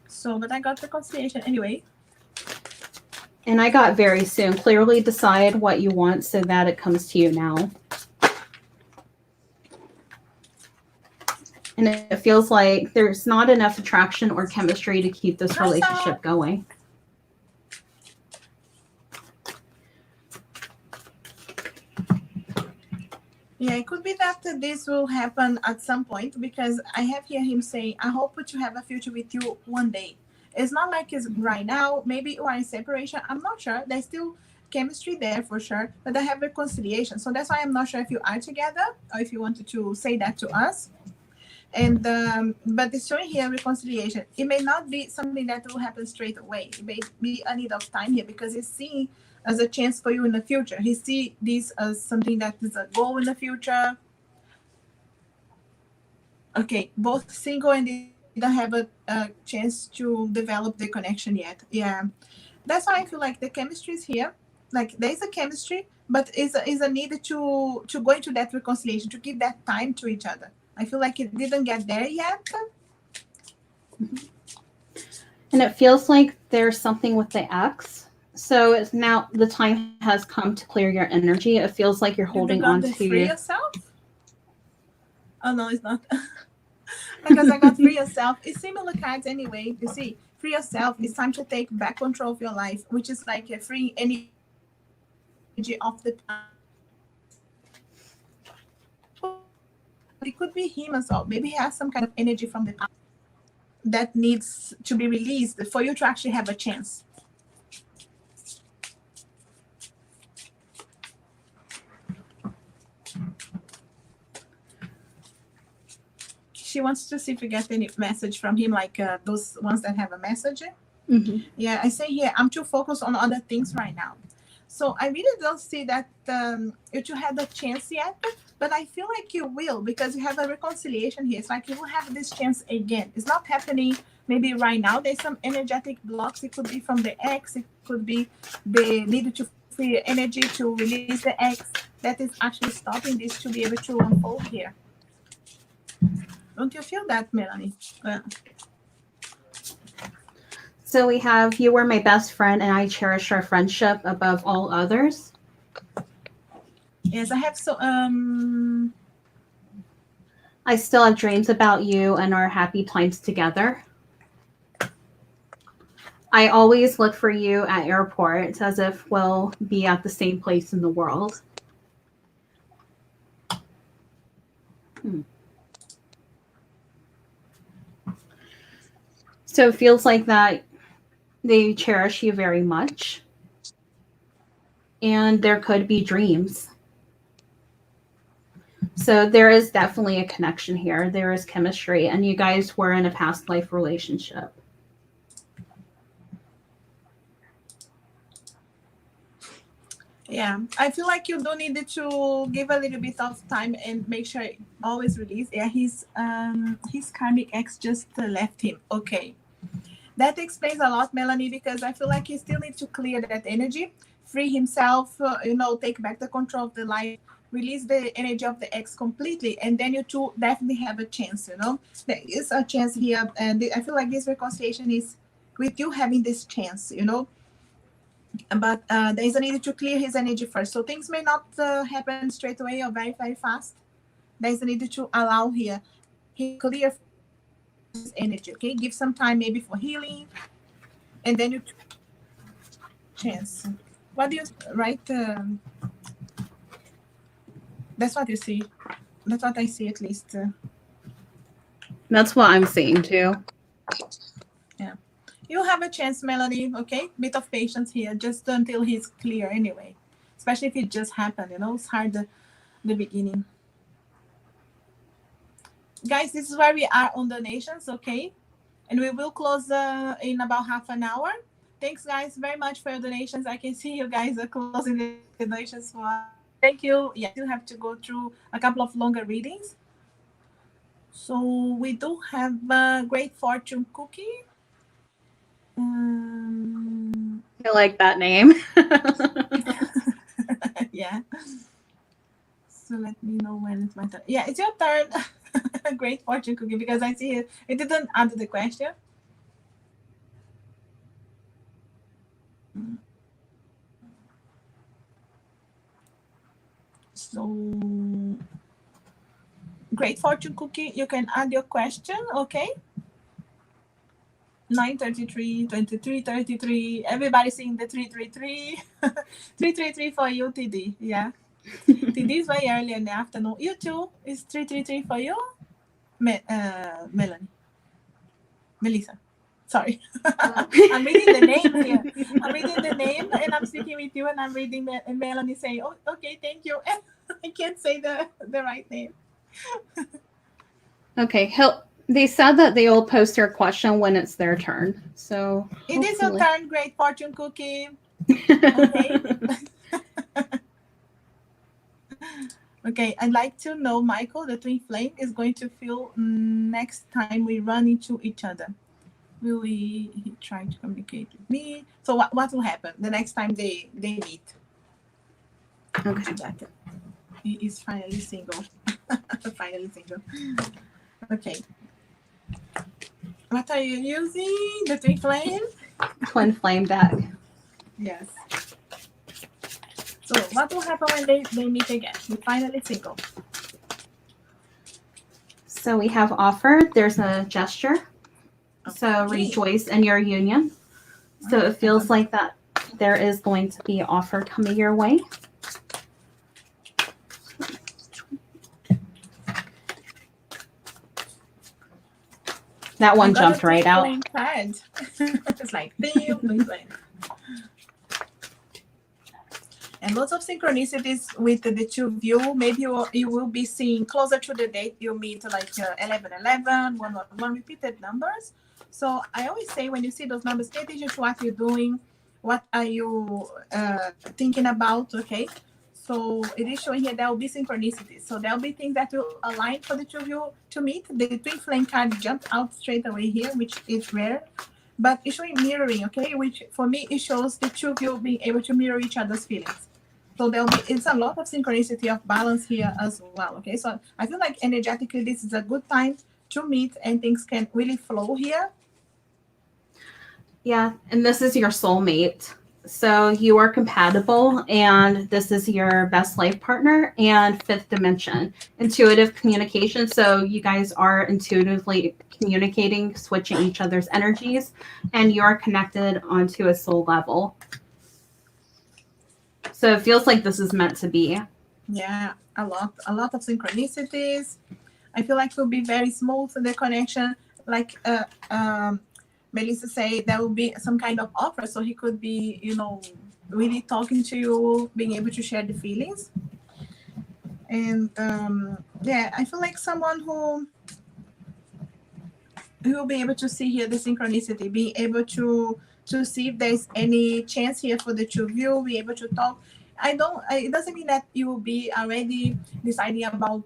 So, but I got reconciliation anyway. And I got very soon. Clearly decide what you want so that it comes to you now. And it feels like there's not enough attraction or chemistry to keep this relationship going. Yeah, it could be that this will happen at some point because I have here him saying, I hope to have a future with you one day. It's not like it's right now. Maybe you are in separation. I'm not sure. There's still chemistry there for sure, but I have reconciliation. So that's why I'm not sure if you are together or if you wanted to say that to us. And but it's showing here reconciliation. It may not be something that will happen straight away. It may be a need of time here because he's seeing as a chance for you in the future. He see this as something that is a goal in the future. Okay, both single and they don't have a chance to develop the connection yet. Yeah, that's why I feel like the chemistry is here. Like there is a chemistry, but is a need to go into that reconciliation, to give that time to each other. I feel like it didn't get there yet. And it feels like there's something with the X. So it's now the time has come to clear your energy. It feels like you're holding on to free yourself. Oh no, it's not. Because I got free yourself. It's similar cards anyway. You see, free yourself. It's time to take back control of your life, which is like a free energy of the past. It could be him as well. Maybe he has some kind of energy from the past that needs to be released for you to actually have a chance. She wants to see if we get any message from him, like those ones that have a message. Mm-hmm. Yeah, I say here, I'm too focused on other things right now. So I really don't see that you had a chance yet, but I feel like you will because you have a reconciliation here. It's like you will have this chance again. It's not happening maybe right now. There's some energetic blocks. It could be from the ex. It could be the need to free energy to release the ex that is actually stopping this to be able to unfold here. Don't you feel that, Melanie? So we have, you were my best friend and I cherish our friendship above all others. Yes, I have I still have dreams about you and our happy times together. I always look for you at airports as if we'll be at the same place in the world. So it feels like that they cherish you very much. And there could be dreams. So there is definitely a connection here. There is chemistry, and you guys were in a past life relationship. Yeah, I feel like you do need to give a little bit of time and make sure it always release. Yeah, his karmic ex just left him. Okay, that explains a lot, Melanie, because I feel like he still needs to clear that energy, free himself, take back the control of the life, release the energy of the ex completely, and then you two definitely have a chance. There is a chance here, and I feel like this reconciliation is with you having this chance. But there is a need to clear his energy first. So things may not happen straight away or very, very fast. There is a need to allow here. He clear his energy, okay? Give some time maybe for healing. And then you chance. What do you write? That's what you see. That's what I see at least. That's what I'm seeing too. Yeah. You have a chance, Melanie, okay? Bit of patience here, just until he's clear anyway. Especially if it just happened, it's hard the beginning. Guys, this is where we are on donations, okay? And we will close in about half an hour. Thanks, guys, very much for your donations. I can see you guys are closing the donations for us. Thank you. Yeah, still have to go through a couple of longer readings. So we do have a Great Fortune Cookie. I like that name. Yeah. So let me know when it's my turn. Yeah, it's your turn. Great Fortune Cookie, because I see it didn't answer the question. So, Great Fortune Cookie, you can add your question, okay? 9:33, 23:33. Everybody seeing the 333. 333 for UTD, yeah. It is very early in the afternoon. You too. It's 3:33 for you, Melanie. Melissa. Sorry. I'm reading the name here. I'm reading the name and I'm speaking with you and I'm reading Melanie saying, oh, okay, thank you. And I can't say the right name. Okay. They said that they will post their question when it's their turn. So it is your turn, great fortune cookie. Okay. Okay, I'd like to know, Michael, the twin flame is going to feel next time we run into each other. Will he try to communicate with me? So what will happen the next time they meet? Okay. He is finally single. Finally single. Okay. What are you using? The twin flame? Twin flame deck. Yes. So what will happen when they meet again? We're finally single. So we have offer. There's a gesture. Okay. So rejoice in your union. So it feels like that there is going to be offer coming your way. That one jumped right out. It's like, and lots of synchronicities with the two of you. Maybe you will be seeing closer to the date you meet, like 1111, 111, repeated numbers. So I always say when you see those numbers, pay attention to what you're doing, what are you thinking about, okay? So it is showing here there will be synchronicities. So there will be things that will align for the two of you to meet. The twin flame card jumped out straight away here, which is rare. But it's showing mirroring, okay? Which for me, it shows the two of you being able to mirror each other's feelings. So it's a lot of synchronicity of balance here as well, okay? So I feel like energetically, this is a good time to meet and things can really flow here. Yeah, and this is your soulmate. So you are compatible, and this is your best life partner. And fifth dimension, intuitive communication. So you guys are intuitively communicating, switching each other's energies, and you're connected onto a soul level. So it feels like this is meant to be. Yeah, a lot of synchronicities. I feel like it will be very smooth, the connection. Like Melissa say, there will be some kind of offer, so he could be, really talking to you, being able to share the feelings. And yeah, I feel like someone who will be able to see here the synchronicity, be able to see if there's any chance here for the two of you, be able to talk. It doesn't mean that you will be already deciding about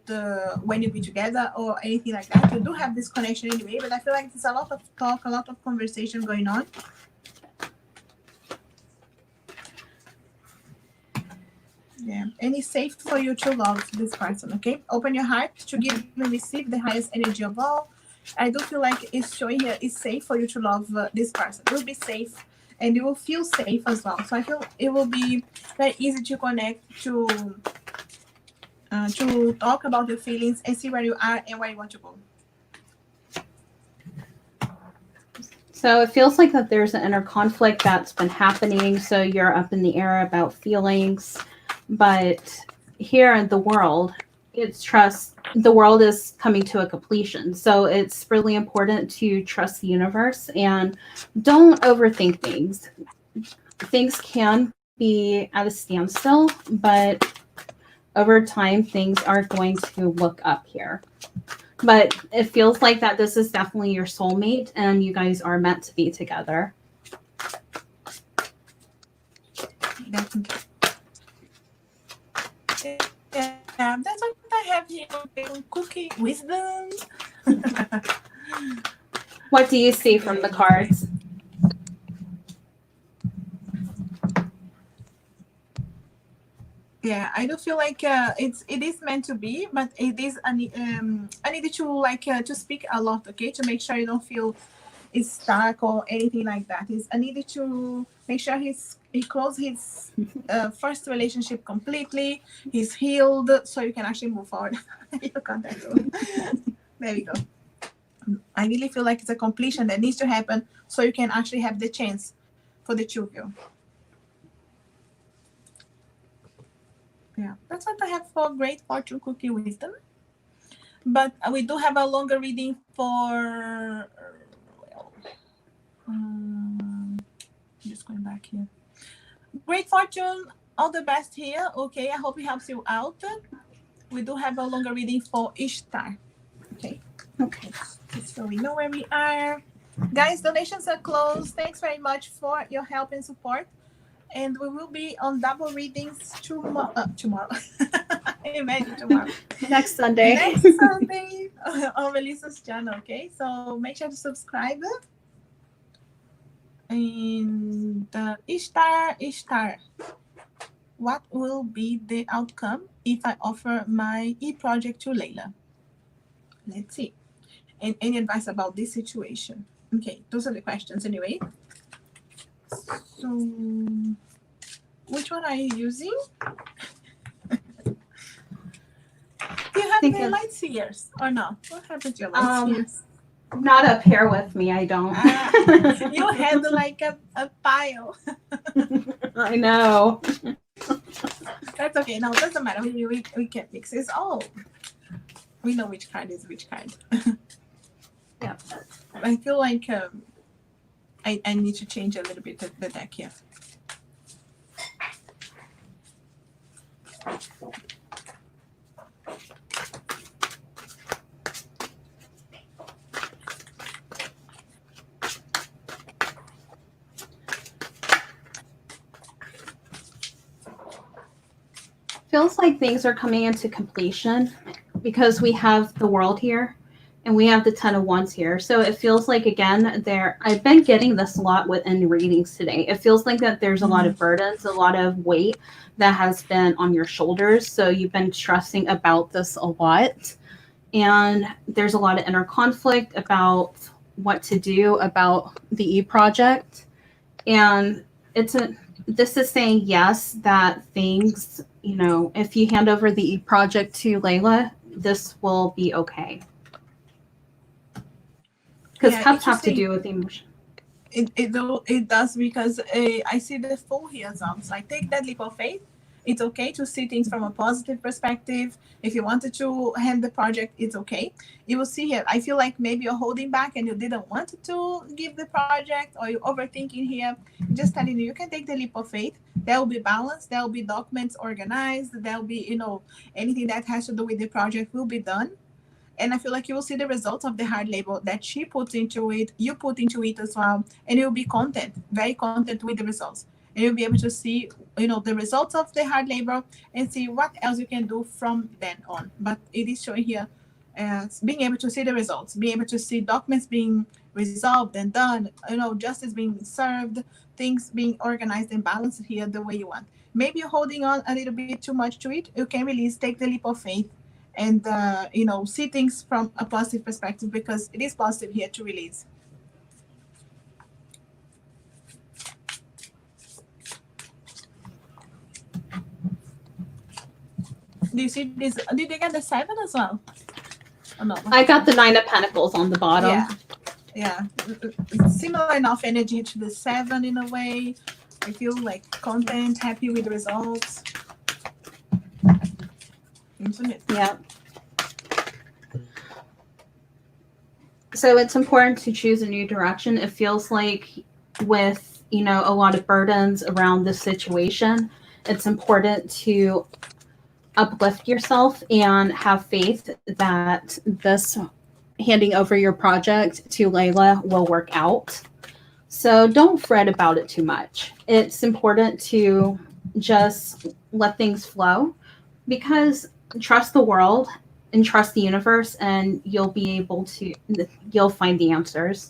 when you'll be together or anything like that. You do have this connection anyway, but I feel like there's a lot of talk, a lot of conversation going on. Yeah, and it's safe for you to love this person, okay? Open your heart to give and receive the highest energy of all. I do feel like it's showing here it's safe for you to love this person. It will be safe and you will feel safe as well. So I feel it will be very easy to connect, to talk about your feelings and see where you are and where you want to go. So it feels like that there's an inner conflict that's been happening. So you're up in the air about feelings. But here in the world, it's trust. The world is coming to a completion. So it's really important to trust the universe and don't overthink things. Things can be at a standstill, but over time, things are going to look up here. But it feels like that this is definitely your soulmate and you guys are meant to be together. Definitely. Yeah, that's what I have here. Cookie wisdom. What do you see from the cards? Yeah, I do feel like it is meant to be, but it is I need to to speak a lot, okay, to make sure you don't feel it's stuck or anything like that. I needed to make sure he closed his first relationship completely. He's healed, so you can actually move forward. You got that. There we go. I really feel like it's a completion that needs to happen, so you can actually have the chance for the two of you. Yeah, that's what I have for Great Fortune Cookie Wisdom. But we do have a longer reading for, well, just going back here. Great Fortune, all the best here. Okay, I hope it helps you out. We do have a longer reading for Ishtar. Okay. Okay. So we know where we are. Guys, donations are closed. Thanks very much for your help and support. And we will be on double readings tomorrow. Imagine tomorrow. Next Sunday. Next Sunday on Melissa's channel, okay? So make sure to subscribe. And Ishtar, what will be the outcome if I offer my e-project to Layla? Let's see. And any advice about this situation? Okay, those are the questions anyway. So, which one are you using? Do you have the light seers or not? What happened to your light seers? Not up here with me, I don't. You had like a pile. I know. That's okay. No, it doesn't matter. We can fix this. Oh, we know which card is which card. Yeah. I feel like I need to change a little bit the deck here. Feels like things are coming into completion because we have the world here and we have the 10 of Wands here. So it feels like, again, I've been getting this a lot within readings today. It feels like that there's a lot of burdens, a lot of weight that has been on your shoulders. So you've been stressing about this a lot. And there's a lot of inner conflict about what to do about the e-project. And this is saying, yes, that things, if you hand over the e-project to Layla, this will be okay. Because cups have to do with emotion. It does, because I see the Fool here as well. So I take that leap of faith. It's okay to see things from a positive perspective. If you wanted to hand the project, it's okay. You will see here, I feel like maybe you're holding back and you didn't want to give the project, or you're overthinking here. Just telling you can take the leap of faith. There will be balance. There will be documents organized. There will be, anything that has to do with the project will be done. And I feel like you will see the results of the hard labor that she puts into it, you put into it as well. And you'll be very content with the results. And you'll be able to see, the results of the hard labor and see what else you can do from then on. But it is showing here as being able to see the results, being able to see documents being resolved and done, justice being served, things being organized and balanced here the way you want. Maybe you're holding on a little bit too much to it. You can release, take the leap of faith, and see things from a positive perspective, because it is positive here to release. Do you see this? Did you get the 7 as well? Oh, no. I got the 9 of Pentacles on the bottom. Yeah. Similar enough energy to the 7 in a way. I feel like content, happy with the results. Yeah. So it's important to choose a new direction. It feels like with, a lot of burdens around this situation, it's important to uplift yourself and have faith that this handing over your project to Layla will work out. So don't fret about it too much. It's important to just let things flow, because trust the world and trust the universe, and you'll find the answers.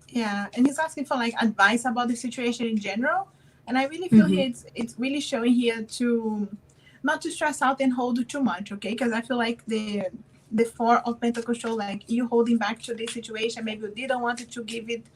Yeah, and he's asking for advice about the situation in general. And I really feel here it's really showing here to not to stress out and hold too much, okay? Because I feel like the 4 of Pentacles show you holding back to this situation. Maybe you didn't want to give it,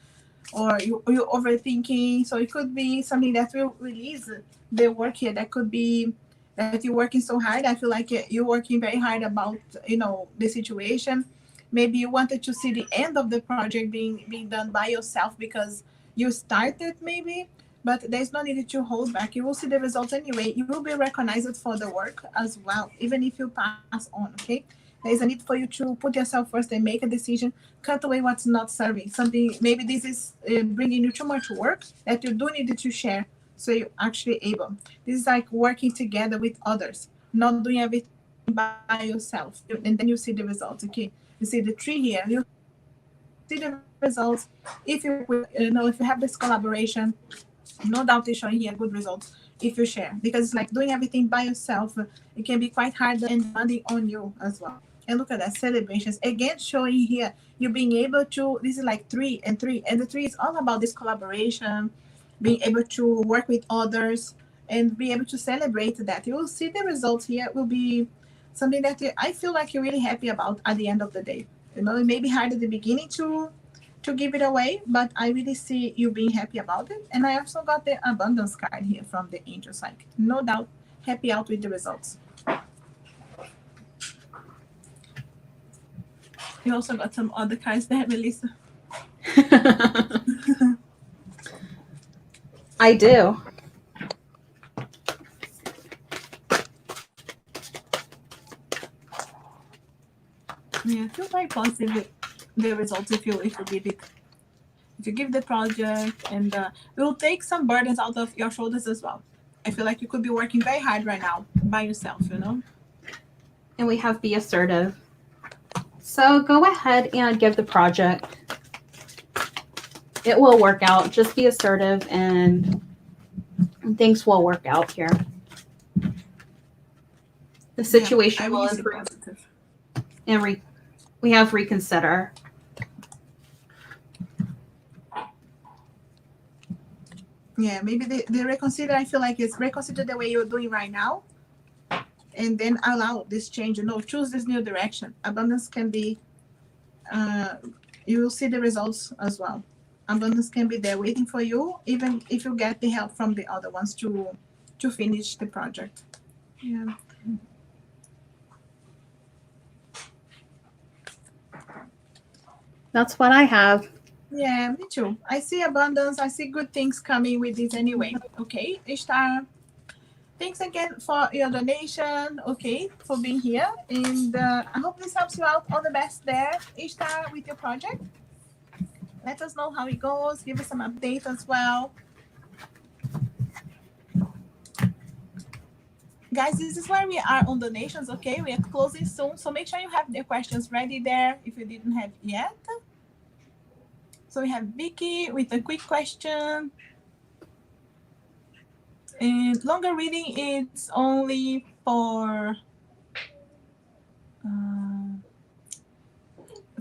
or you're overthinking. So it could be something that will release the work here. That could be that you're working so hard. I feel like you're working very hard about, the situation. Maybe you wanted to see the end of the project being done by yourself because you started maybe. but there's no need to hold back. You will see the results anyway. You will be recognized for the work as well, even if you pass on, okay? There's a need for you to put yourself first and make a decision, cut away what's not serving. Something, maybe this is bringing you too much work that you do need to share, so you're actually able. This is like working together with others, not doing everything by yourself. And then you see the results, okay? You see the tree here, you see the results. If you work with, if you have this collaboration, no doubt is showing here good results if you share, because it's like doing everything by yourself. It can be quite hard and demanding on you as well. And look at that, celebrations again, showing here you being able to, this is like three, and the three is all about this collaboration, being able to work with others and be able to celebrate that. You will see the results here will be something that I feel like you're really happy about at the end of the day. You know, it may be hard at the beginning to give it away, but I really see you being happy about it. And I also got the abundance card here from the angel side. No doubt, happy out with the results. You also got some other cards there, Melissa. I do. Yeah, I feel very positive with the results if you give it. If you give the project, and it will take some burdens out of your shoulders as well. I feel like you could be working very hard right now by yourself, you know? And we have be assertive. So go ahead and give the project. It will work out. Just be assertive and things will work out here. The situation will improve. And we have reconsider. Yeah, maybe the reconsider, I feel like it's reconsider the way you're doing right now, and then allow this change, you know, choose this new direction. Abundance can be, you will see the results as well. Abundance can be there waiting for you, even if you get the help from the other ones to finish the project. Yeah. That's what I have. Yeah, me too. I see abundance. I see good things coming with this anyway. Okay, Ishtar. Thanks again for your donation. Okay, for being here. And I hope this helps you out. All the best there, Ishtar, with your project. Let us know how it goes. Give us some update as well. Guys, this is where we are on donations, okay? We are closing soon. So make sure you have the questions ready there if you didn't have yet. So we have Vicky with a quick question. And longer reading is only for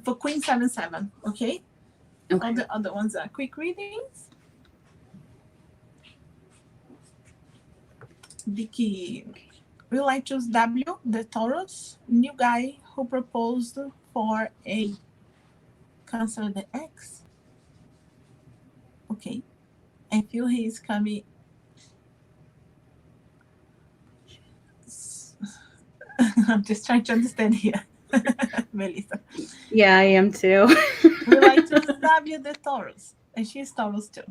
Queen 77, okay? All the other ones are quick readings. Vicky, real life choose W, the Taurus, new guy who proposed for a Cancer the X. Okay, I feel he's coming. I'm just trying to understand here, Melissa. Yeah, I am too. We like to W the Taurus, and she's Taurus too.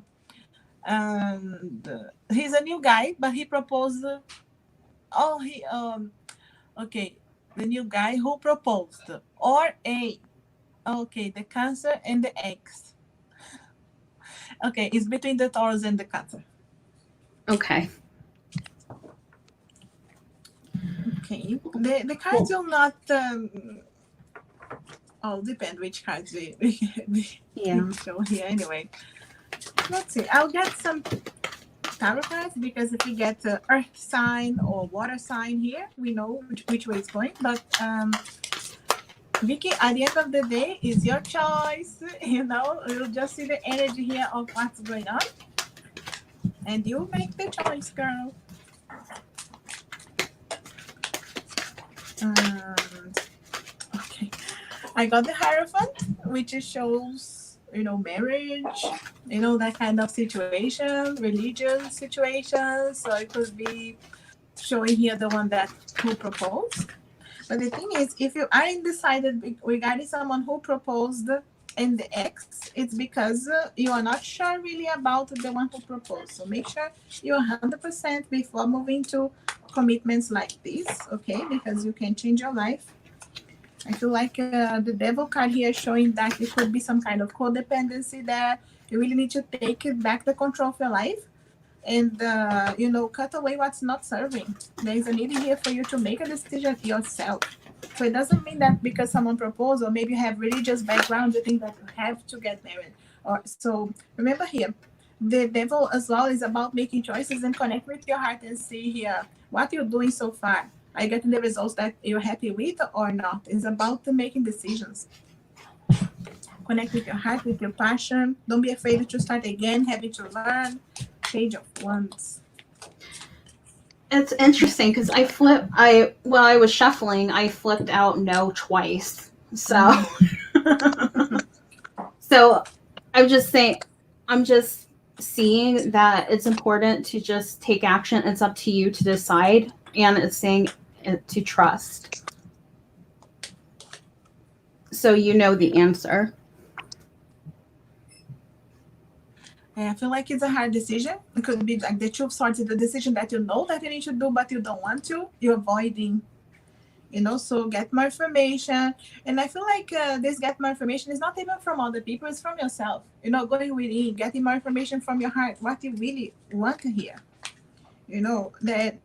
And he's a new guy, but he proposed. Okay, the new guy who proposed, or a, okay, the Cancer and the X. Okay, it's between the Taurus and the Cancer. Okay. Okay, the cards will not. Depend which cards we show here anyway. Let's see. I'll get some tarot cards because if we get earth sign or water sign here, we know which way it's going. But Vicky, at the end of the day, it's your choice. You know, you'll just see the energy here of what's going on, and you make the choice, girl. Okay, I got the Hierophant, which shows, you know, marriage, you know, that kind of situation, religious situations. So it could be showing here the one that who proposed. But the thing is, if you are undecided regarding someone who proposed, and the X, it's because you are not sure really about the one who proposed. So make sure you're 100% before moving to commitments like this, okay? Because you can change your life. I feel like the devil card here showing that it could be some kind of codependency there. You really need to take back the control of your life and, cut away what's not serving. There is a need here for you to make a decision yourself. So it doesn't mean that because someone proposed or maybe you have religious background, you think that you have to get married. Or so remember here, the devil as well is about making choices and connect with your heart and see here what you're doing so far. Are you getting the results that you're happy with or not? It's about making decisions. Connect with your heart, with your passion. Don't be afraid to start again, having to learn. Page of Wands. It's interesting because while I was shuffling, I flipped out no twice. So, so I'm just seeing that it's important to just take action. It's up to you to decide, and it's saying to trust. So you know the answer. I feel like it's a hard decision. It could be like the Two of Swords is the decision that you know that you need to do, but you don't want to. You're avoiding, so get more information. And I feel like this get more information is not even from other people, it's from yourself. Going within, getting more information from your heart, what you really want to hear. That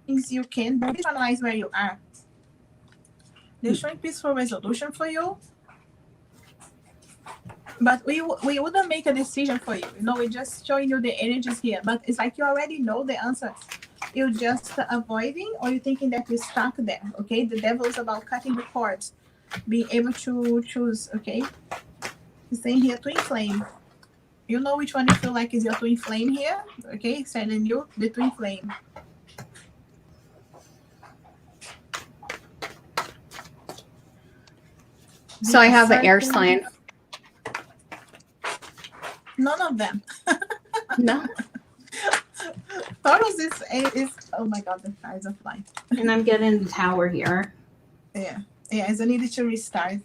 things you can analyze where you are. They're showing peaceful resolution for you. But we wouldn't make a decision for you. We're just showing you the energies here. But it's like you already know the answer. You're just avoiding or you're thinking that you're stuck there, okay? The devil is about cutting the cords, being able to choose, okay? He's saying here, twin flame. You know which one you feel like is your twin flame here, okay? Sending you the twin flame. So I have an air sign. None of them. No. Taurus is oh my god, the eyes are flying. And I'm getting the tower here. Yeah, it's a need to restart.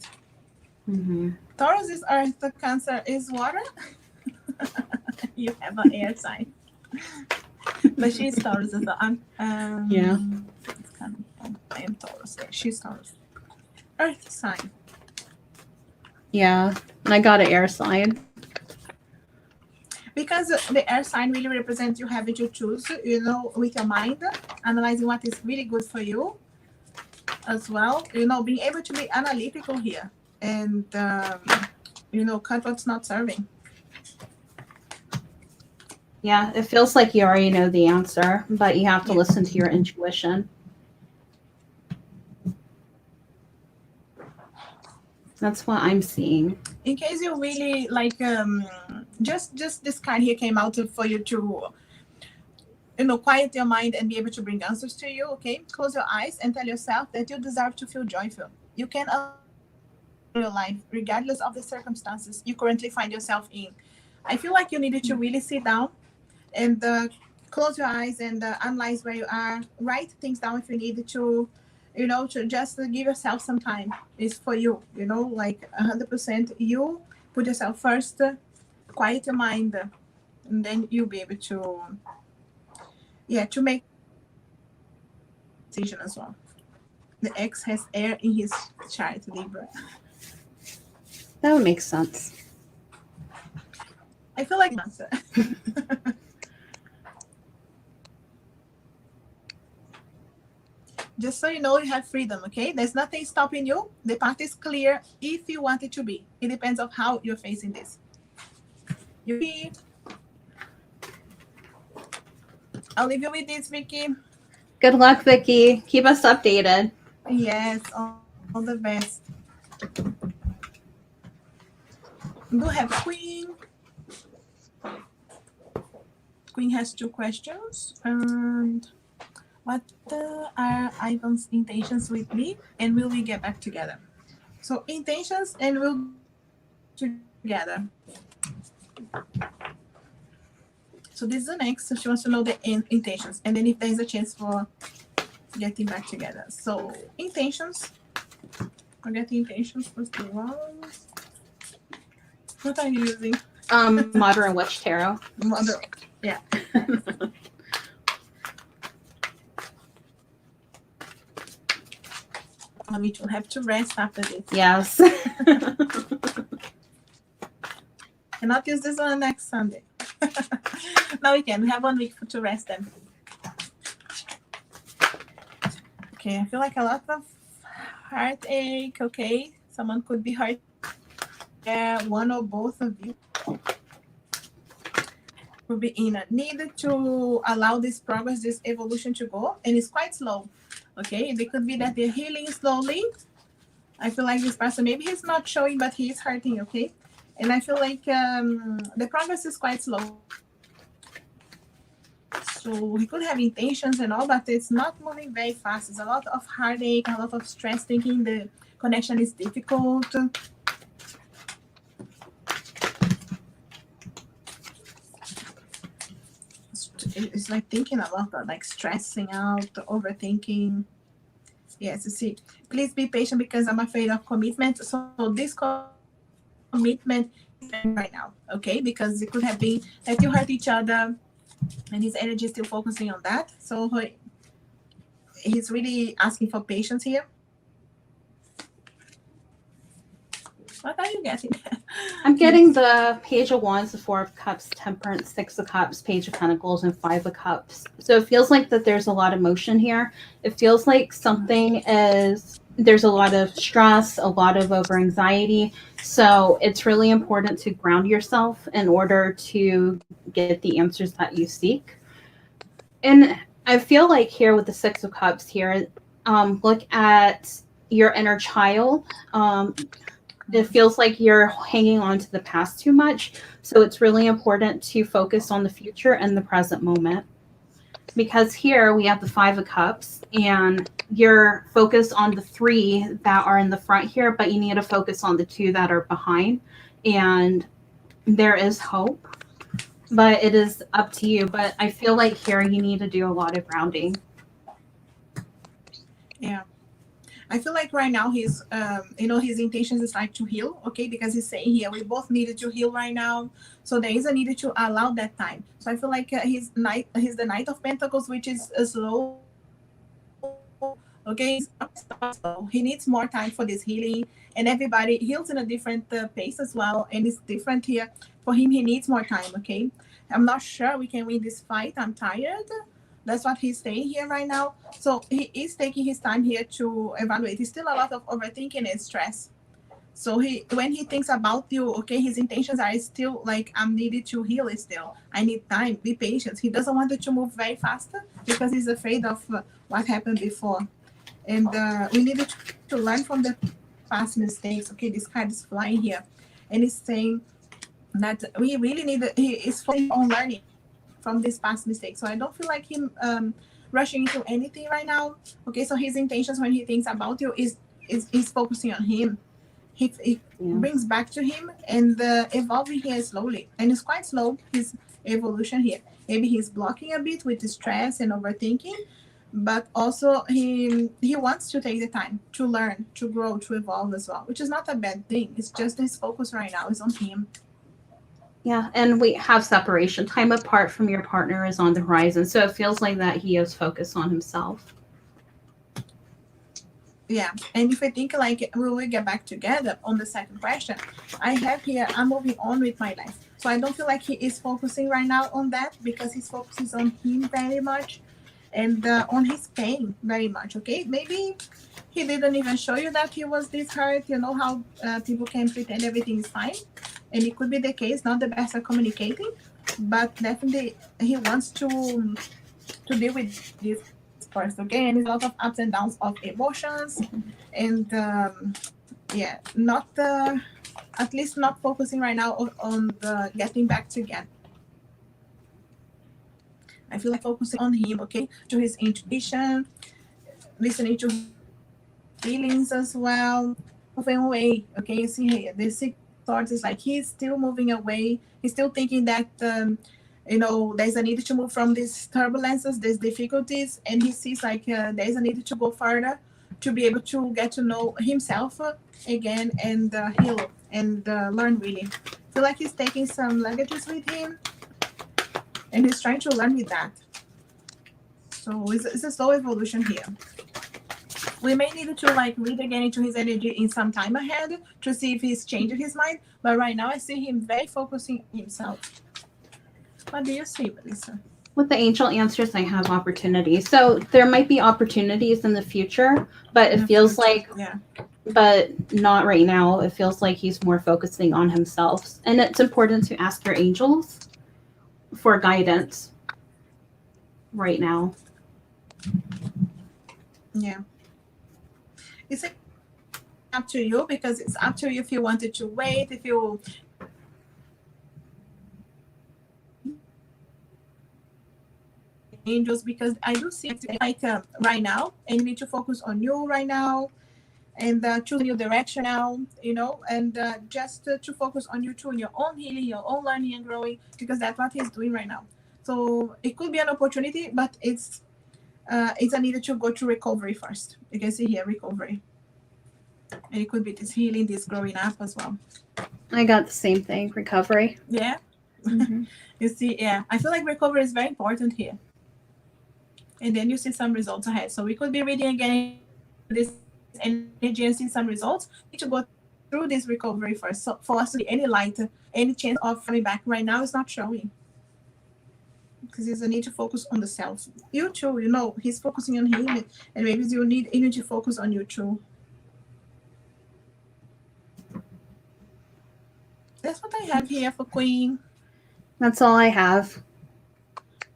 Mm-hmm. Taurus is earth, the Cancer is water. You have an air sign. But she's Taurus as well. Yeah. I am Taurus. She's Taurus. Earth sign. Yeah. And I got an air sign. Because the air sign really represents you having to choose, with your mind, analyzing what is really good for you as well. Being able to be analytical here and, cut what's not serving. Yeah, it feels like you already know the answer, but you have to listen to your intuition. That's what I'm seeing. In case you really like, just this card here came out for you to, quiet your mind and be able to bring answers to you, okay? Close your eyes and tell yourself that you deserve to feel joyful. You can your life, regardless of the circumstances you currently find yourself in. I feel like you needed to really sit down and close your eyes and analyze where you are. Write things down if you need to, to just give yourself some time. It's for you, like 100% you put yourself first, quiet your mind, and then you'll be able to make a decision as well. The X has air in his chart, Libra. That would make sense. I feel like answer. Just so you know, you have freedom, okay? There's nothing stopping you. The path is clear if you want it to be. It depends on how you're facing this. I'll leave you with this, Vicky. Good luck, Vicky. Keep us updated. Yes, all the best. Do have Queen. Queen has 2 questions. And what are Ivan's intentions with me? And will we get back together? So intentions and we'll together. So this is the next. So she wants to know the intentions. And then if there's a chance for getting back together. So intentions. Forgetting intentions plus the ones. What are you using? Modern Witch Tarot. Mother. Yeah. We will have to rest after this. Yes. Cannot use this one next Sunday. Now we can. We have 1 week to rest them. Okay, I feel like a lot of heartache. Okay, someone could be hurt. Yeah, one or both of you will be in a need to allow this progress, this evolution to go, and it's quite slow. Okay, it could be that they're healing slowly. I feel like this person, maybe he's not showing, but he is hurting. Okay, and I feel like the progress is quite slow. So he could have intentions and all, but it's not moving very fast. It's a lot of heartache, a lot of stress, thinking the connection is difficult. It's like thinking a lot, like stressing out, overthinking. Yes, you see. Please be patient because I'm afraid of commitment. So this commitment is right now, okay? Because it could have been that you hurt each other, and his energy is still focusing on that. So he's really asking for patience here. What are you getting? I'm getting the Page of Wands, the Four of Cups, Temperance, Six of Cups, Page of Pentacles, and Five of Cups. So it feels like that there's a lot of motion here. It feels like there's a lot of stress, a lot of over anxiety. So it's really important to ground yourself in order to get the answers that you seek. And I feel like here with the Six of Cups here, look at your inner child. It feels like you're hanging on to the past too much. So it's really important to focus on the future and the present moment. Because here we have the Five of Cups, and you're focused on the 3 that are in the front here, but you need to focus on the 2 that are behind. And there is hope, but it is up to you. But I feel like here you need to do a lot of grounding. Yeah. I feel like right now he's, his intentions is like to heal, okay? Because he's saying here, we both needed to heal right now. So there is a need to allow that time. So I feel like he's the Knight of Pentacles, which is slow. Okay, so he needs more time for this healing, and everybody heals in a different pace as well, and it's different here. For him, he needs more time, okay? I'm not sure we can win this fight. I'm tired. That's what he's saying here right now. So he is taking his time here to evaluate. It's still a lot of overthinking and stress. So when he thinks about you, okay, his intentions are still like, I'm needed to heal still. I need time, be patient. He doesn't want it to move very faster because he's afraid of what happened before. And we needed to learn from the past mistakes. Okay, this card is flying here. And it's saying that we really he is focusing on learning from this past mistake. So I don't feel like him rushing into anything right now. Okay, so his intentions when he thinks about you is focusing on him. He brings back to him and evolving here slowly. And it's quite slow, his evolution here. Maybe he's blocking a bit with the stress and overthinking, but also he wants to take the time to learn, to grow, to evolve as well, which is not a bad thing. It's just his focus right now is on him. Yeah, and we have separation. Time apart from your partner is on the horizon. So it feels like that he is focused on himself. Yeah, and if I think like we will get back together on the second question, I have here, I'm moving on with my life. So I don't feel like he is focusing right now on that because his focus is on him very much and on his pain very much, okay? Maybe he didn't even show you that he was this hurt. You know how people can pretend everything is fine. And it could be the case, not the best at communicating, but definitely he wants to deal with this first, okay? And it's a lot of ups and downs of emotions, and not at least not focusing right now on the getting back together. I feel like focusing on him, okay, to his intuition, listening to his feelings as well, moving away. Okay, you see here, the Six Swords is like he's still moving away. He's still thinking that there's a need to move from these turbulences, these difficulties, and he sees like there's a need to go further, to be able to get to know himself again and heal and learn really. I feel like he's taking some languages with him and he's trying to learn with that. So it's a slow evolution here. We may need to like read again into his energy in some time ahead to see if he's changed his mind. But right now I see him very focusing himself. What do you see, Melissa? With the angel answers, I have opportunities. So there might be opportunities in the future, but it feels like, but not right now. It feels like he's more focusing on himself. And it's important to ask your angels for guidance right now. Yeah. It's up to you, because it's up to you if you wanted to wait, if you angels, because I do see it like right now, and you need to focus on you right now and choose a new direction now, you know, and just to focus on you too, in your own healing, your own learning and growing, because that's what he's doing right now. So it could be an opportunity, but it's a need to go to recovery first. You can see here recovery, and it could be this healing, this growing up as well. I got the same thing, recovery. Yeah. Mm-hmm. You see, yeah, I feel like recovery is very important here, and then you see some results ahead. So we could be reading again this energy and see some results. We need to go through this recovery first, so for us to see any light, any chance of coming back. Right now it's not showing, because there's a need to focus on the self. You too, you know, he's focusing on him, and maybe you need energy focus on you too. That's what I have here for Queen. That's all I have.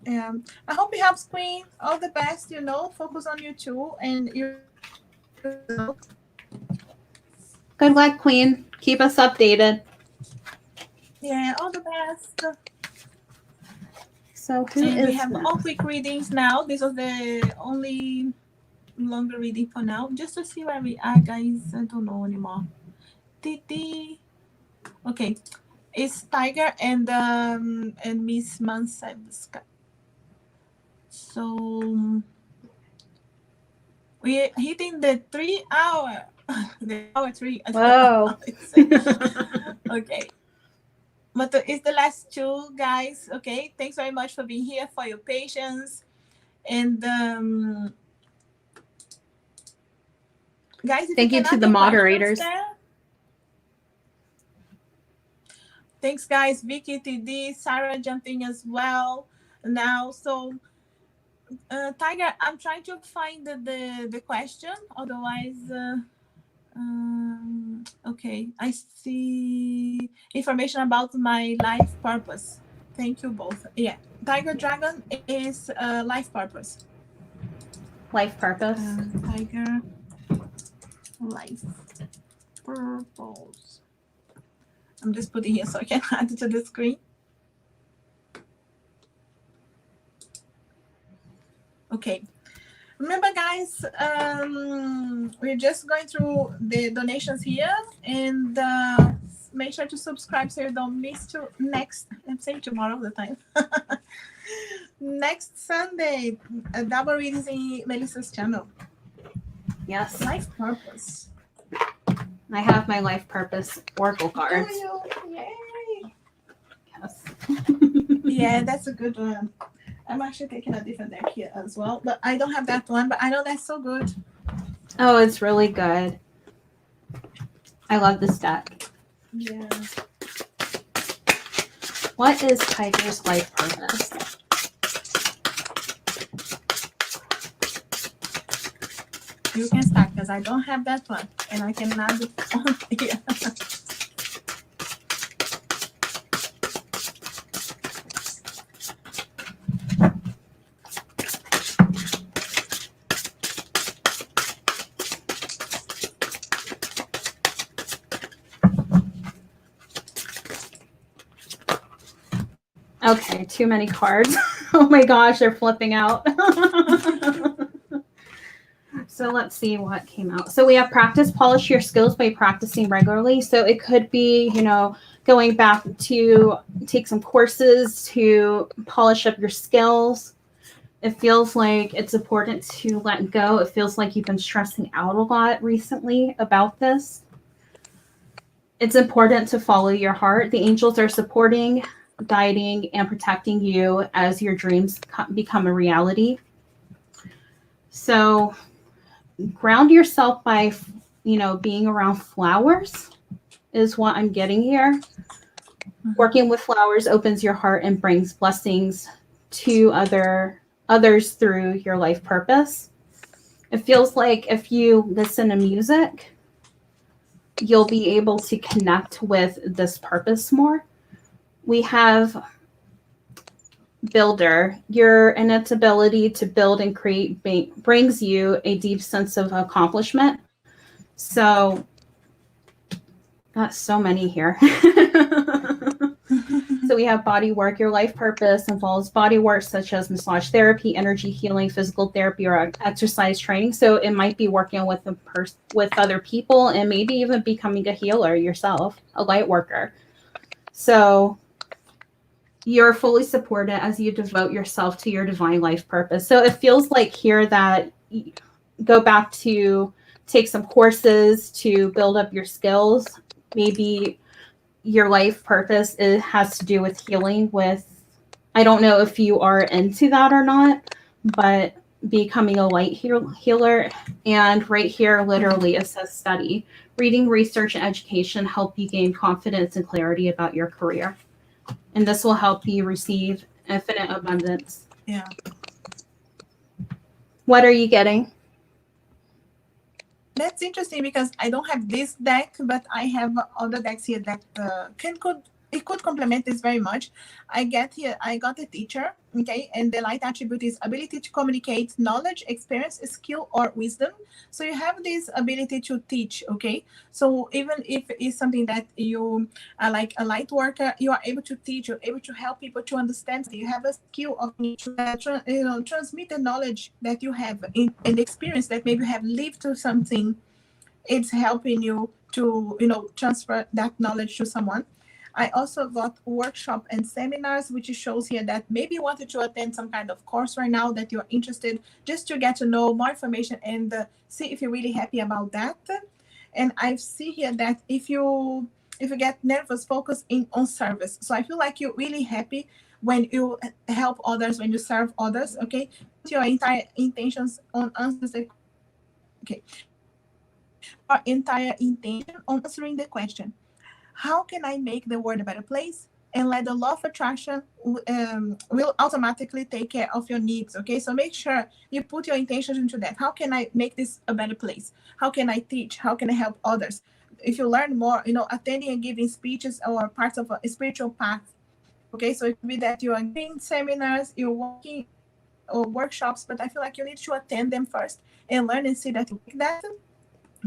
I hope it helps, Queen. All the best, you know, focus on you too, and you. Good luck, Queen. Keep us updated. Yeah, all the best. So we have all quick readings now. This was the only longer reading for now, just to see where we are, guys. I don't know anymore. Okay, it's Tiger and Miss Mansevska. So we're hitting the 3 hour. The hour 3. Whoa. Okay. But it's the last 2, guys. Okay. Thanks very much for being here, for your patience. And guys, thank you to the moderators. Thanks, guys. Vicky, TD, Sarah jumping as well now. So Tiger, I'm trying to find the question. Otherwise, okay. I see information about my life purpose. Thank you both. Yeah, Tiger Dragon is life purpose. Life purpose. Tiger life purpose. I'm just putting here so I can add it to the screen. Okay. Remember, guys, we're just going through the donations here, and make sure to subscribe so you don't miss I'm saying tomorrow all the time. Next Sunday, a double readings in Melissa's channel. Yes. Life purpose. I have my life purpose oracle cards. Yay! Yes. Yeah, that's a good one. I'm actually taking a different deck here as well, but I don't have that one, but I know that's so good. Oh, it's really good. I love this deck. Yeah. What is Tiger's life purpose? You can start, because I don't have that one, and I can add it on here. Okay, too many cards. Oh my gosh, they're flipping out. So let's see what came out. So we have practice, polish your skills by practicing regularly. So it could be, you know, going back to take some courses to polish up your skills. It feels like it's important to let go. It feels like you've been stressing out a lot recently about this. It's important to follow your heart. The angels are supporting, guiding, and protecting you as your dreams become a reality. So ground yourself by, being around flowers is what I'm getting here. Working with flowers opens your heart and brings blessings to others through your life purpose. It feels like if you listen to music, you'll be able to connect with this purpose more. We have builder. Your innate ability to build and create brings you a deep sense of accomplishment. So, got so many here. So we have body work. Your life purpose involves body work such as massage therapy, energy healing, physical therapy, or exercise training. So it might be working with with other people, and maybe even becoming a healer yourself, a light worker. So you're fully supported as you devote yourself to your divine life purpose. So it feels like here that you go back to take some courses to build up your skills. Maybe your life purpose has to do with healing I don't know if you are into that or not, but becoming a light healer. And right here, literally, it says study. Reading, research, and education help you gain confidence and clarity about your career. And this will help you receive infinite abundance. Yeah. What are you getting? That's interesting because I don't have this deck, but I have other decks here that could complement this very much. I got a teacher, okay, and the light attribute is ability to communicate knowledge, experience, skill, or wisdom. So you have this ability to teach, okay. So even if it's something that you are like a light worker, you are able to teach. You're able to help people to understand. You have a skill of transmit the knowledge that you have and experience that maybe you have lived through something. It's helping you to transfer that knowledge to someone. I also got workshop and seminars, which shows here that maybe you wanted to attend some kind of course right now that you're interested, just to get to know more information and see if you're really happy about that. And I see here that if you get nervous, focus on service. So I feel like you're really happy when you help others, when you serve others. Okay, put your entire intentions on answers. Okay, your entire intention on answering the question, how can I make the world a better place? And let the law of attraction will automatically take care of your needs. Okay, so make sure you put your intentions into that. How can I make this a better place? How can I teach? How can I help others? If you learn more, attending and giving speeches or parts of a spiritual path. Okay, so it could be that you are giving seminars, you're working or workshops, but I feel like you need to attend them first and learn and see that you like that.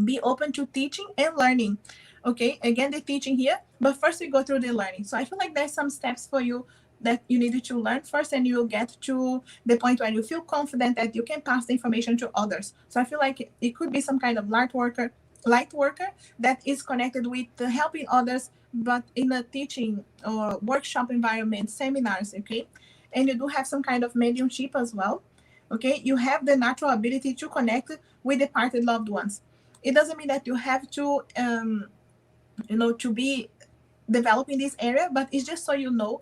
Be open to teaching and learning. Okay, again, the teaching here, but first we go through the learning. So I feel like there's some steps for you that you needed to learn first, and you'll get to the point where you feel confident that you can pass the information to others. So I feel like it could be some kind of light worker that is connected with helping others, but in a teaching or workshop environment, seminars. Okay, and you do have some kind of mediumship as well. Okay, you have the natural ability to connect with departed loved ones. It doesn't mean that you have to to be developing this area, but it's just so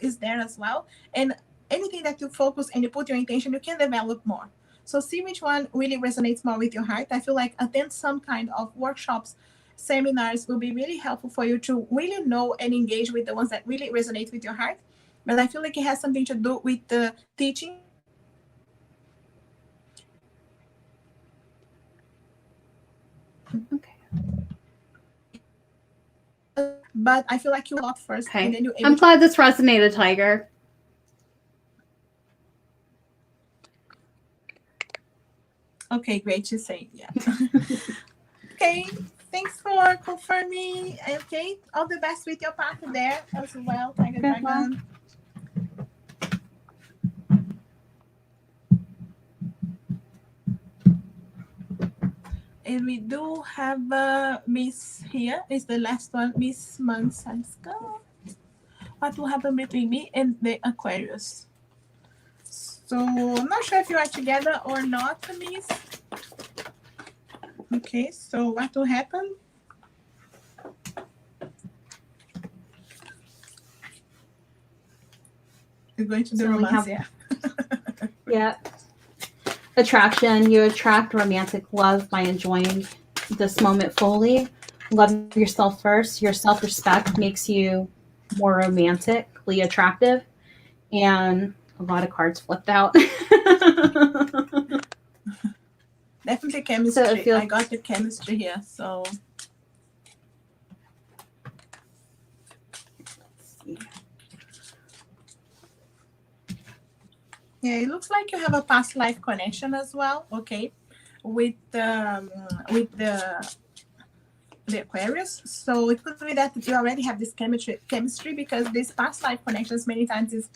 is there as well. And anything that you focus and you put your intention, you can develop more. So see which one really resonates more with your heart. I feel like attend some kind of workshops, seminars will be really helpful for you to really know and engage with the ones that really resonate with your heart. But I feel like it has something to do with the teaching. Okay. But I feel like you a lot first, Okay. and then I'm glad this resonated, Tiger. Okay, great to say. Yeah. Okay, thanks for confirming. Okay, all the best with your path there as well, Tiger Dragon. And we do have Miss here. Is the last one, Miss Mansanska. What will happen between me and the Aquarius? So I'm not sure if you are together or not, Miss. Okay, so what will happen? You're going to the So we romance, have, yeah. yeah, attraction. You attract romantic love by enjoying this moment fully. Love yourself first. Your self-respect makes you more romantically attractive. And a lot of cards flipped out. Definitely So it chemistry. feels, I got the chemistry here, so yeah, it looks like you have a past life connection as well. Okay, with the Aquarius. So it could be that you already have this chemistry because these past life connections many times is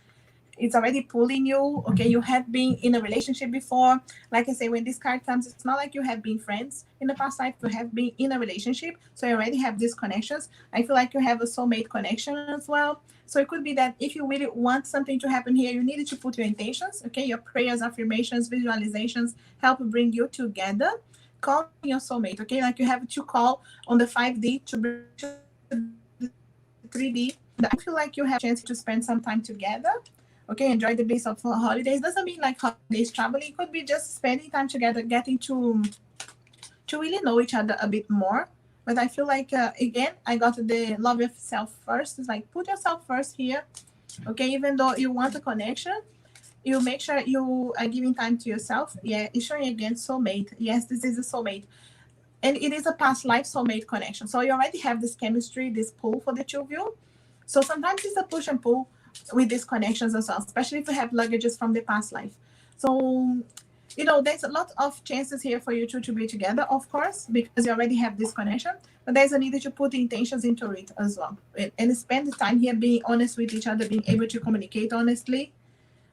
it's already pulling you. Okay, you have been in a relationship before. Like I say, when this card comes, it's not like you have been friends in the past life. You have been in a relationship, so you already have these connections. I feel like you have a soulmate connection as well. So it could be that if you really want something to happen here, you needed to put your intentions. Okay, your prayers, affirmations, visualizations help bring you together. Call your soulmate. Okay, like you have to call on the 5D to bring to the 3D. I feel like you have a chance to spend some time together. Okay, enjoy the bliss of holidays. Doesn't mean like holidays traveling. It could be just spending time together, getting to really know each other a bit more. But I feel like again, I got the love yourself first. It's like put yourself first here. Okay, even though you want a connection, you make sure you are giving time to yourself. Yeah, it's showing again soulmate. Yes, this is a soulmate, and it is a past life soulmate connection. So you already have this chemistry, this pull for the two of you. So sometimes it's a push and pull with these connections as well, especially if you have luggages from the past life. So, there's a lot of chances here for you two to be together, of course, because you already have this connection. But there's a need to put intentions into it as well. And spend the time here being honest with each other, being able to communicate honestly.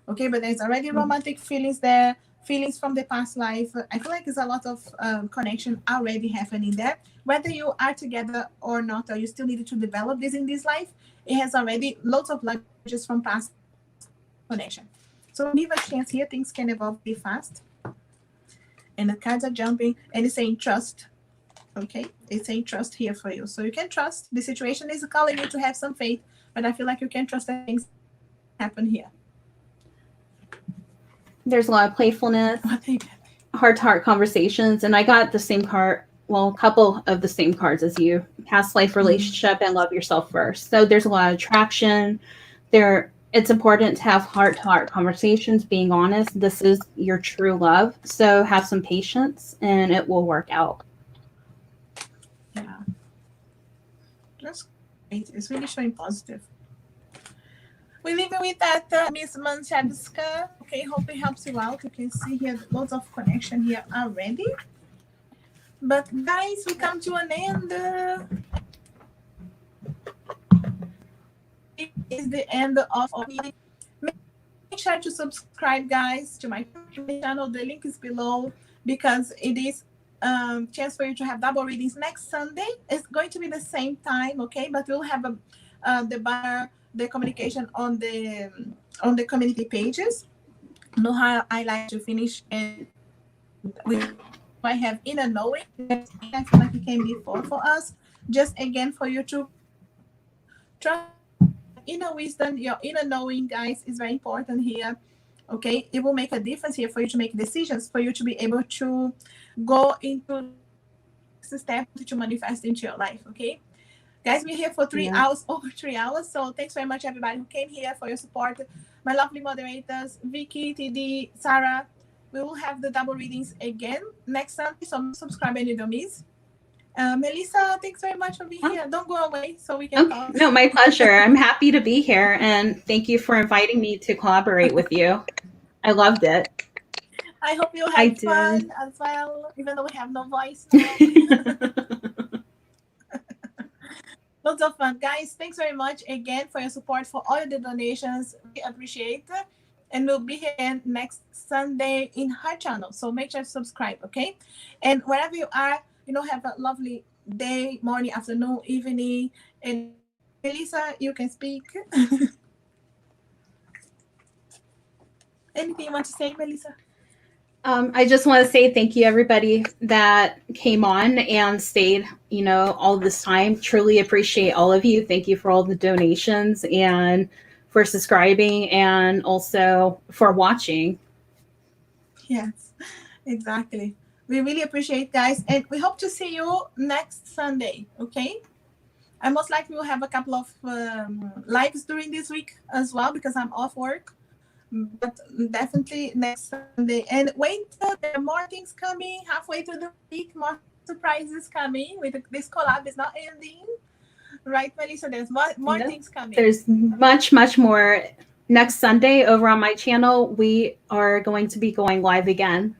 Okay, but there's already romantic feelings there, feelings from the past life. I feel like there's a lot of connection already happening there. Whether you are together or not, or you still need to develop this in this life, it has already lots of luggages from past connection. So give a chance here. Things can evolve really fast. And the cards are jumping and it's saying trust. Okay, it's saying trust here for you. So you can trust. The situation is calling you to have some faith, but I feel like you can trust that things happen here. there's a lot of playfulness, What they get. heart-to-heart conversations, and I got the same card. Well, a couple of the same cards as you: past life relationship and love yourself first. So there's a lot of attraction. It's important to have heart-to-heart conversations, being honest. This is your true love, so have some patience, and it will work out. Yeah, that's great. It's really showing positive. We're leaving with that, Miss Manchevska. Okay, hope it helps you out. You can see here lots of connection here already. But guys, we come to an end. It is the end of our meeting. Make sure to subscribe, guys, to my channel. The link is below because it is chance for you to have double readings next Sunday. It's going to be the same time, okay? But we'll have the banner, the communication on the community pages. Know how I like to finish and with I have inner knowing. I feel like it came before for us. Just again for you to trust inner wisdom, your inner knowing, guys, is very important here. Okay, it will make a difference here for you to make decisions, for you to be able to go into the step to manifest into your life. Okay, guys, we're here for 3 hours, over 3 hours. So thanks very much, everybody who came here, for your support. My lovely moderators, Vicky, TD, Sarah. We will have the double readings again next Sunday, so subscribe and you don't miss. Melissa, thanks very much for being here. Don't go away so we can talk. No, my pleasure. I'm happy to be here, and thank you for inviting me to collaborate with you. I loved it. I hope you had fun as well, even though we have no voice now. Lots of fun. Guys, thanks very much again for your support, for all the donations. We appreciate it. And we'll be here next Sunday in her channel. So make sure to subscribe, okay? And wherever you are, have a lovely day, morning, afternoon, evening. And Melissa, you can speak. Anything you want to say, Melissa? I just want to say thank you, everybody that came on and stayed, all this time. Truly appreciate all of you. Thank you for all the donations and for subscribing and also for watching. Yes, exactly. We really appreciate, guys, and we hope to see you next Sunday. Okay. I most likely will have a couple of lives during this week as well because I'm off work. But definitely next Sunday. And wait, there are more things coming halfway through the week. More surprises coming. With this collab is not ending, right, Melissa? There's more things coming. There's much, much more. Next Sunday over on my channel, we are going to be going live again.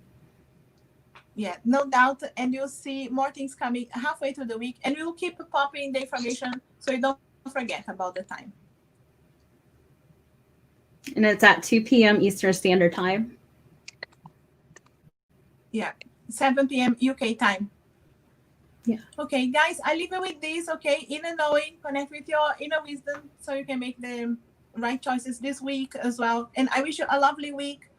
Yeah, no doubt. And you'll see more things coming halfway through the week. And we will keep popping the information so you don't forget about the time. And it's at 2 p.m. Eastern Standard Time. Yeah, 7 p.m. UK time. Yeah. Okay, guys, I leave you with this. Okay, inner knowing, connect with your inner wisdom so you can make the right choices this week as well. And I wish you a lovely week.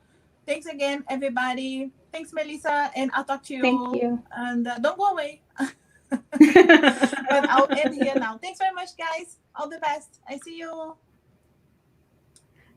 Thanks again, everybody. Thanks, Melissa, and I'll talk to you. Thank you. And don't go away. But I'll end here now. Thanks very much, guys. All the best. I see you.